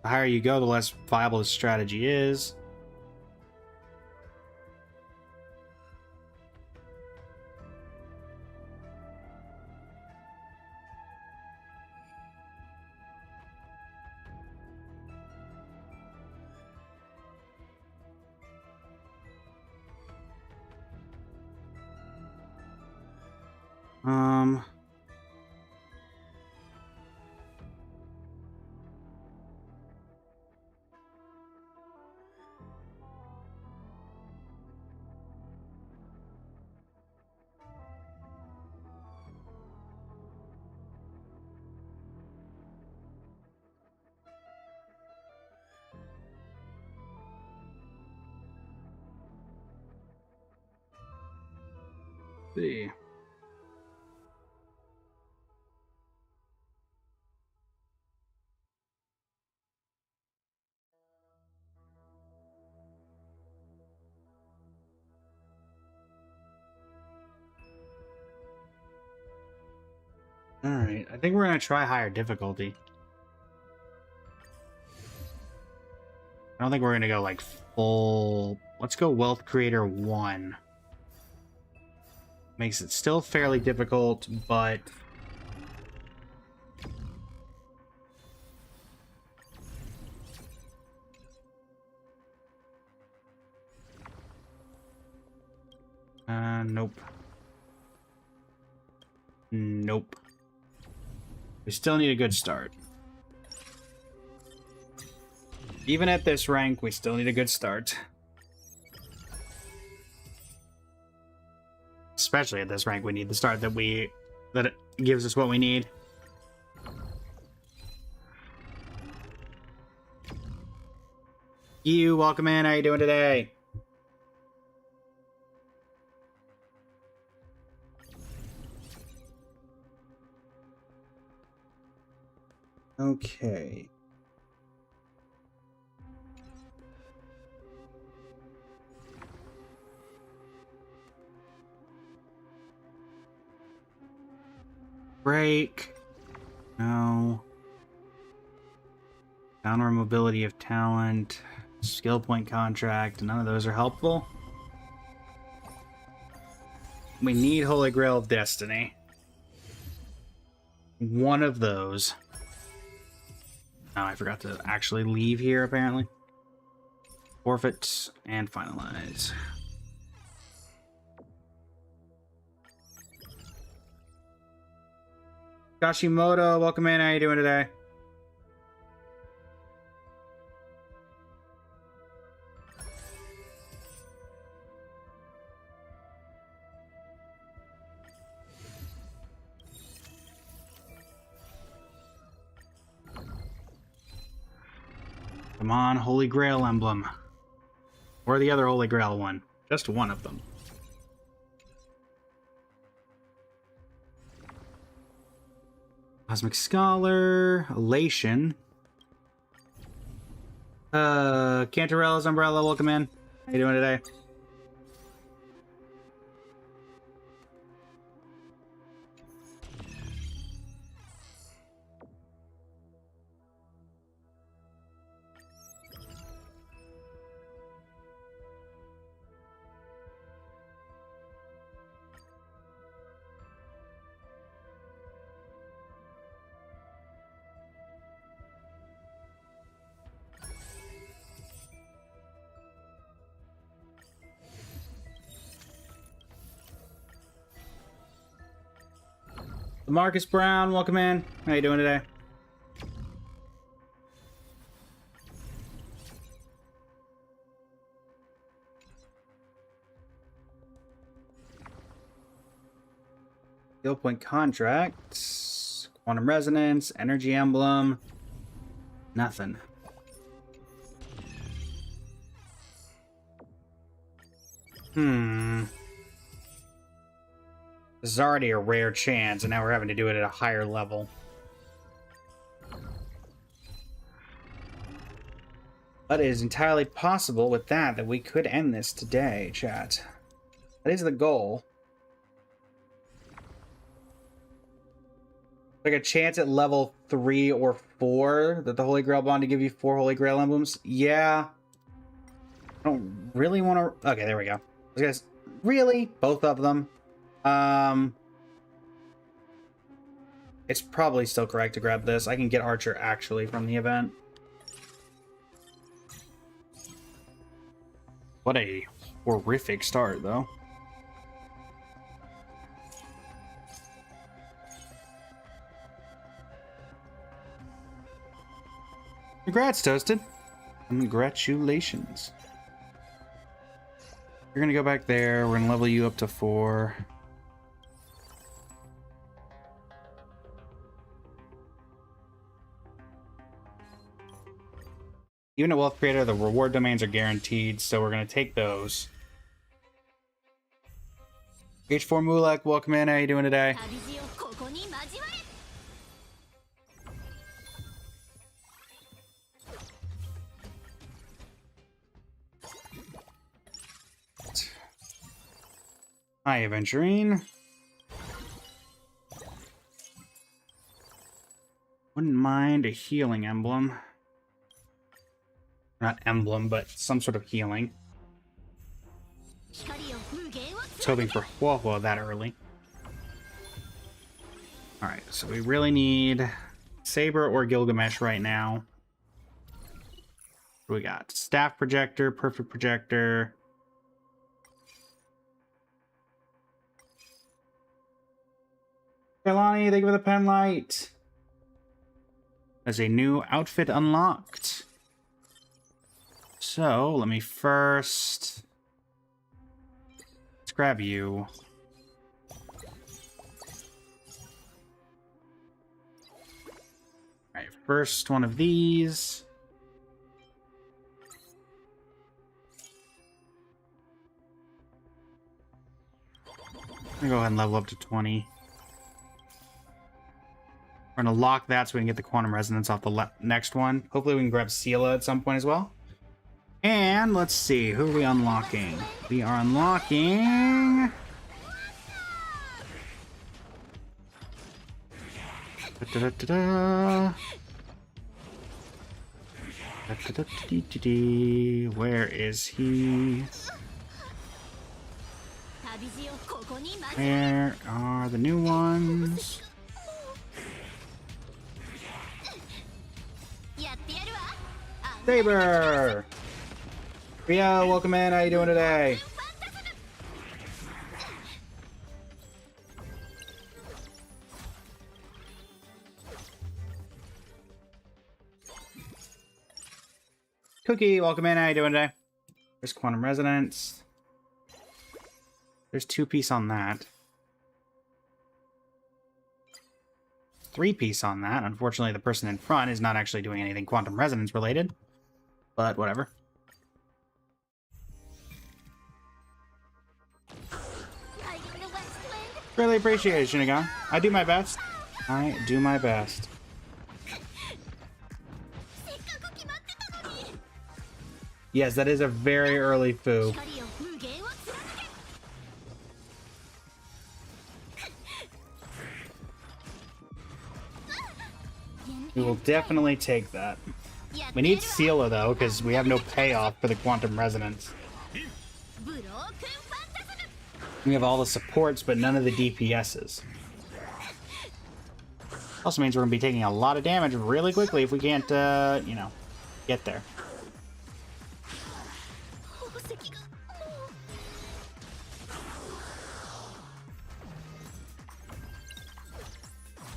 The higher you go, the less viable the strategy is. See. Alright, I think we're gonna try higher difficulty. I don't think we're gonna go like full... Let's go Wealth Creator 1. Makes it still fairly difficult, but nope. Nope. We still need a good start. Even at this rank, we still need a good start. Especially at this rank, we need the start that it gives us what we need. You, welcome in. How you doing today? Okay. Break. No. Downward mobility of talent. Skill point contract. None of those are helpful. We need Holy Grail of Destiny. One of those. Oh, I forgot to actually leave here, apparently. Forfeit and finalize. Kashimoto, welcome in. How you doing today? Come on, Holy Grail emblem. Or the other Holy Grail one. Just one of them. Cosmic Scholar, Elation. Cantarella's Umbrella, welcome in. How you doing today? Marcus Brown, welcome in. How you doing today? Skill point contracts, quantum resonance, energy emblem, nothing. This is already a rare chance, and now we're having to do it at a higher level. But it is entirely possible with that we could end this today, chat. That is the goal. Like a chance at level 3 or 4 that the Holy Grail bond to give you 4 Holy Grail emblems? Yeah. I don't really want to... Okay, there we go. Guys, really? Both of them? It's probably still correct to grab this. I can get Archer actually from the event. What a horrific start, though. Congrats, Toasted. Congratulations. You're gonna go back there. We're gonna level you up to 4. Even at Wealth Creator, the reward domains are guaranteed, so we're going to take those. H4 Mulek, welcome in. How you doing today? Hi, Aventurine. Wouldn't mind a healing emblem. Not emblem, but some sort of healing. was hoping for Huohuo that early. Alright, so we really need Saber or Gilgamesh right now. What do we got? Staff Projector, Perfect Projector. Kailani, thank you for the pen light. There's a new outfit unlocked. So, let me first... Let's grab you. Alright, first one of these. I'm gonna go ahead and level up to 20. We're gonna lock that so we can get the quantum resonance off the next one. Hopefully we can grab Seela at some point as well. And let's see, who are we unlocking? We are unlocking... Where is he? Where are the new ones? Saber! Rio, welcome in. How you doing today? Cookie, welcome in. How you doing today? There's quantum resonance. There's 2-piece on that. 3-piece on that. Unfortunately, the person in front is not actually doing anything quantum resonance related. But whatever. Really appreciate it, Shinigan. I do my best. I do my best. Yes, that is a very early foo. We will definitely take that. We need Seela, though, because we have no payoff for the quantum resonance. We have all the supports, but none of the DPSs. Also means we're going to be taking a lot of damage really quickly if we can't, you know, get there.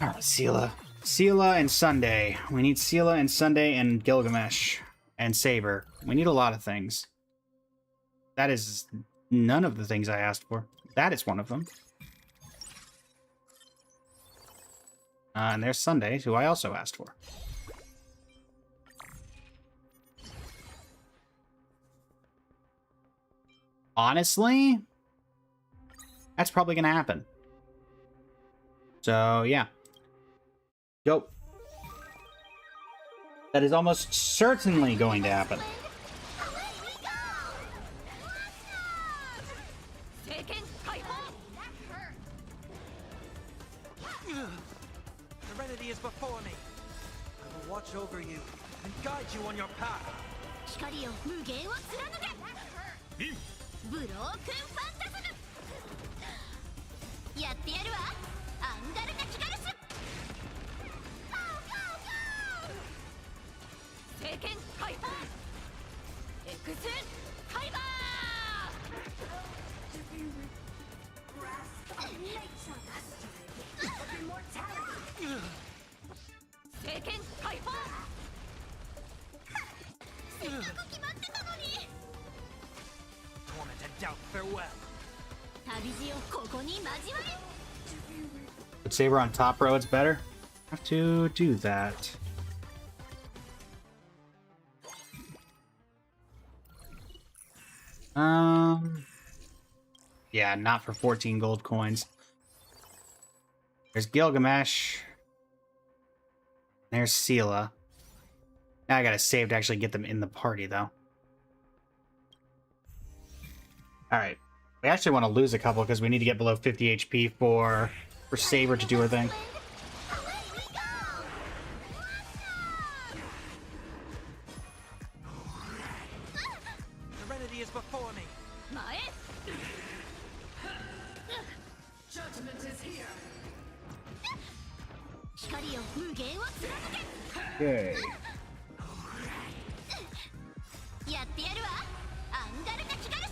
Alright, Seela. Seela and Sunday. We need Seela and Sunday and Gilgamesh and Saber. We need a lot of things. That is none of the things I asked for. That is one of them. And there's Sunday, who I also asked for. Honestly, that's probably going to happen. So, yeah. Go. That is almost certainly going to happen. Serenity is before me. I will watch over you and guide you on your path. Torment and doubt, farewell. Put Saber on top row, it's better. Have to do that. Yeah, not for 14 gold coins. There's Gilgamesh. There's Seela. Now I gotta save to actually get them in the party, though. Alright. We actually want to lose a couple because we need to get below 50 HP for Saber to do her thing. Serenity is before me. Judgment is here. 光よ無限を貫 Okay. けやってやるわアンガルカ・キガルス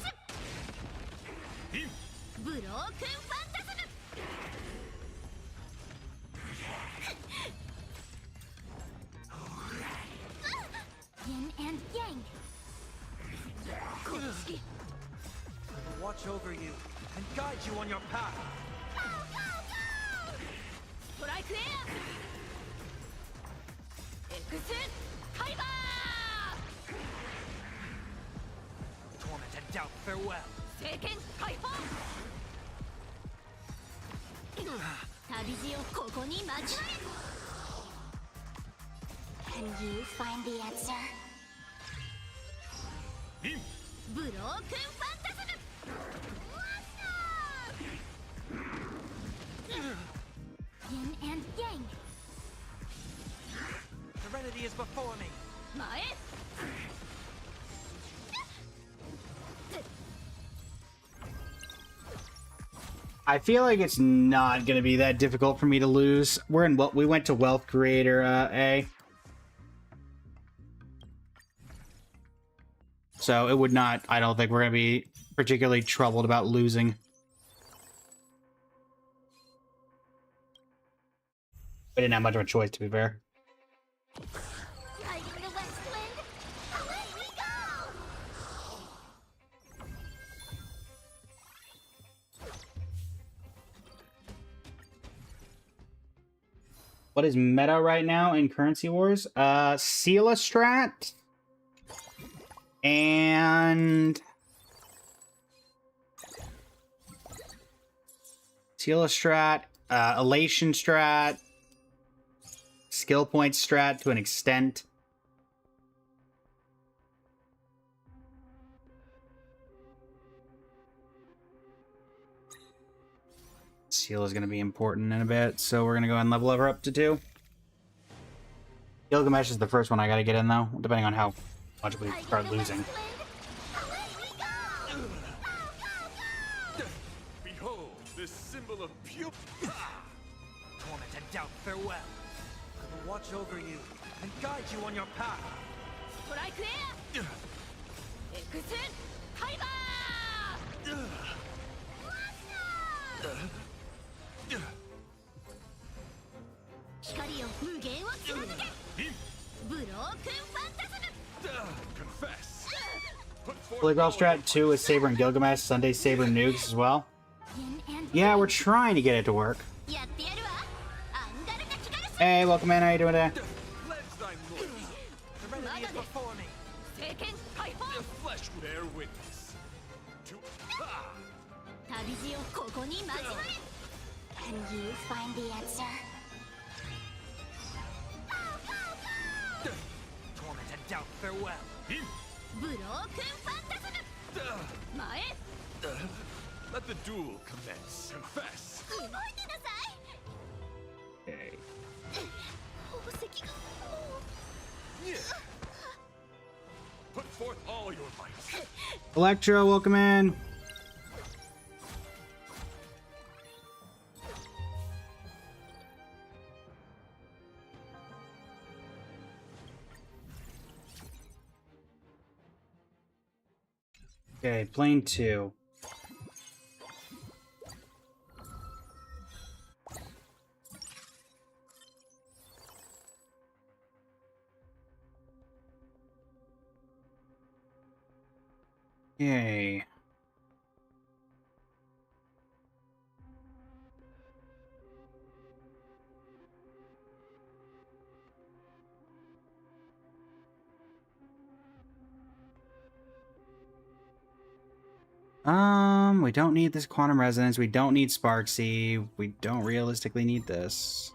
ブロークンファンタズム Yin and Yang. I will watch over you and guide you on your path. ストライクエアエクスファイバ Torment and doubt, farewell. ー聖剣解放 旅路をここに交われ Can you find the answer? ブロークンファンタズム Yin and Yang. Serenity is before me. 前 I feel like it's not going to be that difficult for me to lose. We went to Wealth Creator A. So it would not, I don't think we're going to be particularly troubled about losing. We didn't have much of a choice, to be fair. Riding the west wind, away we go! What is meta right now in Currency Wars? Seala Strat. And... Seala Strat. Elation Strat. Skill point strat to an extent. Seal is going to be important in a bit, so we're going to go and level her up to 2. Gilgamesh is the first one I got to get in, though, depending on how much we start losing. Behold, this symbol of pure. Torment and doubt, farewell. I will watch over you and guide you on your path. ストライクエアエクスファイバー 光よ無限を貫けブロークンファンタズム Confess. Put forth Holy Grail all Strat 2 is Saber and Gilgamesh, Sunday Saber nukes as well. Yin and Yeah, we're trying to get it to work. やってやるわアンガルカ・キガルス Hey, welcome in, how you doing today? Pledge thy loyalty. Serenity is before me. 聖剣解放 The flesh would bear witness. To 旅路をここに交われ Can you find the answer? Torment and doubt, farewell. ブロークンファンタズム前 let the duel commence. Confess. 動いてなさい Okay. 宝石がもう Yeah. Put forth all your might. Electro, welcome in. Okay, plane 2. Yay. We don't need this Quantum Resonance. We don't need Sparksy. We don't realistically need this.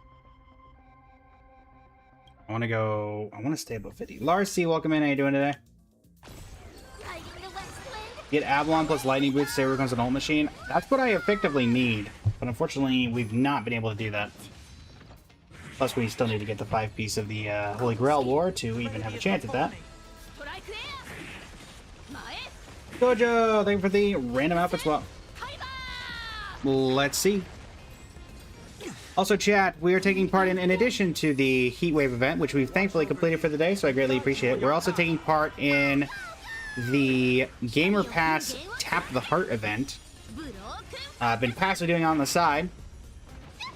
I want to stay above 50. Larcy, welcome in. How you doing today? Riding the west wind Get Avalon plus Lightning Boots, Saber becomes an ult machine. That's what I effectively need. But unfortunately, we've not been able to do that. Plus, we still need to get the 5-piece of the Holy Grail War to even have a chance at that. ストライクエア前 Gojo, thank you for the random outfits. Well, ファイバー let's see. Also, chat, we are taking part in addition to the Heatwave event, which we've thankfully completed for the day, so I greatly appreciate it. We're also taking part in the Gamer Pass Tap the Heart event. I've been passively doing it on the side.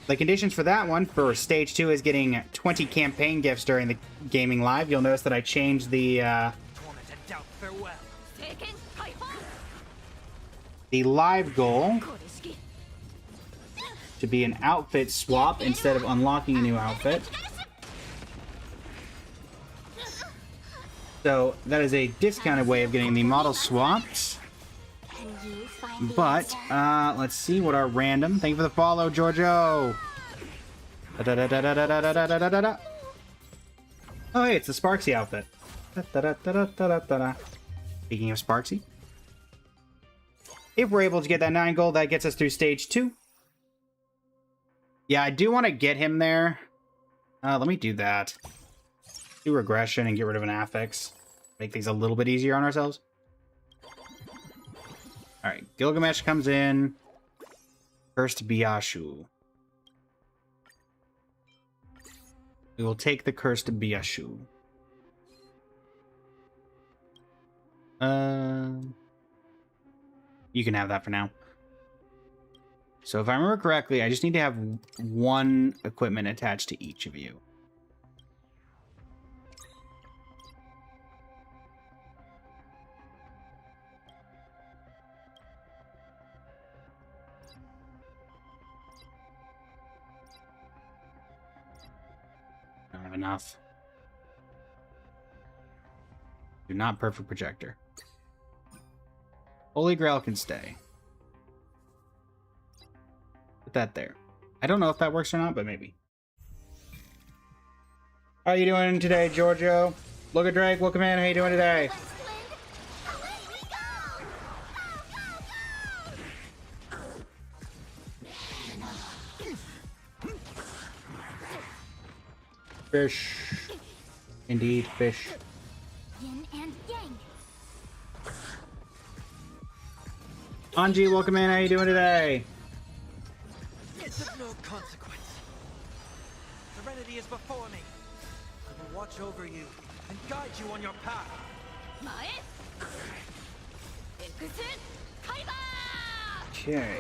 The conditions for that one, for Stage 2, is getting 20 campaign gifts during the Gaming Live. You'll notice that I changed the live goal to be an outfit swap instead of unlocking a new outfit. So that is a discounted way of getting the model swaps. But let's see what our random. Thank you for the follow, Giorgio. Oh, hey, it's the Sparksy outfit. Speaking of Sparksy, if we're able to get that 9 gold, that gets us through Stage 2. Yeah, I do want to get him there. Let me do that. Do regression and get rid of an affix. Make things a little bit easier on ourselves. Alright, Gilgamesh comes in. Cursed Biashu. We will take the Cursed Biashu. You can have that for now. So if I remember correctly, I just need to have one equipment attached to each of you. I don't have enough. Do not perfect projector. Holy Grail can stay. Put that there. I don't know if that works or not, but maybe. How are you doing today, Giorgio? Look at Drake, welcome in. How you doing today? Fish. Indeed, fish. Yin and yang. Anji, welcome in. How you doing today? It's of no consequence. Serenity is before me. I will watch over you and guide you on your path. Okay.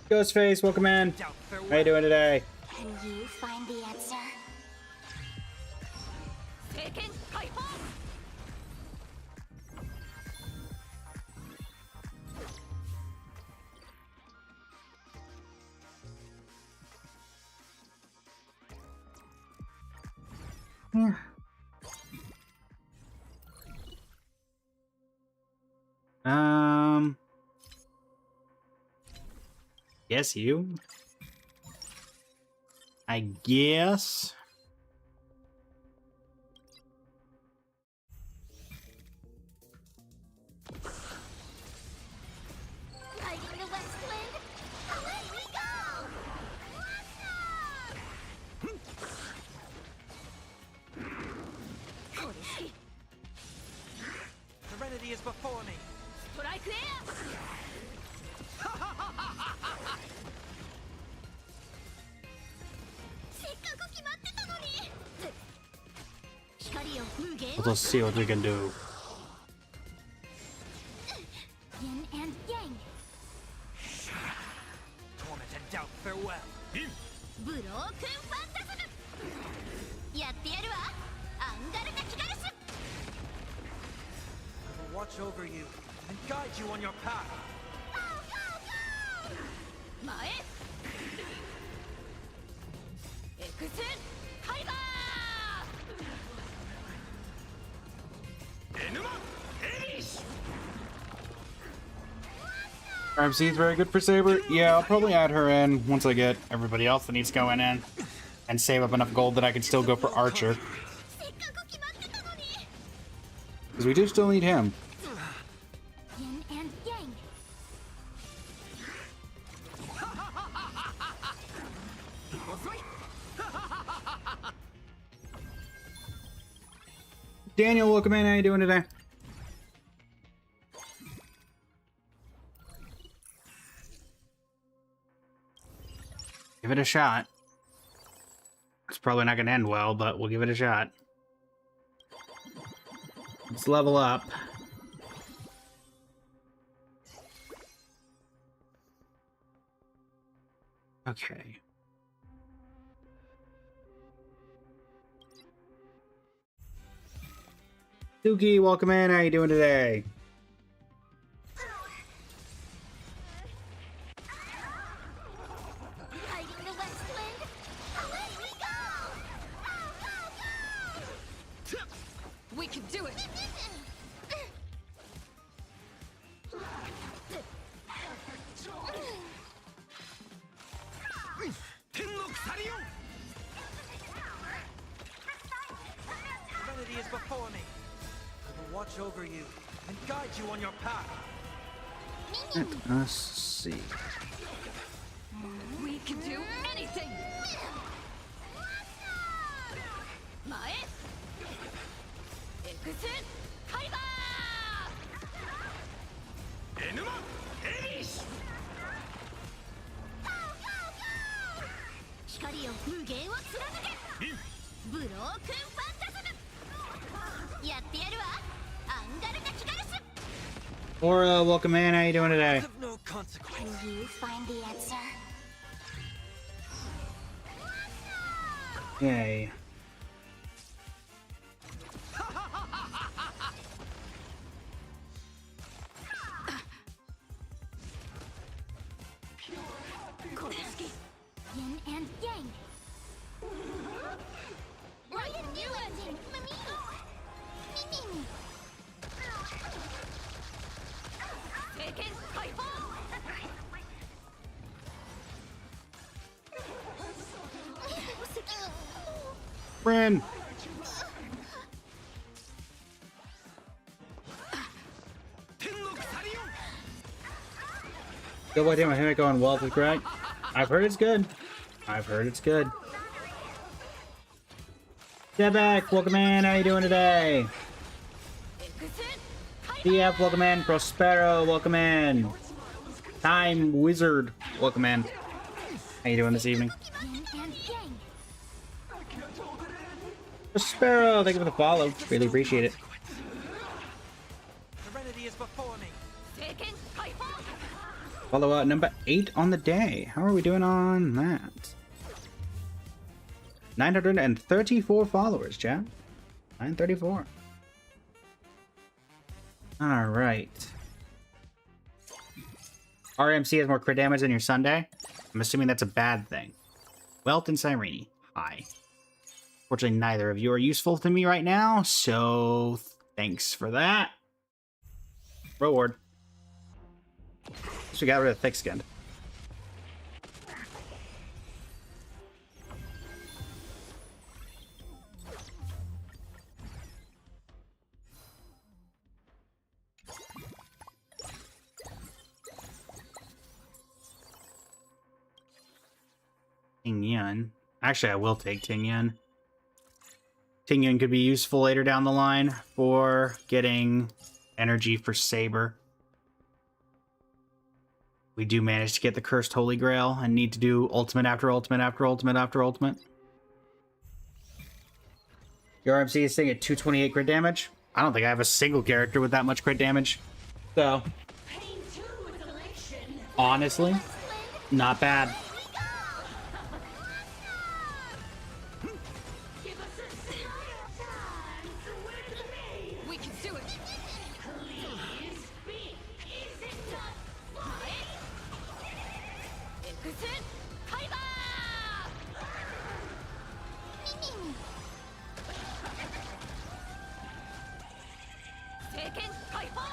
Ghostface, welcome in. How you doing today? Can you find the answer? Yeah. Yes, you. I guess. Riding the west wind, away we go! Serenity is before me. Let's see what we can do. Yin and yang. Torment and doubt, farewell. Broken phantasm. Yatte wa Angar Nakigarusu. I will watch over you and guide you on your path. RMC is very good for Saber. Yeah, I'll probably add her in once I get everybody else that needs going in. And save up enough gold that I can still go for Archer. Because we do still need him. Yin and yang. Daniel, welcome in. How you doing today? Give it a shot. It's probably not going to end well, but we'll give it a shot. Let's level up. Okay. Suki, welcome in. How you doing today? Hiding the west wind. Away we go! We can do it! Serenity is before me. I will watch over you and guide you on your path. Let us see. We can do anything! Mae! Exit! Kaiba! エヌマエリス 光よ無限を貫けブロークンファンタズムやってやるわアンガルナキガルス Laura, welcome in. How you doing today? Of no consequence. Can you find the answer? Yay. Yin and yang. Ryan new ending. Mimi. Mimi. 経験解放 Bryn! Good with him. I think I going well with Greg. I've heard it's good. I've heard it's good. Debek, welcome in. How you doing today? DF, welcome in. Prospero, welcome in. Time Wizard, welcome in. How you doing this evening? Yin and yang. Prospero, thank you for the follow. Really appreciate it. Serenity is before me. 経験解放 Follow number 8 on the day. How are we doing on that? 934 followers, chat. 934. Alright. RMC has more crit damage than your Sunday. I'm assuming that's a bad thing. Welt and Cyrene. Hi. Fortunately, neither of you are useful to me right now, so thanks for that. Reward. We got rid of thick skinned. Ting Yun. Actually, I will take Ting Yun. Ting Yun could be useful later down the line for getting energy for Saber. We do manage to get the Cursed Holy Grail and need to do ultimate after ultimate after ultimate after ultimate. Your RMC is sitting at 228 crit damage. I don't think I have a single character with that much crit damage. So, honestly, not bad. We can do it! Exit! Kaiba! Mimi. 経験解放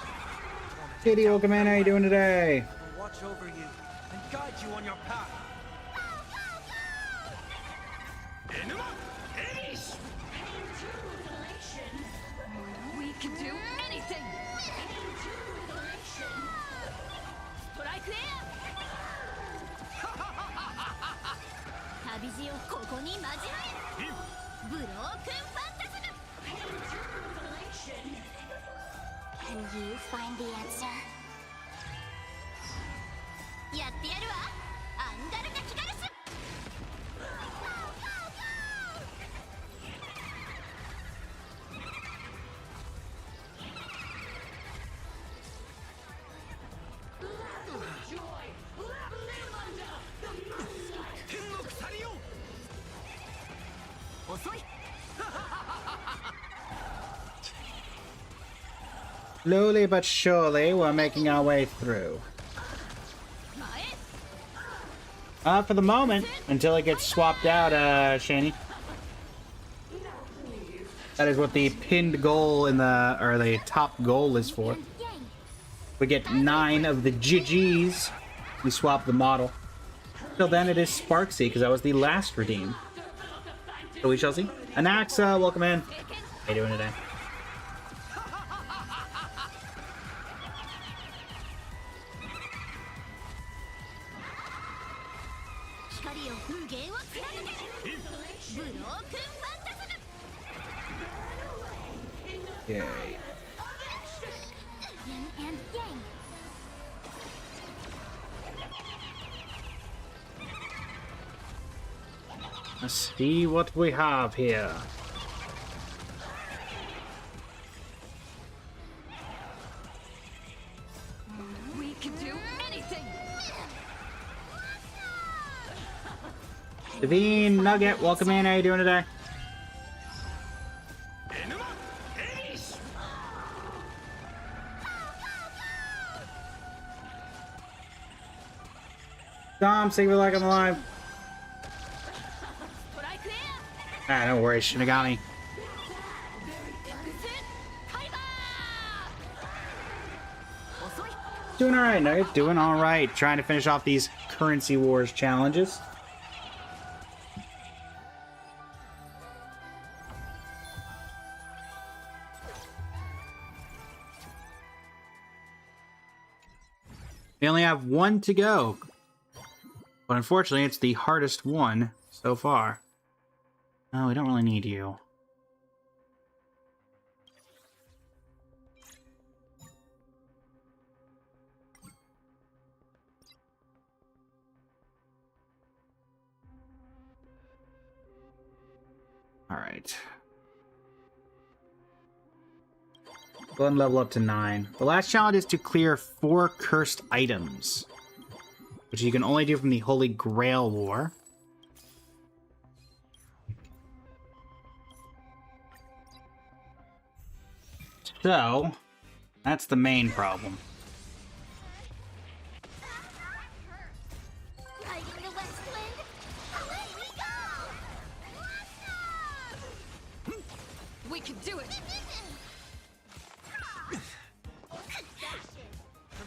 Kitty, welcome in. How you doing today? I will watch watch over you and guide you on your path. Enema! Ace! We can do anything! ストライクエア旅路をここに交えブロークンファンタズム Can you find the answer? やってやるわアンガルガキガルス Slowly but surely, we're making our way through. For the moment, until it gets swapped out, Shani. That is what the pinned goal in the, or the top goal is for. We get 9 of the GGs. We swap the model. Till then, it is Sparksy, because that was the last redeem. So we shall see. Anaxa, welcome in. How you doing today? Yay. Let's see what we have here. We can do anything! Devine, Nugget, welcome in. How you doing today? Enema! Ace! Dom, thank you for liking the live. Ah, no worries, Shinigami. Doing alright, Nugget. Doing alright. Trying to finish off these Currency Wars challenges. We only have 1 to go. But unfortunately, it's the hardest one so far. No, we don't really need you. Alright. Go ahead and level up to 9. The last challenge is to clear 4 cursed items, which you can only do from the Holy Grail War. So, that's the main problem. Riding the west wind, away we go! We can do it!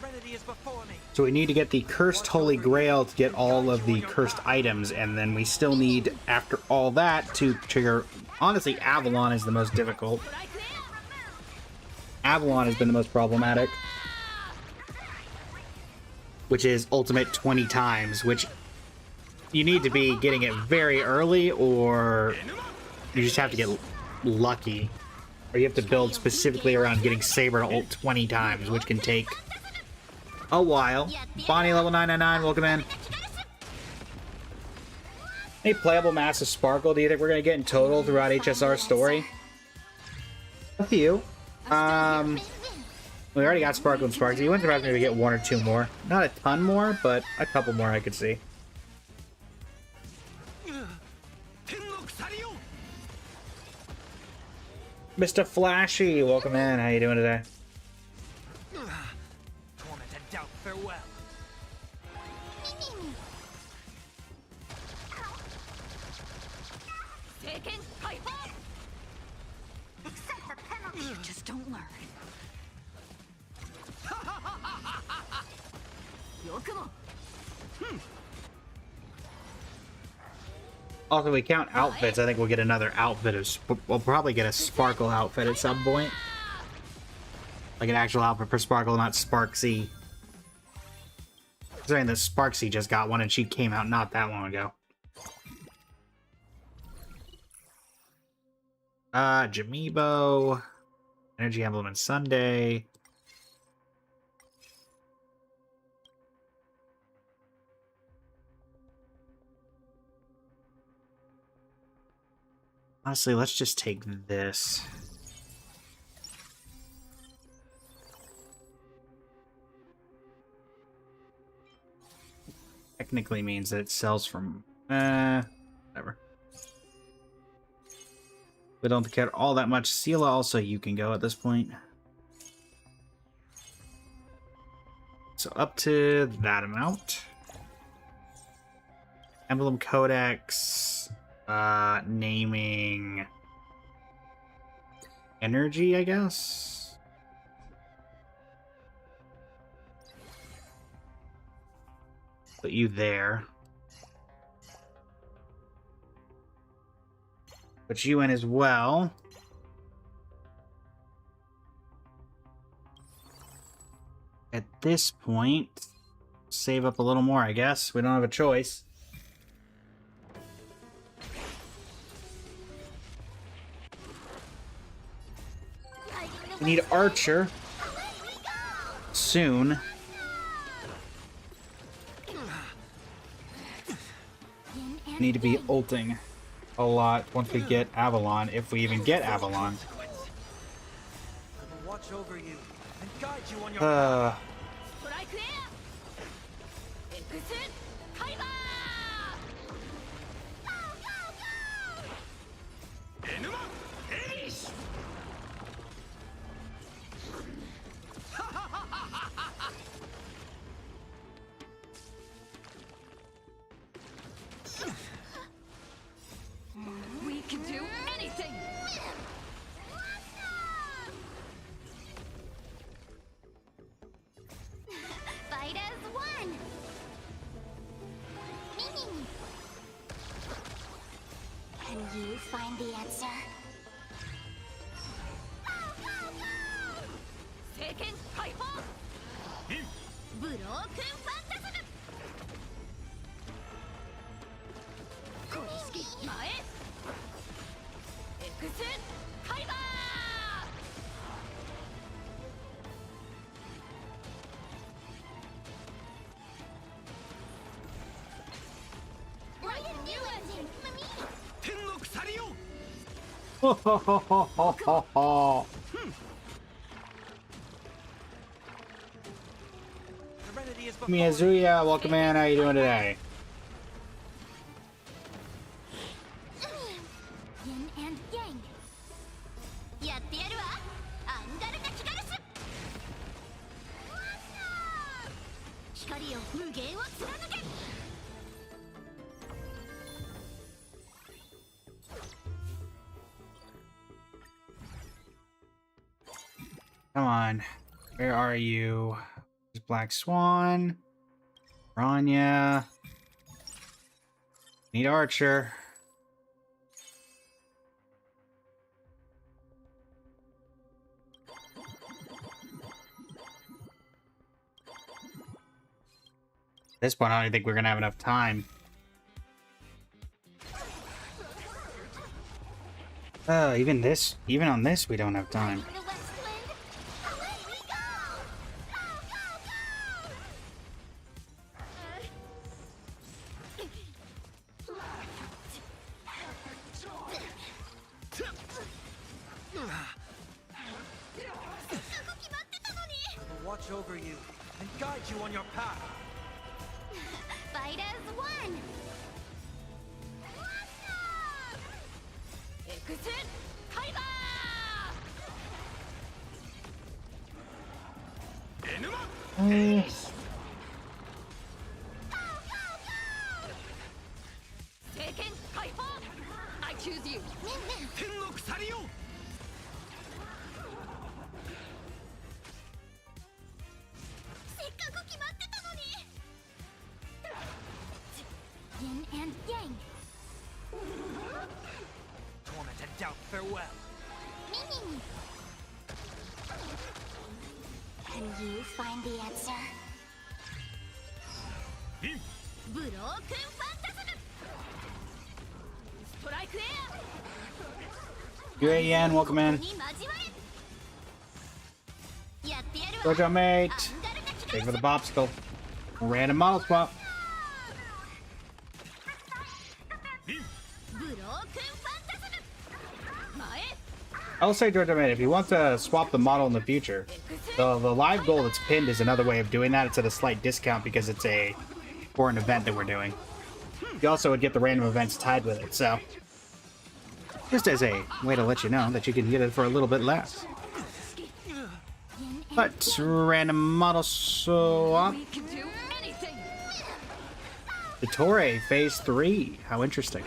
Serenity is before me. So we need to get the Cursed Holy Grail to get all of the cursed items, and then we still need, after all that, to trigger... Honestly, Avalon is the most difficult. Avalon has been the most problematic. Which is ultimate 20 times, which you need to be getting it very early, or you just have to get lucky. Or you have to build specifically around getting Saber to ult 20 times, which can take a while. Bonnie, level 999, welcome in. Any playable Massive Sparkle do you think we're going to get in total throughout HSR story? A few. We already got Sparkle and Sparksy. You wouldn't surprise me if we get 1 or 2 more. Not a ton more, but a couple more I could see. Mr. Flashy, welcome in. How you doing today? Torment and doubt, farewell. Accept the penalty. You just don't learn. Also, if we count outfits, I think we'll get another outfit of... We'll probably get a Sparkle outfit at some point. Like an actual outfit for Sparkle, not Sparksy. Considering that Sparksy just got one and she came out not that long ago. Jamiibo. Energy Emblem and Sunday. Honestly, let's just take this. Technically means that it sells from... whatever. We don't care all that much. Sela also, you can go at this point. So up to that amount. Emblem Codex... naming energy, I guess. Put you there. Put you in as well. At this point, save up a little more, I guess. We don't have a choice. We need Archer soon. We need to be ulting a lot once we get Avalon, if we even get Avalon. Watch over you and guide you on your We can do anything! Fight as one. Can you find the answer? Seiken Kaifou! Broken Phantasm! Koresuke Mae! Exit Kaiba! Right new ending, Mami! Ho ho ho ho ho ho ho. Miyazuya, welcome in. How you doing today? Yin and yang. Yatteyaru wa. Angaruga Kigarusu. Hikari o mugen o tsuranuke. Come on. Where are you? There's Black Swan. Rania. Need Archer. At this point, I don't think we're gonna have enough time. Even on this, we don't have time. The West Wind. Away we go! watch over you and guide you on your path. Fight as one. Exit Kaiba! Taken Kaifou! I choose you. doubt farewell. Can you find the answer? ブロークンファンタズムストライクエア UAN, welcome in. に交われやってやるわ Jojo mate. アンダルな気 Take が for the popsicle. Random model swap. ブロークンファンタズム前 I will say, Jojo mate, if you want to swap the model in the future, the live goal that's pinned is another way of doing that. It's at a slight discount because it's for an event that we're doing. You also would get the random events tied with it, so just as a way to let you know that you can get it for a little bit less. But random model swap. We can do anything. The Torre Phase 3. How interesting.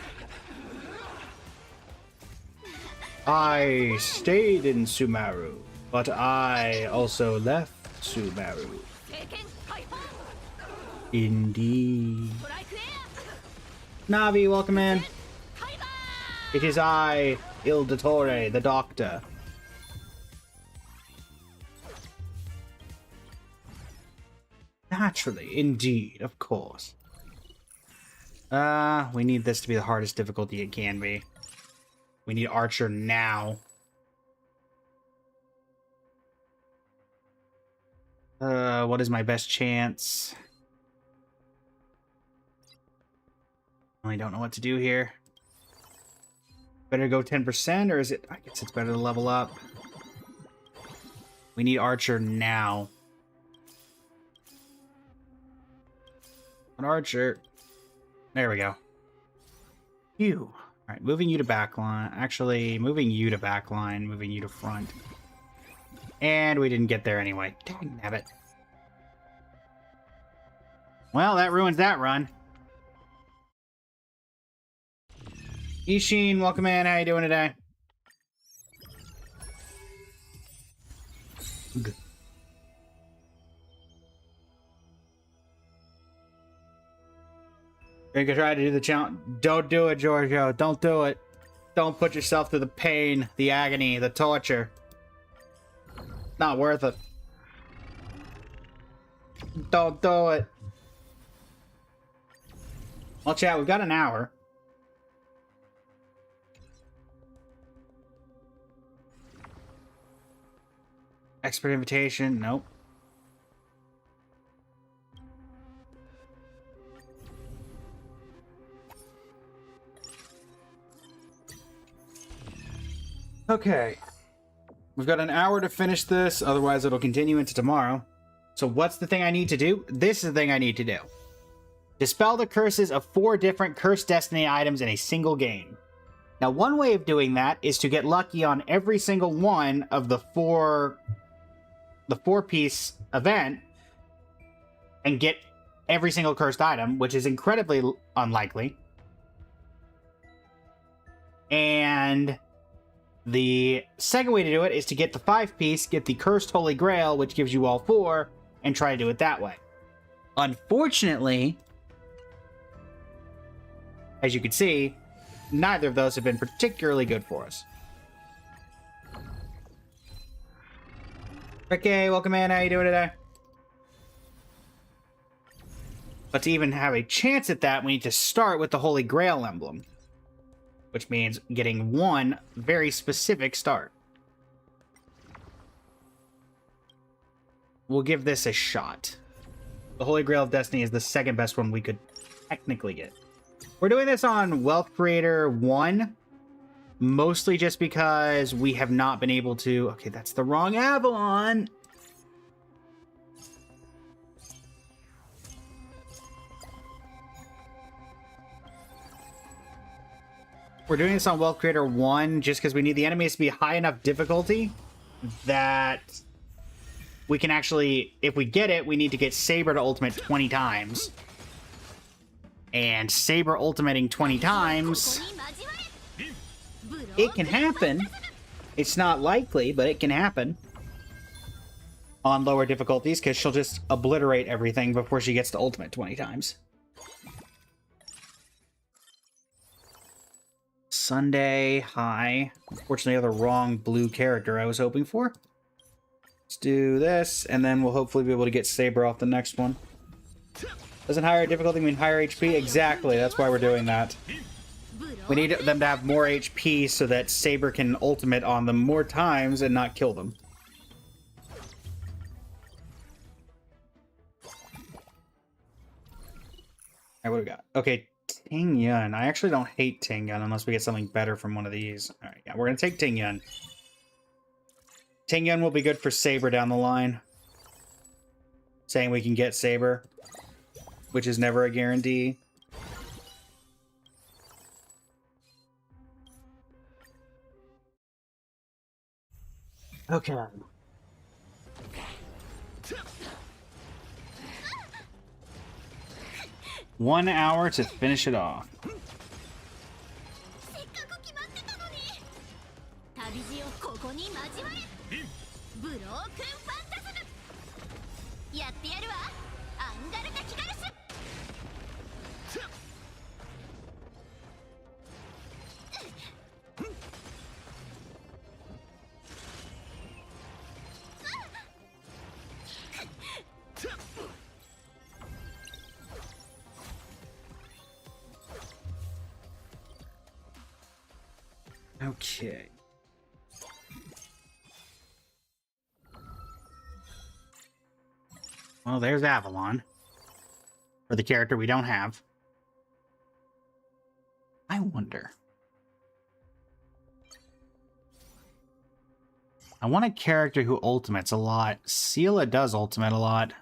I stayed in Sumeru, but I also left Sumeru. 聖剣解放 Indeed. ストライクエ Navi, welcome in. アカイバ It is I, Il Dottore, the Doctor. Naturally, indeed, of course. We need this to be the hardest difficulty it can be. We need Archer now. What is my best chance? I don't know what to do here. Better go 10%, or is it... I guess it's better to level up. We need Archer now. An Archer. There we go. You. Alright, moving you to backline. Actually, moving you to backline, moving you to front. And we didn't get there anyway. Dang nabbit. Well, that ruins that run. Ishin, welcome in. How you doing today? Good. You can try to do the challenge. Don't do it, Giorgio. Don't do it. Don't put yourself through the pain, the agony, the torture. Not worth it. Don't do it. Well, chat, we've got an hour. Expert invitation, nope. Okay. We've got an hour to finish this, otherwise it'll continue into tomorrow. So what's the thing I need to do? This is the thing I need to do. Dispel the curses of 4 different Cursed Destiny items in a single game. Now, one way of doing that is to get lucky on every single one of the 4-piece event and get every single cursed item, which is incredibly unlikely. And the second way to do it is to get the 5-piece, get the Cursed Holy Grail, which gives you all 4, and try to do it that way. Unfortunately, as you can see, neither of those have been particularly good for us. Okay, welcome in. How you doing today? But to even have a chance at that, we need to start with the Holy Grail emblem, which means getting one very specific start. We'll give this a shot. The Holy Grail of Destiny is the second best one we could technically get. We're doing this on Wealth Creator 1, mostly just because we have not been able to... Okay, that's the wrong Avalon! We're doing this on Wealth Creator 1 just because we need the enemies to be high enough difficulty that we can actually... If we get it, we need to get Saber to ultimate 20 times. And Saber ultimating 20 times... It can happen. It's not likely, but it can happen. On lower difficulties, because she'll just obliterate everything before she gets to ultimate 20 times. Sunday High. Unfortunately, I have the wrong blue character I was hoping for. Let's do this, and then we'll hopefully be able to get Saber off the next one. Doesn't higher difficulty mean higher HP? Exactly, that's why we're doing that. We need them to have more HP so that Saber can ultimate on them more times and not kill them. Alright, what do we got? Okay, Ting Yun. I actually don't hate Ting Yun unless we get something better from one of these. Alright, yeah, we're gonna take Ting Yun. Ting Yun will be good for Saber down the line. Saying we can get Saber, which is never a guarantee. Okay. 1 hour to finish it off. せっかく決まってたのに。旅路をここに交われ。ブロークンファンタズム。やってやるわ。アンガルタ・キガルス。Okay. Well, there's Avalon. For the character we don't have. I wonder. I want a character who ultimates a lot. Seela does ultimate a lot.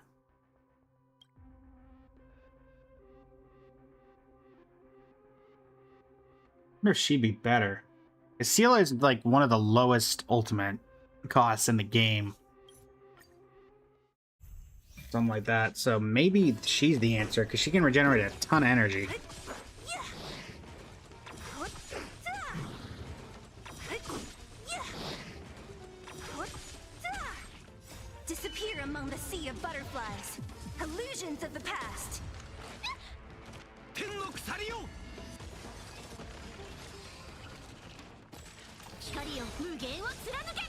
I wonder if she'd be better. Seela is like one of the lowest ultimate costs in the game. Something like that. So maybe she's the answer because she can regenerate a ton of energy. Disappear among the sea of butterflies. Illusions of the past. 天の鎖よ。光よ無限を貫け。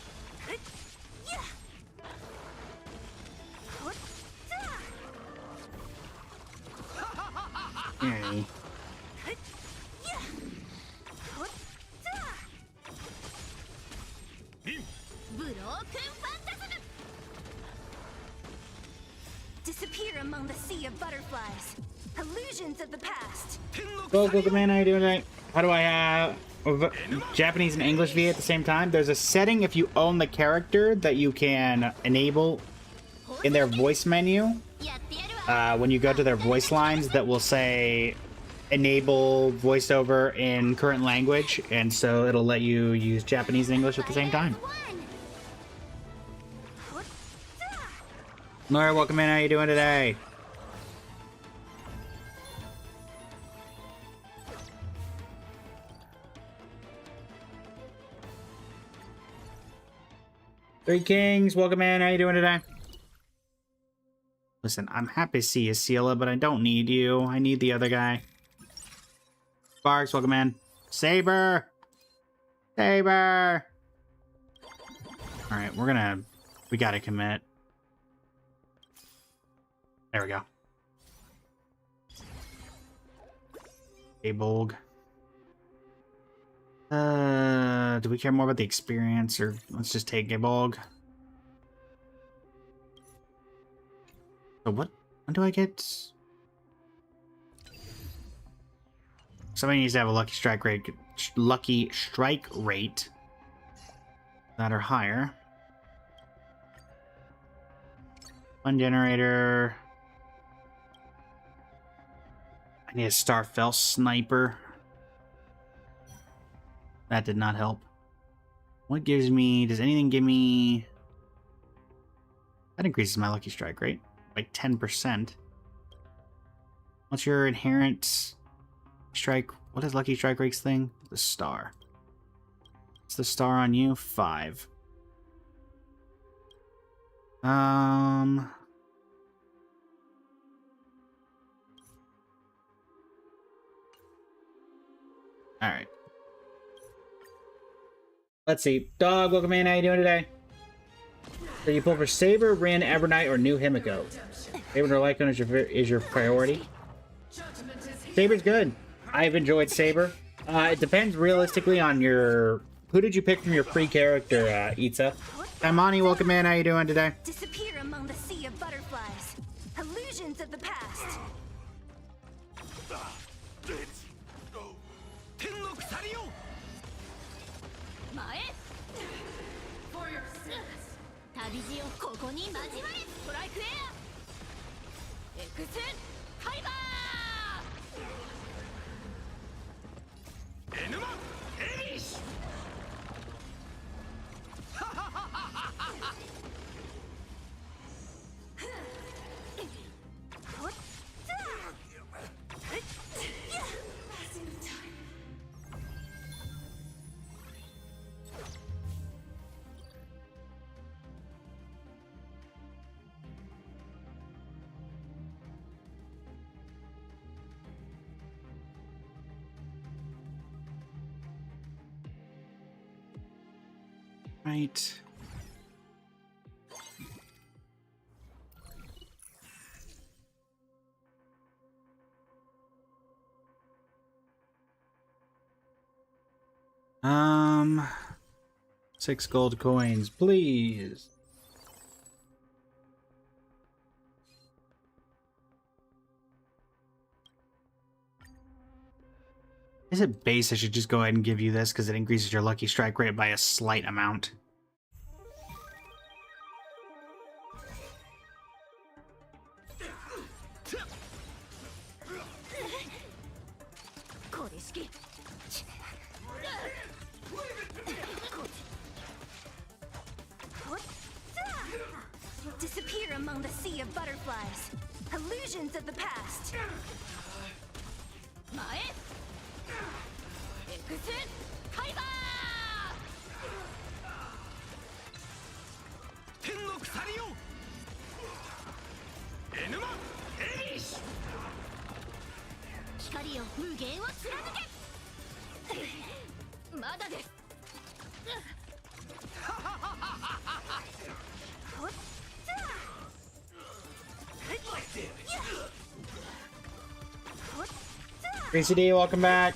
Yay. ブロークンファンタズム。 Disappear among the sea of butterflies. Illusions of the past. Welcome, man. How you doing tonight? How do I have Japanese and English VA at the same time? There's a setting if you own the character that you can enable in their voice menu. やってやるわ。 When you go to their voice lines that will say enable voiceover in current language, and so it'll let you use Japanese and English at the same time. Laura, welcome in. How you doing today? Three Kings, welcome in. How you doing today? Listen, I'm happy to see you, Seela, but I don't need you. I need the other guy. Sparks, welcome in. Saber! Saber! Alright, we gotta commit. There we go. Abolg. Do we care more about the experience, or let's just take Abolg? So when do I get? Somebody needs to have a lucky strike rate that are higher. One generator. I need a Starfell sniper. That did not help. What gives me? Does anything give me? That increases my lucky strike rate by 10%. What's your inherent strike? What is lucky strike rate's thing? The star. What's the star on you? 5. Alright. Let's see. Dog, welcome in. How you doing today? So you pull for Saber, Rin, Evernight, or New Himiko. Saber or Lycon is your priority. Saber's good. I've enjoyed Saber. It depends realistically on your... Who did you pick from your free character, Itza? Imani, welcome in. How you doing today? Disappear among the sea of butterflies. Illusions of the past. Right. Um, 6 gold coins, please. Is it base? I should just go ahead and give you this because it increases your lucky strike rate by a slight amount. Disappear among the sea of butterflies. Illusions of the past. BCD, welcome back.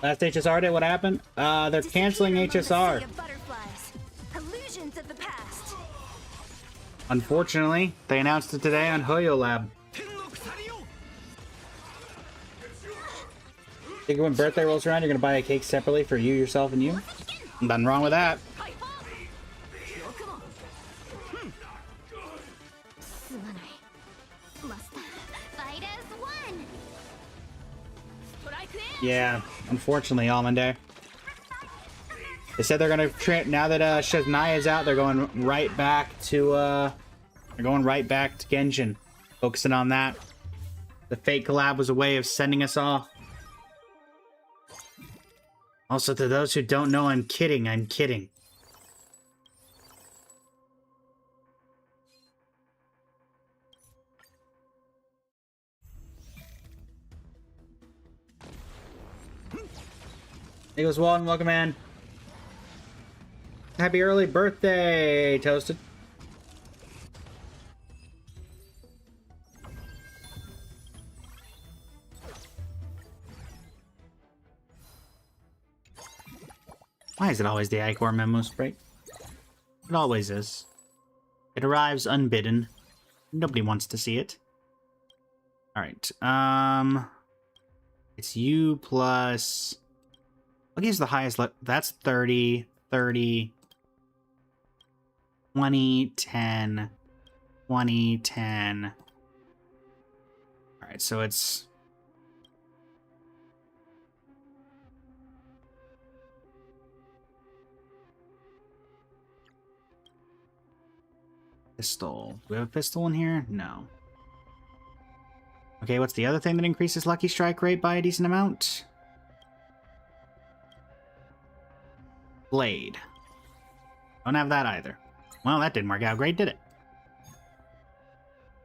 Last HSR day, what happened? They're canceling HSR. Illusions of the past. Unfortunately, they announced it today on Hoyo Lab. Think when birthday rolls around, you're gonna buy a cake separately for you, yourself, and you? Nothing wrong with that. Yeah, unfortunately, Almond. They said they're gonna now that Shaznia is out, they're going right back to Genshin, focusing on that. The Fate collab was a way of sending us off. Also, to those who don't know, I'm kidding. I'm kidding. Eagles Walton, welcome in. Happy early birthday, Toasted. Why is it always the Icor memo break? It always is. It arrives unbidden. Nobody wants to see it. Alright, it's you plus... What gives the highest that's 30, 30, 20, 10, 20, 10. Alright, so it's... Pistol. Do we have a pistol in here? No. Okay, what's the other thing that increases lucky strike rate by a decent amount? Blade. Don't have that either. Well, that didn't work out great, did it?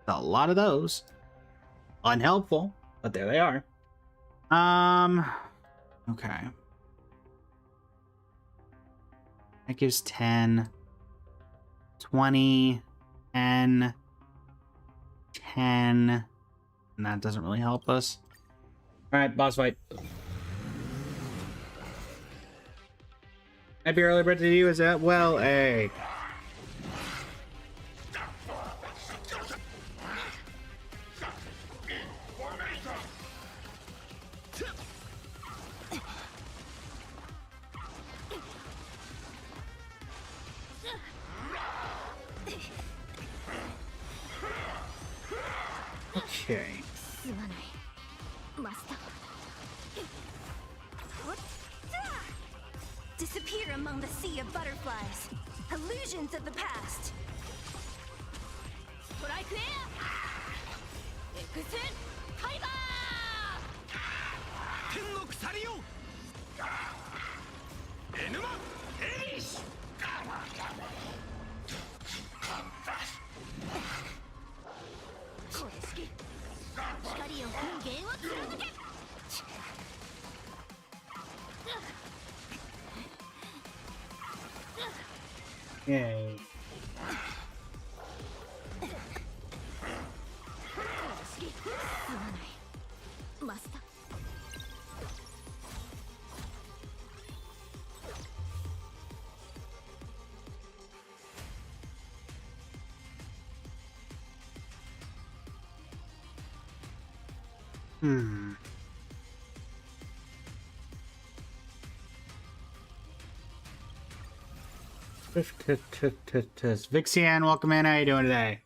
A lot of those. Unhelpful, but there they are. Okay. That gives 10, 20, 10, 10, and that doesn't really help us. Alright, boss fight. Happy early birthday to you as well, hey. Okay. Disappear among the sea of butterflies. Illusions of the past. Yay. Vixian, welcome in. How you doing today?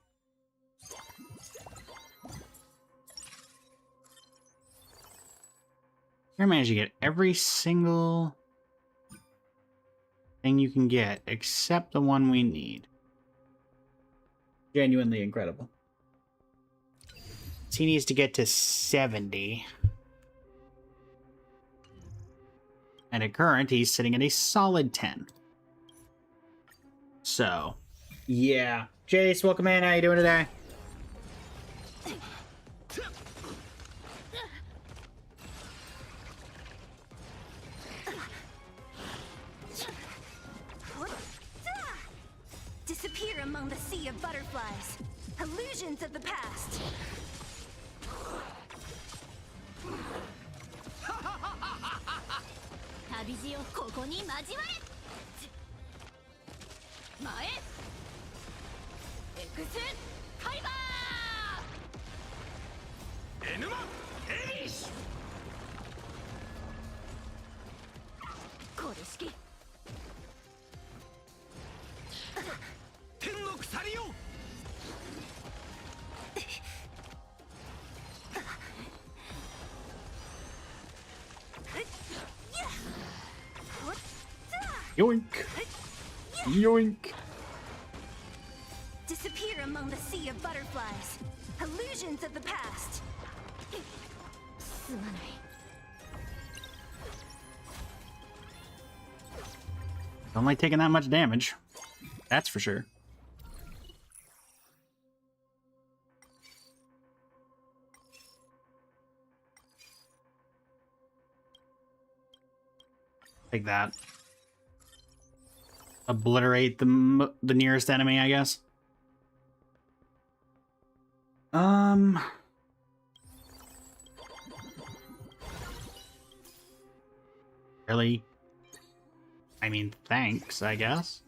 Here, managed to get every single thing you can get except the one we need. Genuinely incredible. So he needs to get to 70. And at current, he's sitting at a solid 10. So, yeah. Jace, welcome in. How you doing today? Disappear among the sea of butterflies. Illusions of the past. Yoink! Yoink! Disappear among the sea of butterflies. Illusions of the past. Don't like taking that much damage. That's for sure. Take that. Obliterate the nearest enemy, I guess. Really? I mean, thanks, I guess.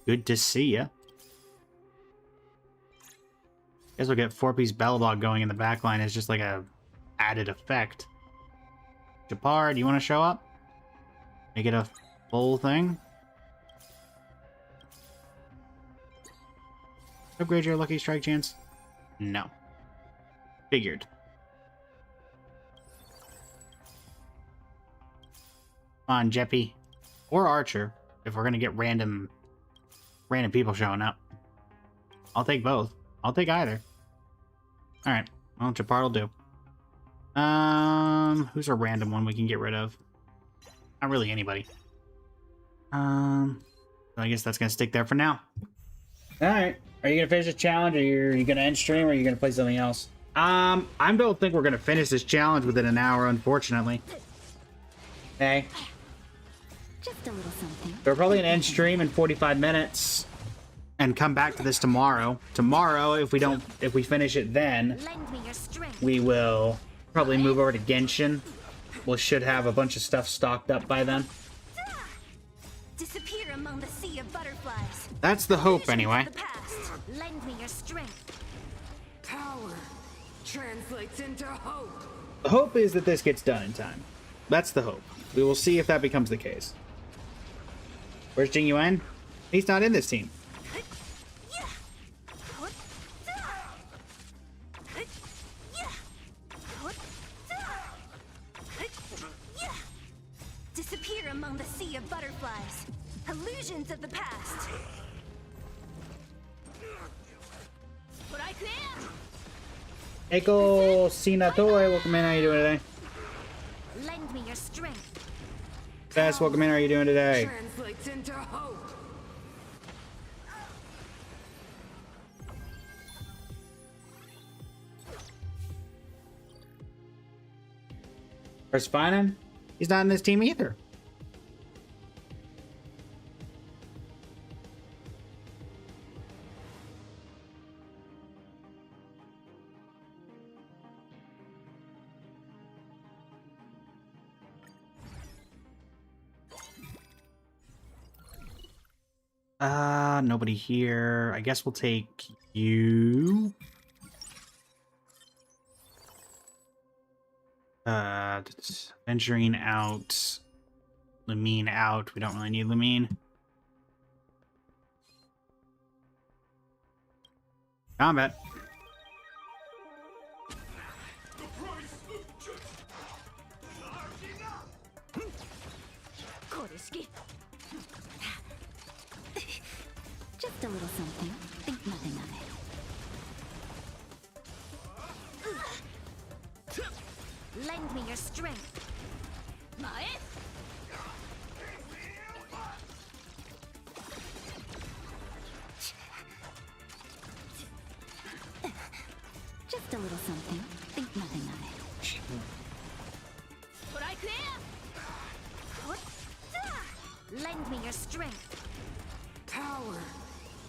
Good to see ya. Guess we'll get 4-piece Belldog going in the backline as just like a added effect. Japar, do you want to show up? Make it a full thing? Upgrade your lucky strike chance? No. Figured. Come on, Jeppy. Or Archer, if we're gonna get random people showing up. I'll take both. I'll take either. Alright. Well, Japar will do. Who's a random one we can get rid of? Not really anybody. I guess that's gonna stick there for now. Alright. Are you gonna finish this challenge, or are you gonna end stream, or are you gonna play something else? I don't think we're gonna finish this challenge within an hour, unfortunately. Hey. Just a little something. We're probably gonna end stream in 45 minutes and come back to this tomorrow. Tomorrow, if we finish it then, Lend me your strength. we will probably move over to Genshin. We should have a bunch of stuff stocked up by then. Disappear among the sea of butterflies. That's the hope, Illusions anyway. of the past. Lend me your strength. Power translates into hope. The hope is that this gets done in time. That's the hope. We will see if that becomes the case. Where's Jing Yuan? He's not in this team. Disappear among the sea of butterflies. Illusions of the past. Eiko Sinatoy, welcome in. How you doing today? Lend me your strength. Fast, welcome in. How are you doing today? Translates into hope. Where's Finan? He's not in this team either. Nobody here. I guess we'll take you. Venturing out. Lamine out. We don't really need Lamine. Combat. Just a little something. Think nothing of it. Lend me your strength. Just a little something. Think nothing of it. Lend me your strength. Power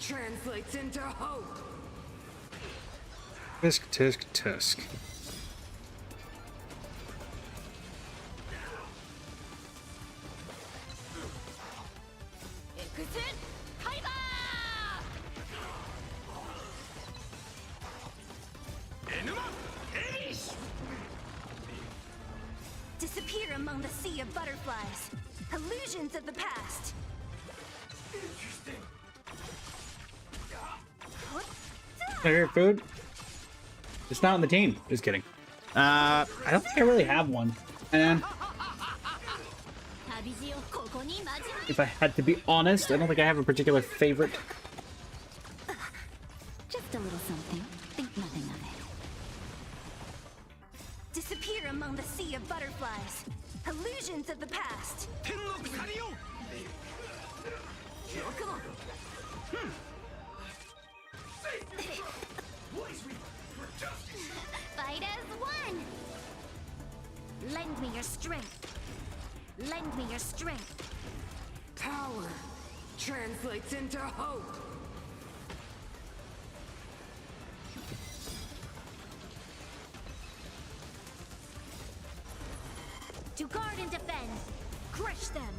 translates into hope. Tusk, tusk, tusk. Disappear among the sea of butterflies. Illusions of the past. Favorite food? It's not on the team. Just kidding. I don't think I really have one. And if I had to be honest, I don't think I have a particular favorite. Just a little something. Think nothing of it. Disappear among the sea of butterflies. Illusions of the past. Fight as one. Lend me your strength. Lend me your strength. Power translates into hope. To guard and defend. Crush them.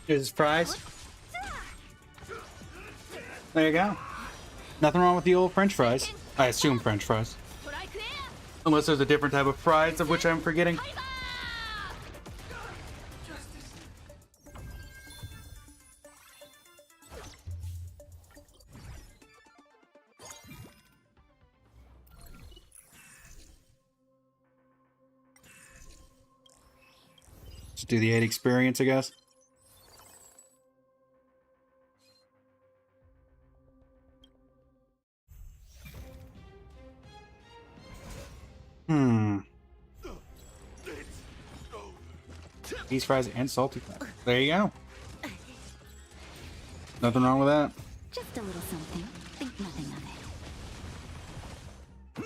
Here's fries. There you go. Nothing wrong with the old French fries. I assume French fries. Unless there's a different type of fries of which I'm forgetting. Let's do the 8 experience, I guess. These fries and salty fries. There you go. Nothing wrong with that. Just a little something. Think nothing of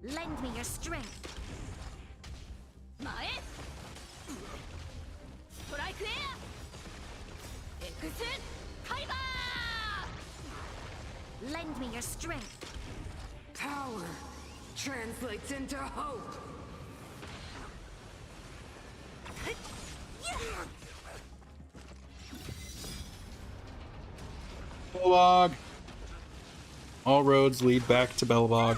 it. Lend me your strength. Lend me your strength. Power translates into hope. Belobog. All roads lead back to Belobog.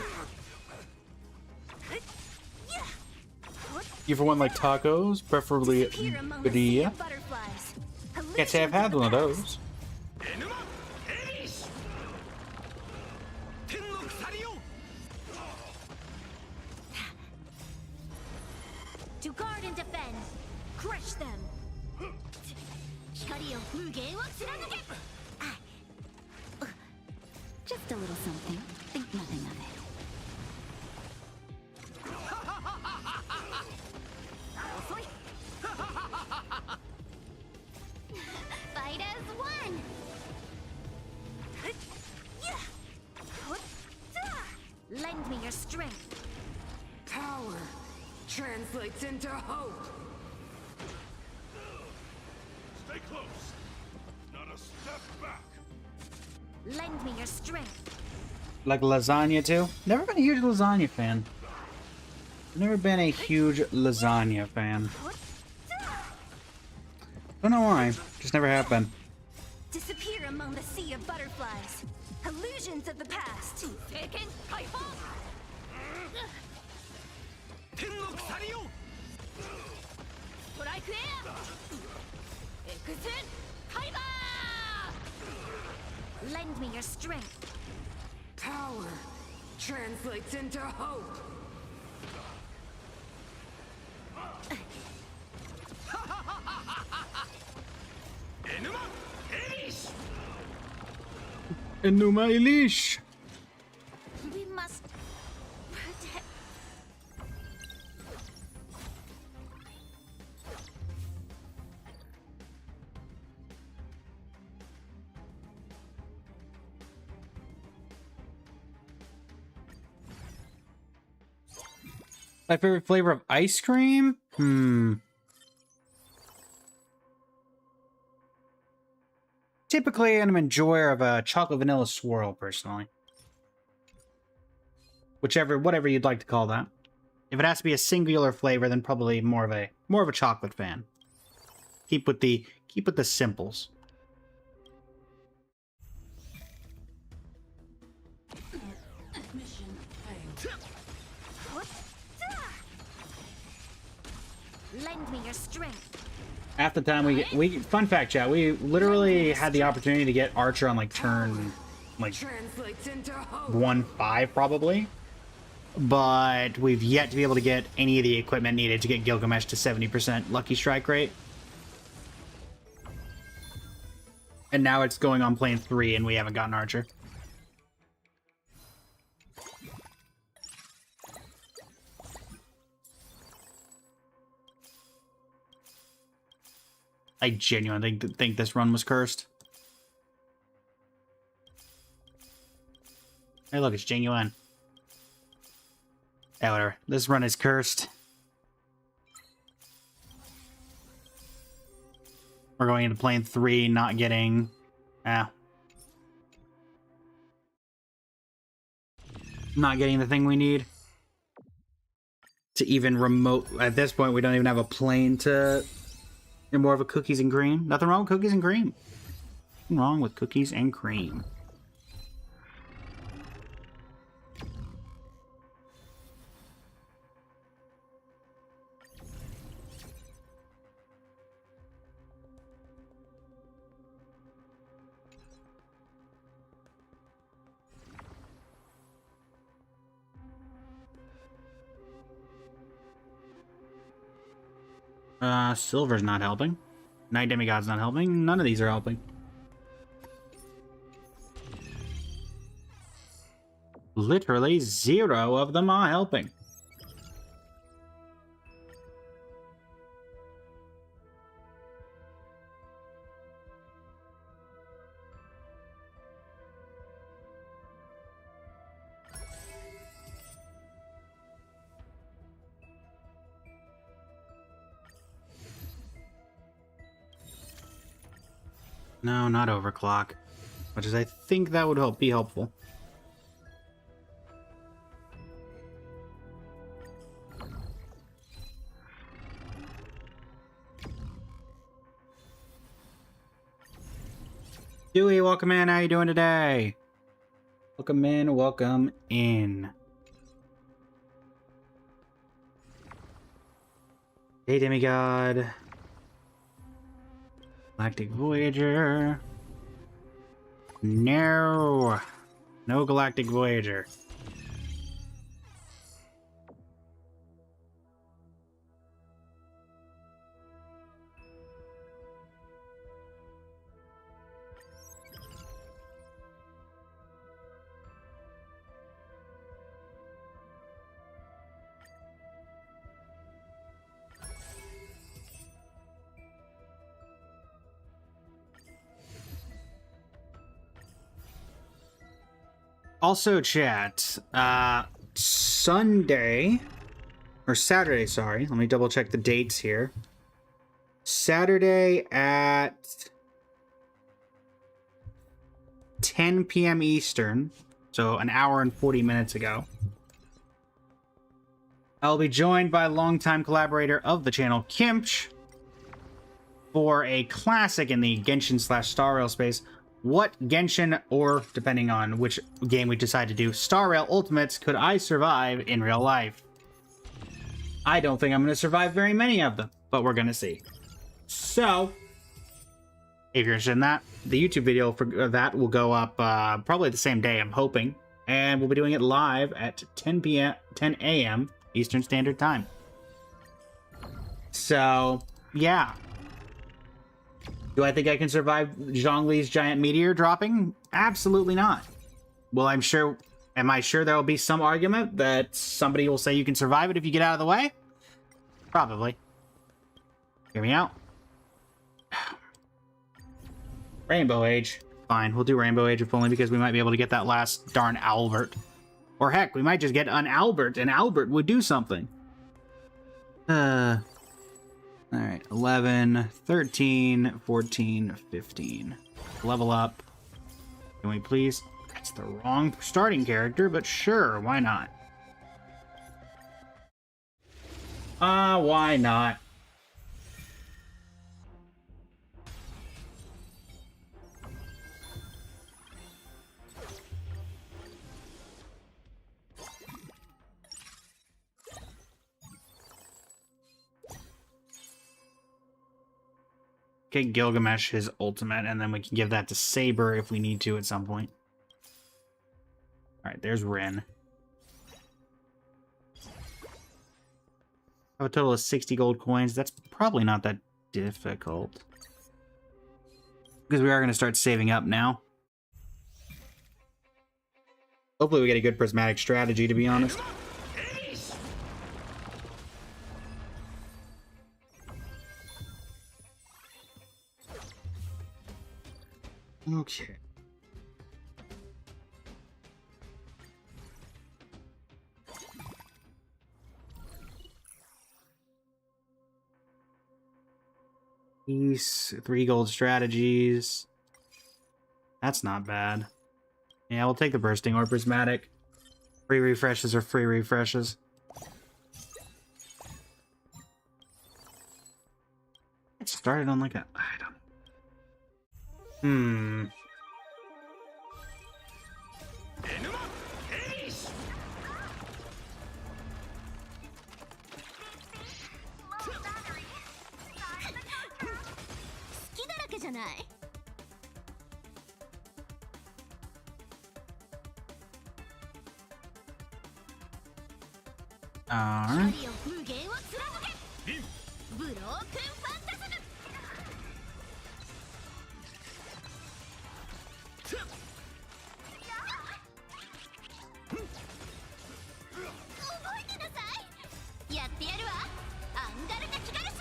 You ever want like tacos, preferably Disappear among the sea Badia? of butterflies. Can't say I've Illusions had of the one of past. those. Enuma Eris! Tenno Kusari-o! To guard and defend. Crush them. 光を無限を貫け Just a little something. Think nothing of it. Fight as one. Lend me your strength. Power translates into hope. Stay close. Not a step back. Lend me your strength. Like lasagna too? Never been a huge lasagna fan. Never been a huge lasagna fan. Don't know why. Just never have been. Disappear among the sea of butterflies. Illusions of the past. Tenno Kusari-o! Strike air! Exit! Lend me your strength. Power translates into hope. Enuma Eris! Enuma Elish! We must protect. My favorite flavor of ice cream? Typically, I'm an enjoyer of a chocolate vanilla swirl, personally. Whatever you'd like to call that. If it has to be a singular flavor, then probably more of a chocolate fan. Keep with the simples. Mission failed. Lend me your strength. Half the time we fun fact chat, we literally had the opportunity to get Archer on like turn like Translates into hope. 1-5 probably. But we've yet to be able to get any of the equipment needed to get Gilgamesh to 70% lucky strike rate. And now it's going on plane 3 and we haven't gotten Archer. I genuinely think this run was cursed. Hey, look, it's genuine. Yeah, whatever. This run is cursed. We're going into plane 3, not getting... Not getting the thing we need. To even remote... At this point, we don't even have a plane to... You're more of a cookies and cream. Nothing wrong with cookies and cream. Nothing wrong with cookies and cream. Silver's not helping. Night Demigod's not helping. None of these are helping. Literally 0 of them are helping. No, not overclock. Which is, I think that would be helpful. Dewey, welcome in. How you doing today? Welcome in, welcome in. Hey, Demigod. Galactic Voyager. No. No Galactic Voyager. Also, chat, Sunday, or Saturday, sorry. Let me double check the dates here. Saturday at 10 p.m. Eastern, so an hour and 40 minutes ago. I'll be joined by longtime collaborator of the channel, Kimch, for a classic in the Genshin/Star Rail space. What Genshin, or depending on which game we decide to do, Star Rail Ultimates could I survive in real life? I don't think I'm going to survive very many of them, but we're going to see. So, if you're interested in that, the YouTube video for that will go up probably the same day, I'm hoping. And we'll be doing it live at 10 a.m. Eastern Standard Time. So, yeah. Do I think I can survive Zhongli's giant meteor dropping? Absolutely not. Well, am I sure there will be some argument that somebody will say you can survive it if you get out of the way? Probably. Hear me out. Rainbow Age. Fine, we'll do Rainbow Age, if only because we might be able to get that last darn Albert. Or heck, we might just get an Albert, and Albert would do something. Alright, 11, 13, 14, 15. Level up. Can we please? That's the wrong starting character, but sure, why not? Why not? Okay, Gilgamesh his ultimate, and then we can give that to Saber if we need to at some point. Alright, there's Rin. I have a total of 60 gold coins. That's probably not that difficult. Because we are going to start saving up now. Hopefully we get a good prismatic strategy, to be honest. Okay. Peace, 3 gold strategies. That's not bad. Yeah, we'll take the bursting or prismatic. Free refreshes are free refreshes. It started on like a item. 隙だらけじゃない。Alright. 光を無限を貫け。ブロークンファンタズム。覚えてなさい。やってやるわ。アンガルカ・キガルス。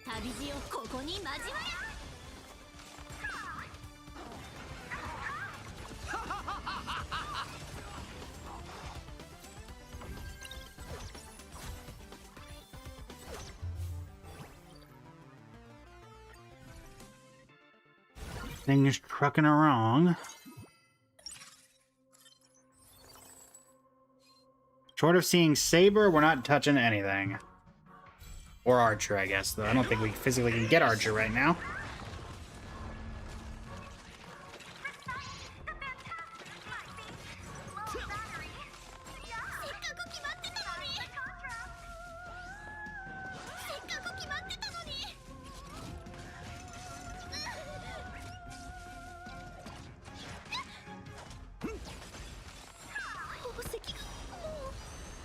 旅路をここに交われ。Everything is trucking along. Short of seeing Saber, we're not touching anything. Or Archer, I guess, though. I don't think we physically can get Archer right now.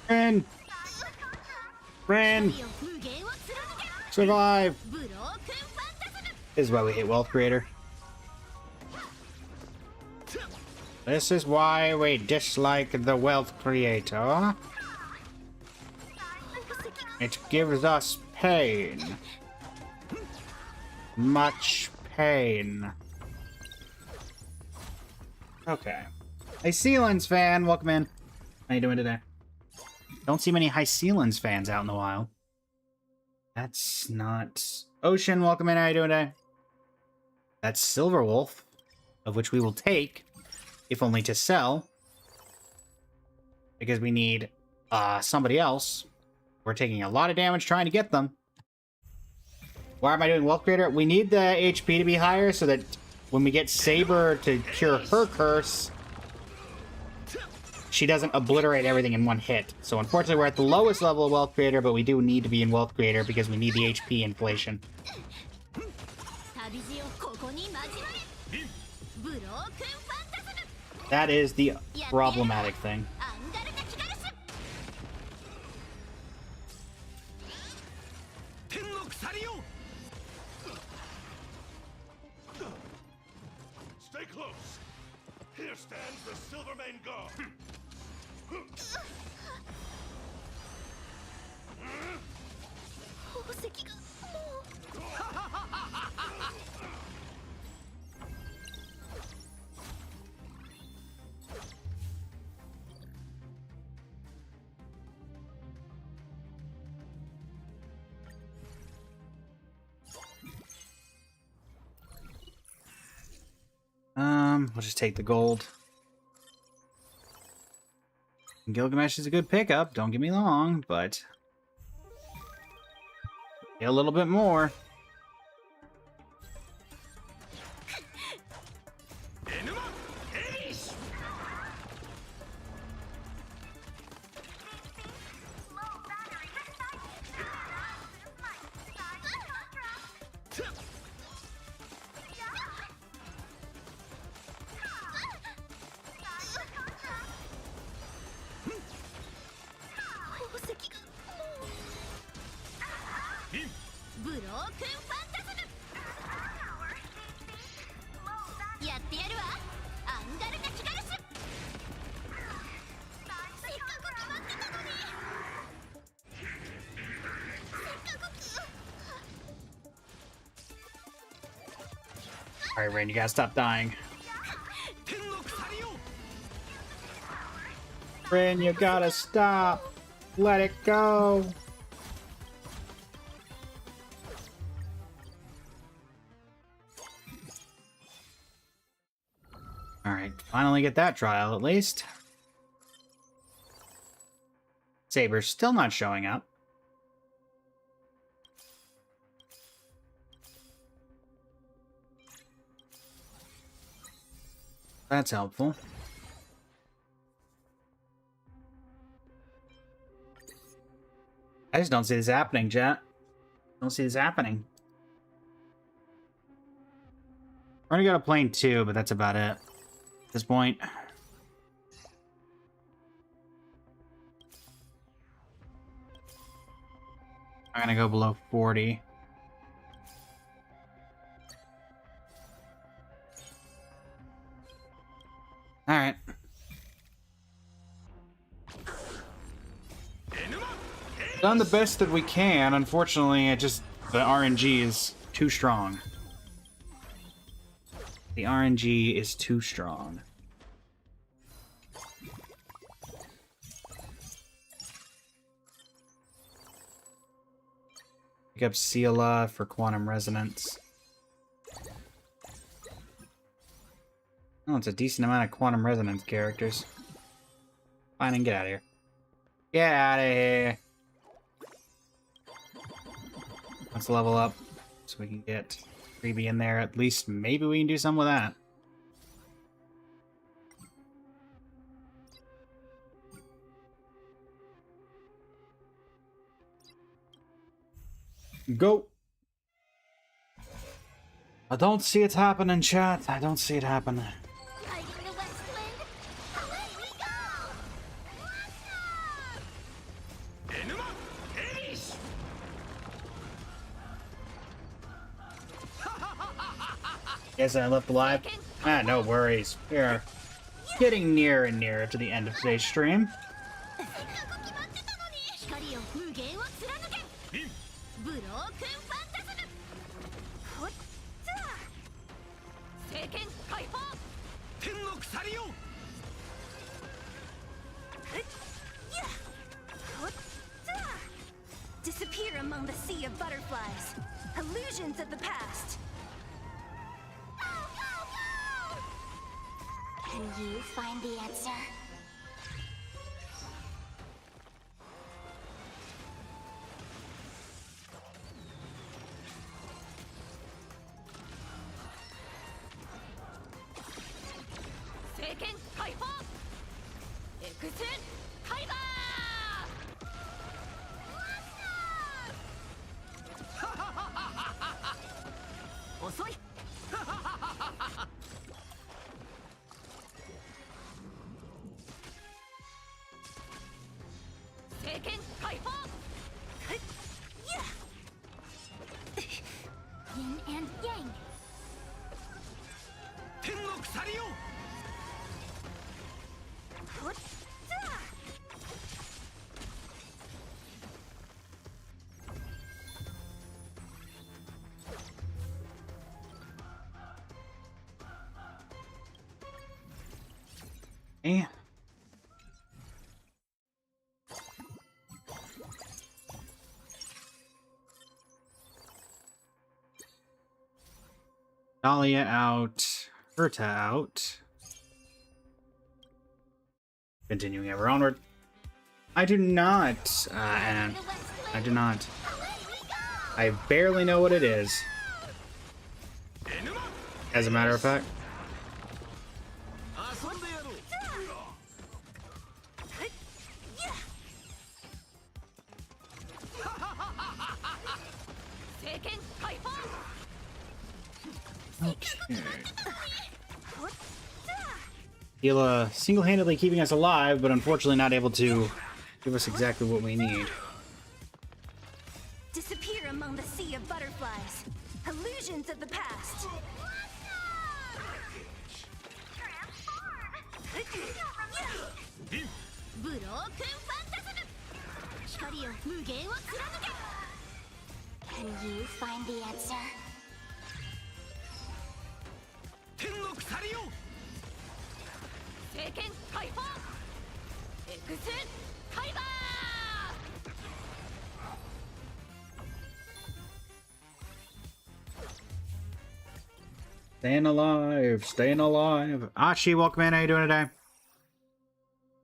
Ren! Ren! Survive! This is why we hate Wealth Creator. This is why we dislike the Wealth Creator. It gives us pain. Much pain. Okay. Hey, Sealands fan, welcome in. How you doing today? Don't see many High Sealands fans out in the wild. That's not... Ocean, welcome in. How you doing today? That's Silverwolf, of which we will take, if only to sell. Because we need somebody else. We're taking a lot of damage trying to get them. Why am I doing Wealth Creator? We need the HP to be higher so that when we get Saber to cure her curse, she doesn't obliterate everything in one hit. So unfortunately, we're at the lowest level of Wealth Creator, but we do need to be in Wealth Creator because we need the HP inflation. That is the problematic thing. Stay close. Here stands the Silvermane Guard. We'll just take the gold. Gilgamesh is a good pickup, don't get me wrong, but get a little bit more. Alright, Rain, you gotta stop dying. Rain, you gotta stop. Let it go. Alright, finally get that trial at least. Saber's still not showing up. That's helpful. I just don't see this happening, chat. Don't see this happening. We're gonna go to plane 2, but that's about it at this point. I'm gonna go below 40. Alright. Done the best that we can. Unfortunately, the RNG is too strong. The RNG is too strong. Pick up Seala for Quantum Resonance. Oh, it's a decent amount of quantum resonance characters. Fine, and get out of here. Get out of here. Let's level up so we can get Freebie in there. At least maybe we can do something with that. Go! I don't see it happening, chat. I don't see it happening. Riding the west wind, away we go! Enuma Ace! Guess I left alive. Ah, no worries. We're getting nearer and nearer to the end of today's stream. せっかく決まってたのに光よ無限を貫けブロークンファンタズムほっつぁ聖剣解放天の鎖よ。ほっつぁ Disappear among the sea of butterflies. Illusions of the past. Can you find the answer? Seiken Kaifo! Exit Kaiba! 遅い聖剣解放 Yin and Yang 天の鎖よ。ほっつぁ Eh. Dahlia out. Herta out. Continuing ever onward. I do not, Anna. I do not. I barely know what it is. As a matter of fact. 遊んでやろう。聖剣解放 Hila single-handedly keeping us alive, but unfortunately not able to give us exactly what we need. Disappear among the sea of butterflies. Illusions of the past. ブロークンファンタズム光よ無限を貫け Can you find the answer? 天の鎖よ。聖剣解放エクスカイバー Staying alive, staying alive. Ashi, welcome in. How you doing today?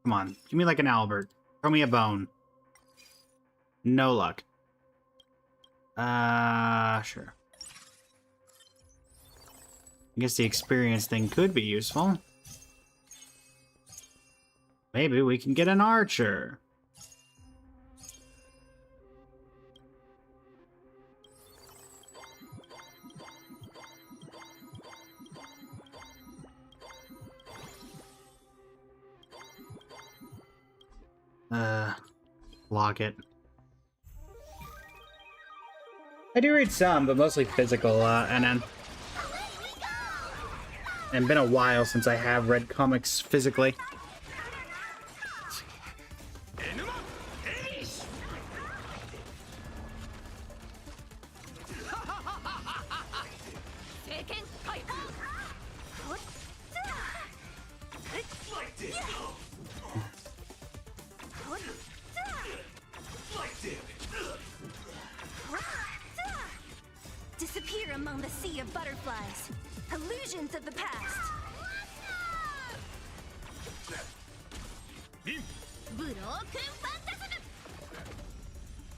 Come on, give me like an Albert. Throw me a bone. No luck. Sure. I guess the experience thing could be useful. Maybe we can get an archer. Lock it. I do read some, but mostly physical, and then... And been a while since I have read comics physically. エヌマエイス 聖剣解放 ほっつぁ Like this. ほっつぁ Like this. Disappear among the sea of butterflies. Illusions of the past. ークンファンタズム。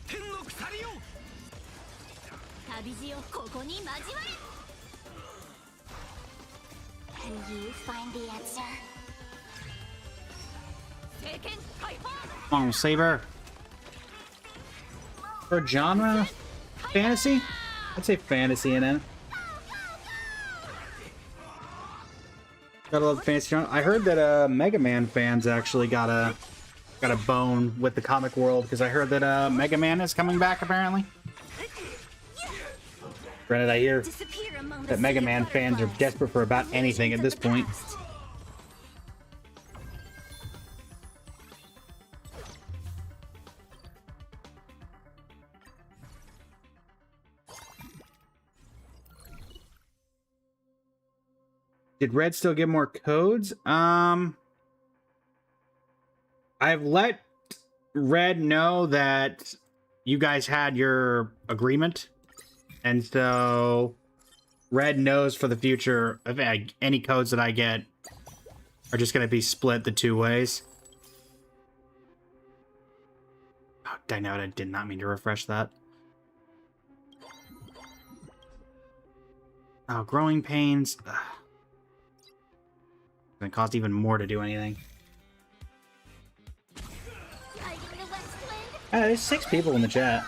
天の鎖よ。旅路をここに交われ。 Can you find the answer? 聖剣解放。 Come on, Saber. For genre? Fantasy? I'd say fantasy in it. Gotta love the fantasy genre. I heard that Mega Man fans actually got a bone with the comic world because I heard that Mega Man is coming back apparently. Granted, I hear Disappear among the that Mega sea of Man fans are butterflies. desperate for about anything at this point. Past. Did Red still give more codes? I've let Red know that you guys had your agreement, and so Red knows for the future if any codes that I get are just going to be split the two ways. Oh, dang it, I did not mean to refresh that. Oh, growing pains. Ugh. It's gonna cost even more to do anything. Hiding the west wind. There's 6 people in the chat.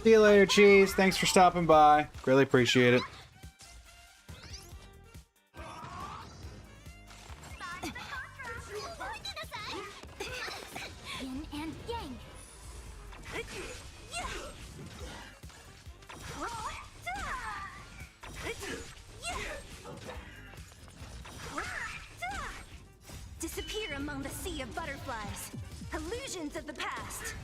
See you later, Cheese. Thanks for stopping by. Really appreciate it. Yin and yang. Disappear among the sea of butterflies. Illusions of the past.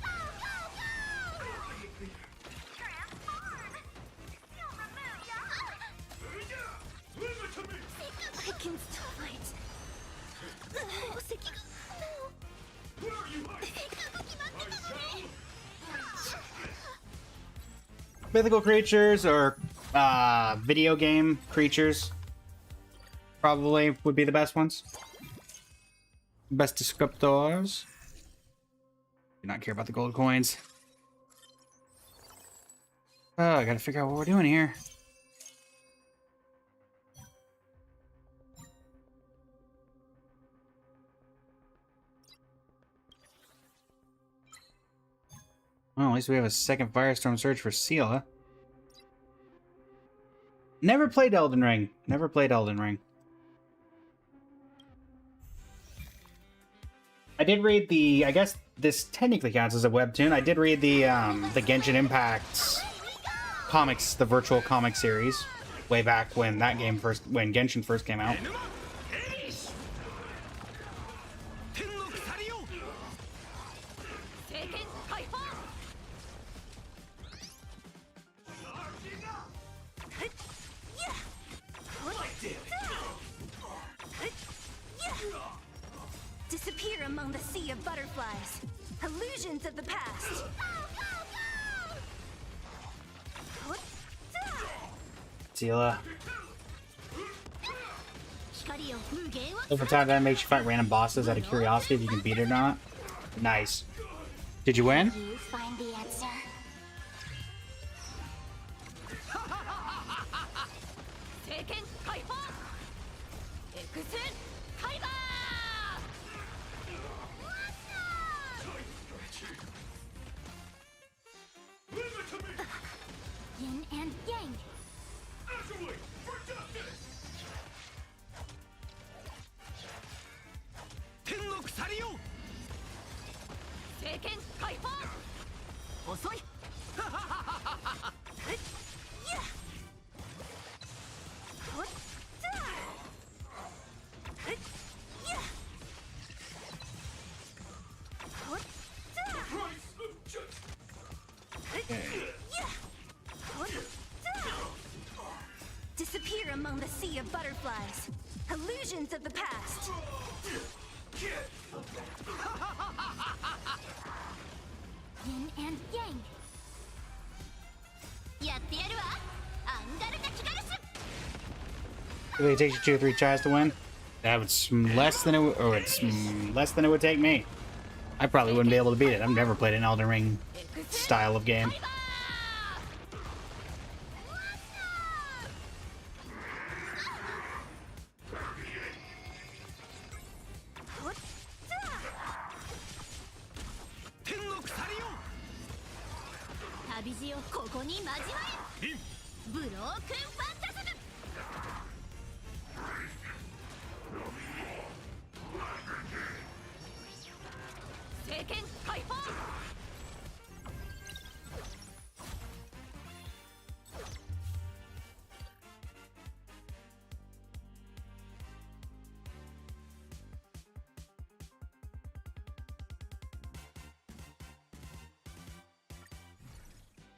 I can still fight. Mythical creatures or video game creatures probably would be the best ones. Best descriptors. Do not care about the gold coins. Oh, I gotta figure out what we're doing here. Well, at least we have a second Firestorm Surge for Seela. Never played Elden Ring. Never played Elden Ring. I did read the... I guess this technically counts as a webtoon. I did read the Genshin Impact comics, the virtual comic series, way back when that game first... when Genshin first came out. Disappear among the sea of butterflies. Illusions of the past. Seela. 光を無限を Over time, that makes you fight random bosses out of curiosity if you can beat it or not. Nice. Did you win? You find the answer. 聖剣解放。エクセンカイバー。 Yin and yang. Actually, for justice! 天の鎖よ。聖剣解放。遅い。 Disappear among the sea of butterflies. Illusions of the past. Yin and yang. やってやるわ。アンガルタ・キガルス。 It really takes you 2 or 3 tries to win. That was less than it's less than it would take me. I probably wouldn't be able to beat it. I've never played an Elden Ring style of game.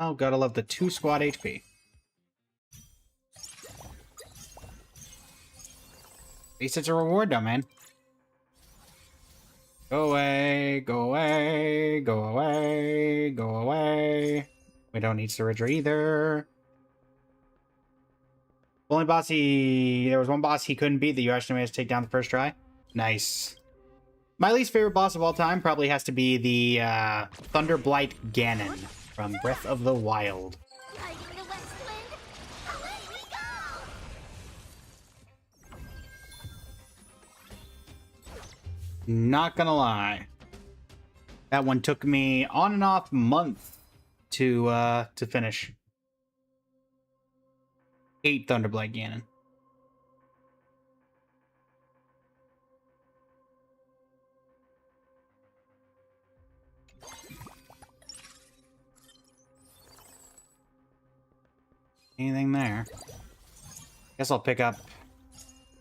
Oh, gotta love the 2 squad HP. At least it's a reward though, man. Go away, go away, go away, go away. We don't need Surridra either. Only boss there was one boss he couldn't beat that you actually managed to take down the first try. Nice. My least favorite boss of all time probably has to be the Thunderblight Ganon from Breath of the Wild. Riding the west wind, away we go. Not gonna lie, that one took me on and off month to finish. Hate Thunderblight Ganon. Anything there? Guess I'll pick up.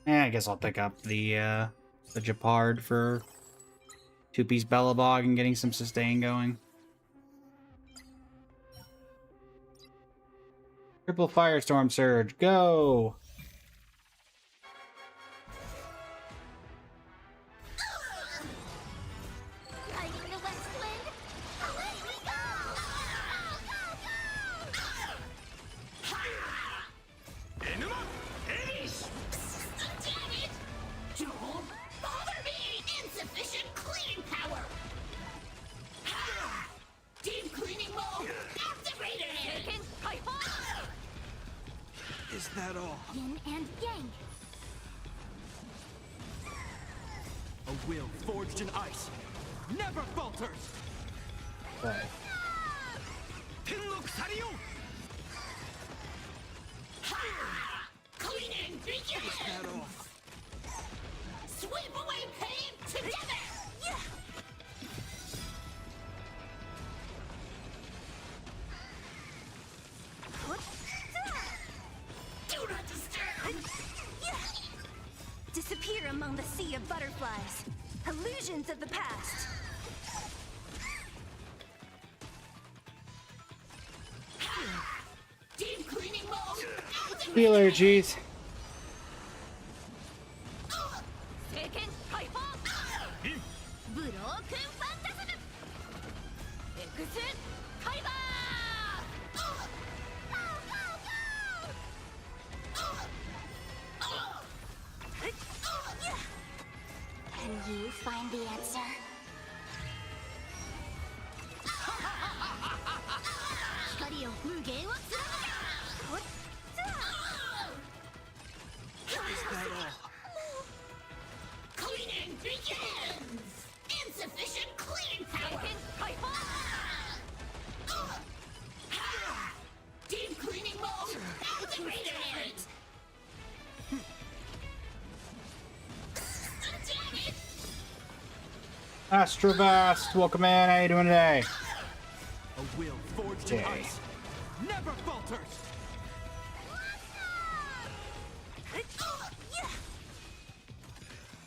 I guess I'll pick up the Japard for 2-piece Bellabog and getting some sustain going. Triple Firestorm Surge, go! Riding the west wind, away we go. Enuma Ace! Damn it! Don't bother me! Insufficient cleaning power! Deep cleaning mode activated! Is that all? Yin and yang. A will forged in ice never falters! Okay. Tenno Kusariyo! Cleaning begins! Is that all? Sweep away pain together! Do not disturb! Disappear among the sea of butterflies. Illusions of the past. Deep cleaning mode activated! Healer, jeez. Broken Phantasm! Exit Kaiba! Can you find the answer? Hikari o mugen wo tsunaga! Is that all? Cleaning begins! Insufficient cleaning power! Deep cleaning mode activated! Damn it! Astrovast, welcome in. How you doing today? A will forged in Okay. ice never falters!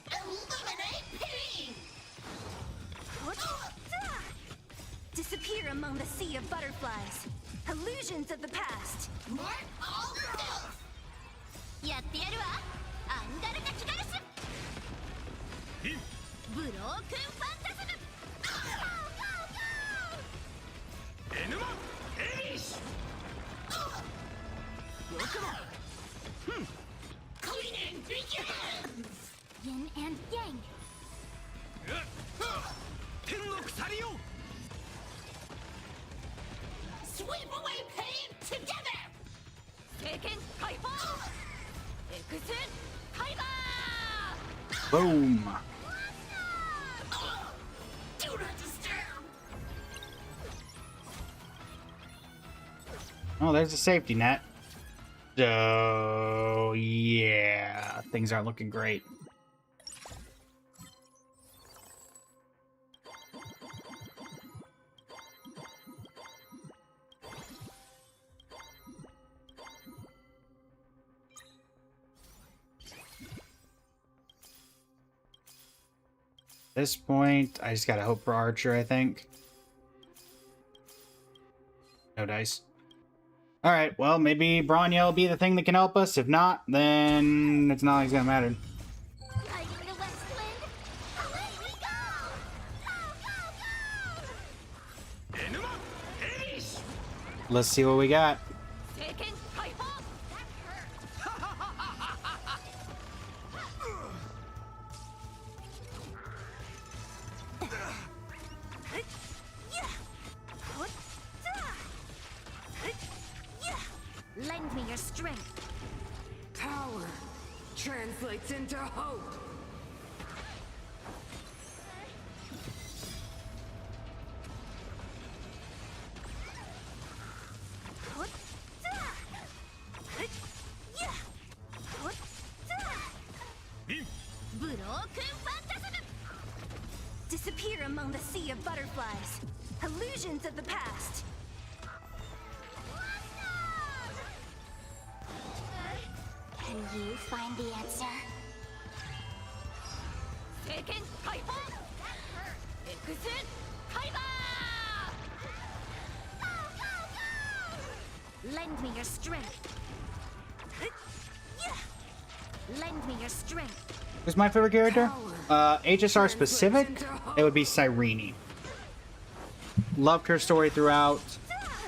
Eliminate pain! Disappear among the sea of butterflies. Illusions of the past. Mark all filth! やってやるわアンガルタ・キガルスブロークンファンタズム Cleaning begins! Yin and yang. Sweep away pain together! Seiken Kaiba! Exit Kaiba! Boom. Do not disturb! Oh, there's a safety net. So, yeah, things aren't looking great. At this point, I just gotta hope for Archer, I think. No dice. Alright, well, maybe Bronya will be the thing that can help us. If not, then it's not like it's gonna matter. Riding the west wind, away we go! Go, go, go! Let's see what we got. Seiken Kaiba! That hurt! Lend me your strength. Power translates into hope. Broken Phantasm! Disappear among the sea of butterflies. Illusions of the past. Can you find the answer? Seiken Kaiba! Exit Kaiba! Lend me your strength. Lend me your strength. Who's my favorite character? HSR specific, it would be Cyrene. Loved her story throughout.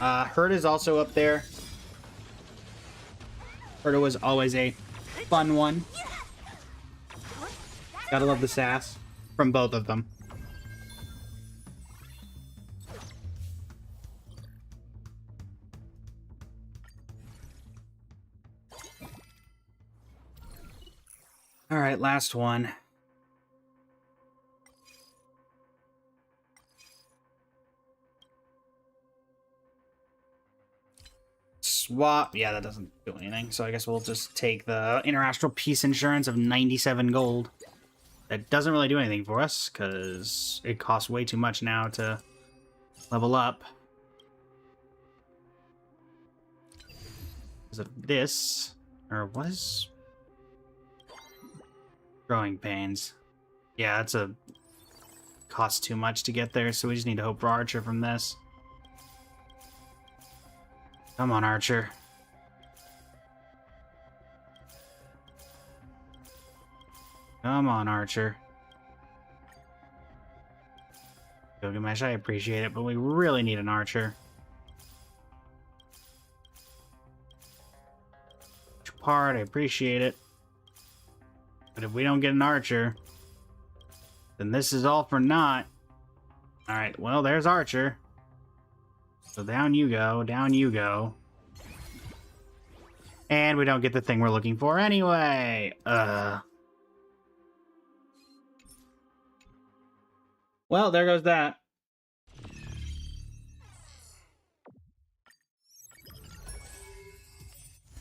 Herta is also up there. Herta was always a fun one. Gotta love the sass from both of them. All right, last one. Swap. Yeah, that doesn't do anything. So I guess we'll just take the Interastral Peace Insurance of 97 gold. That doesn't really do anything for us because it costs way too much now to level up. Because of this, or what is Growing Pains? Yeah, that's a costs too much to get there, so we just need to hope for Archer from this. Come on, Archer. Come on, Archer. Gilgamesh, I appreciate it, but we really need an Archer. Part, I appreciate it. But if we don't get an Archer, then this is all for naught. Alright, well, there's Archer. So down you go, down you go. And we don't get the thing we're looking for anyway. Well, there goes that.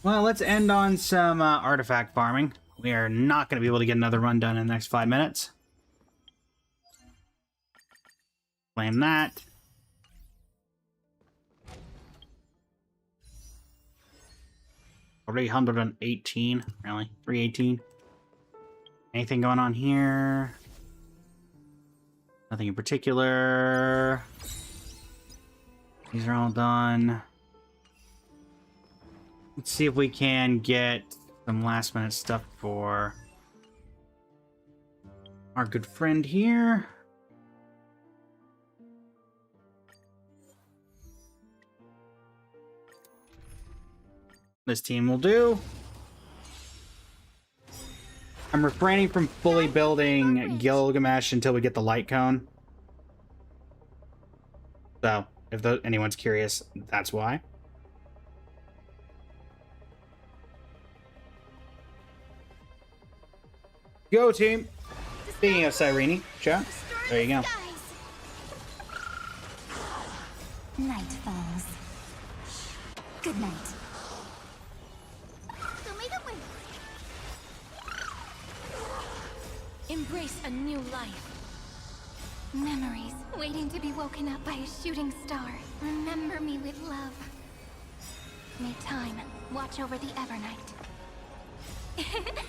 Well, let's end on some artifact farming. We are not going to be able to get another run done in the next 5 minutes. Claim that. $318, really? 318. Anything going on here? Nothing in particular. These are all done. Let's see if we can get some last minute stuff for our good friend here. this team will do. I'm refraining from fully building Gilgamesh until we get the light cone. So, if anyone's curious, that's why. Go, team! Speaking of Cyrene, chat, there you go. Night falls. Good night. Embrace a new life. Memories waiting to be woken up by a shooting star. Remember me with love. May time watch over the Evernight.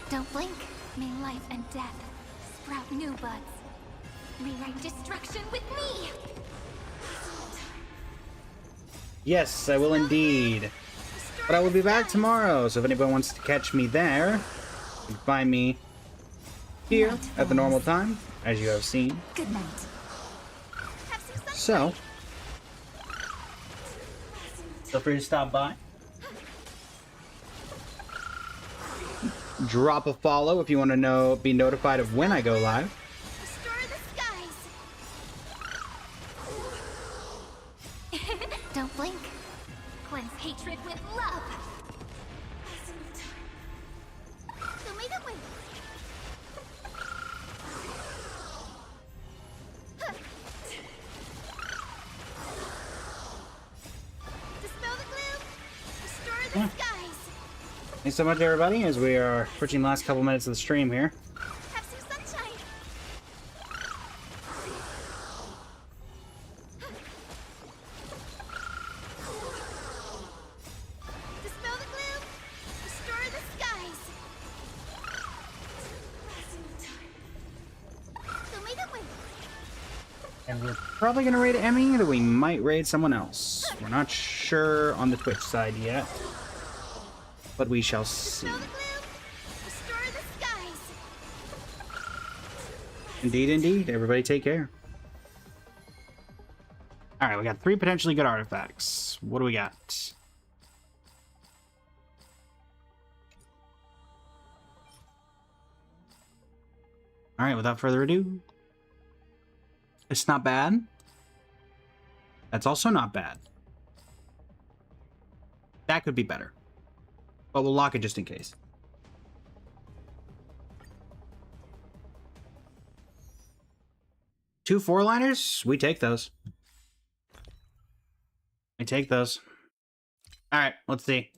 Don't blink. May life and death sprout new buds. Rewrite destruction with me! Yes, I will indeed. But I will be back tomorrow, so if anyone wants to catch me there, you can find me here at the normal time, as you have seen. Good night. So, feel free to stop by. Drop a follow if you want to be notified of when I go live. Restore the skies. Don't blink. Cleanse hatred with love. Dispel the gloom. Restore the skies. Thanks so much, everybody, as we are approaching the last couple minutes of the stream here. Have some sunshine. Dispel the gloom. Restore the skies. And we're probably going to raid Emmy, or we might raid someone else. We're not sure on the Twitch side yet, but we shall see. Indeed, indeed. Everybody take care. Alright, we got 3 potentially good artifacts. What do we got? Alright, without further ado. It's not bad. That's also not bad. That could be better. But we'll lock it just in case. Two 4-liners? We take those. We take those. Alright, let's see.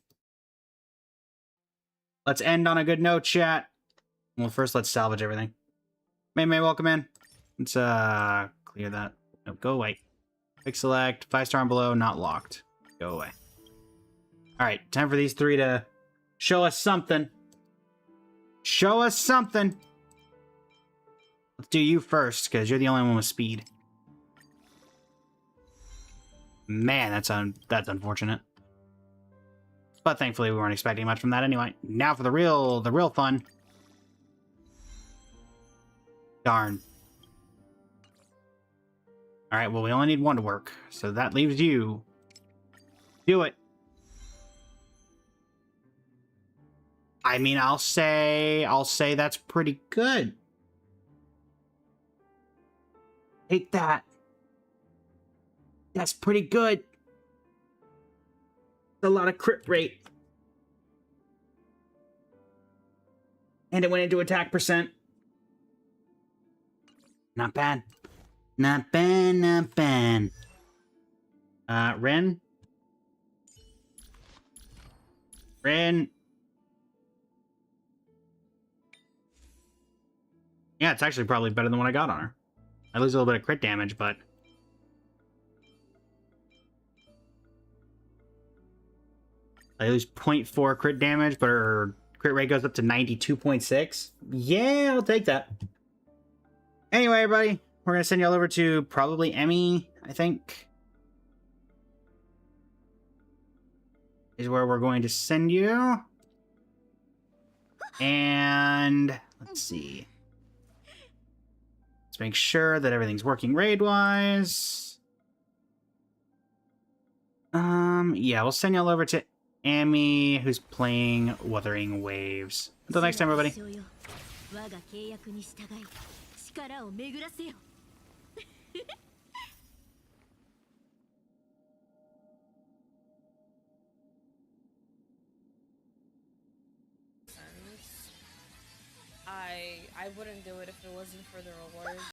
Let's end on a good note, chat. Well, first let's salvage everything. May, welcome in. Let's clear that. No, go away. Quick select, 5-star and below, not locked. Go away. Alright, time for these 3 to show us something. Show us something. Let's do you first, because you're the only one with speed. Man, that's unfortunate. But thankfully we weren't expecting much from that anyway. Now for the real fun. Darn. Alright, well we only need 1 to work. So that leaves you. Do it. I mean, I'll say that's pretty good. Take that. That's pretty good. That's a lot of crit rate. And it went into attack percent. Not bad. Not bad, not bad. Ren? Ren? Yeah, it's actually probably better than what I got on her. I lose a little bit of crit damage, but... I lose 0.4 crit damage, but her crit rate goes up to 92.6. Yeah, I'll take that. Anyway, everybody, we're going to send you all over to probably Emmy, I think. Is where we're going to send you. And let's see. Let's make sure that everything's working raid-wise. Yeah, we'll send you all over to Amy, who's playing Wuthering Waves. Until next time, everybody. 我が契約に従い力を巡らせよ。I wouldn't do it if it wasn't for the reward.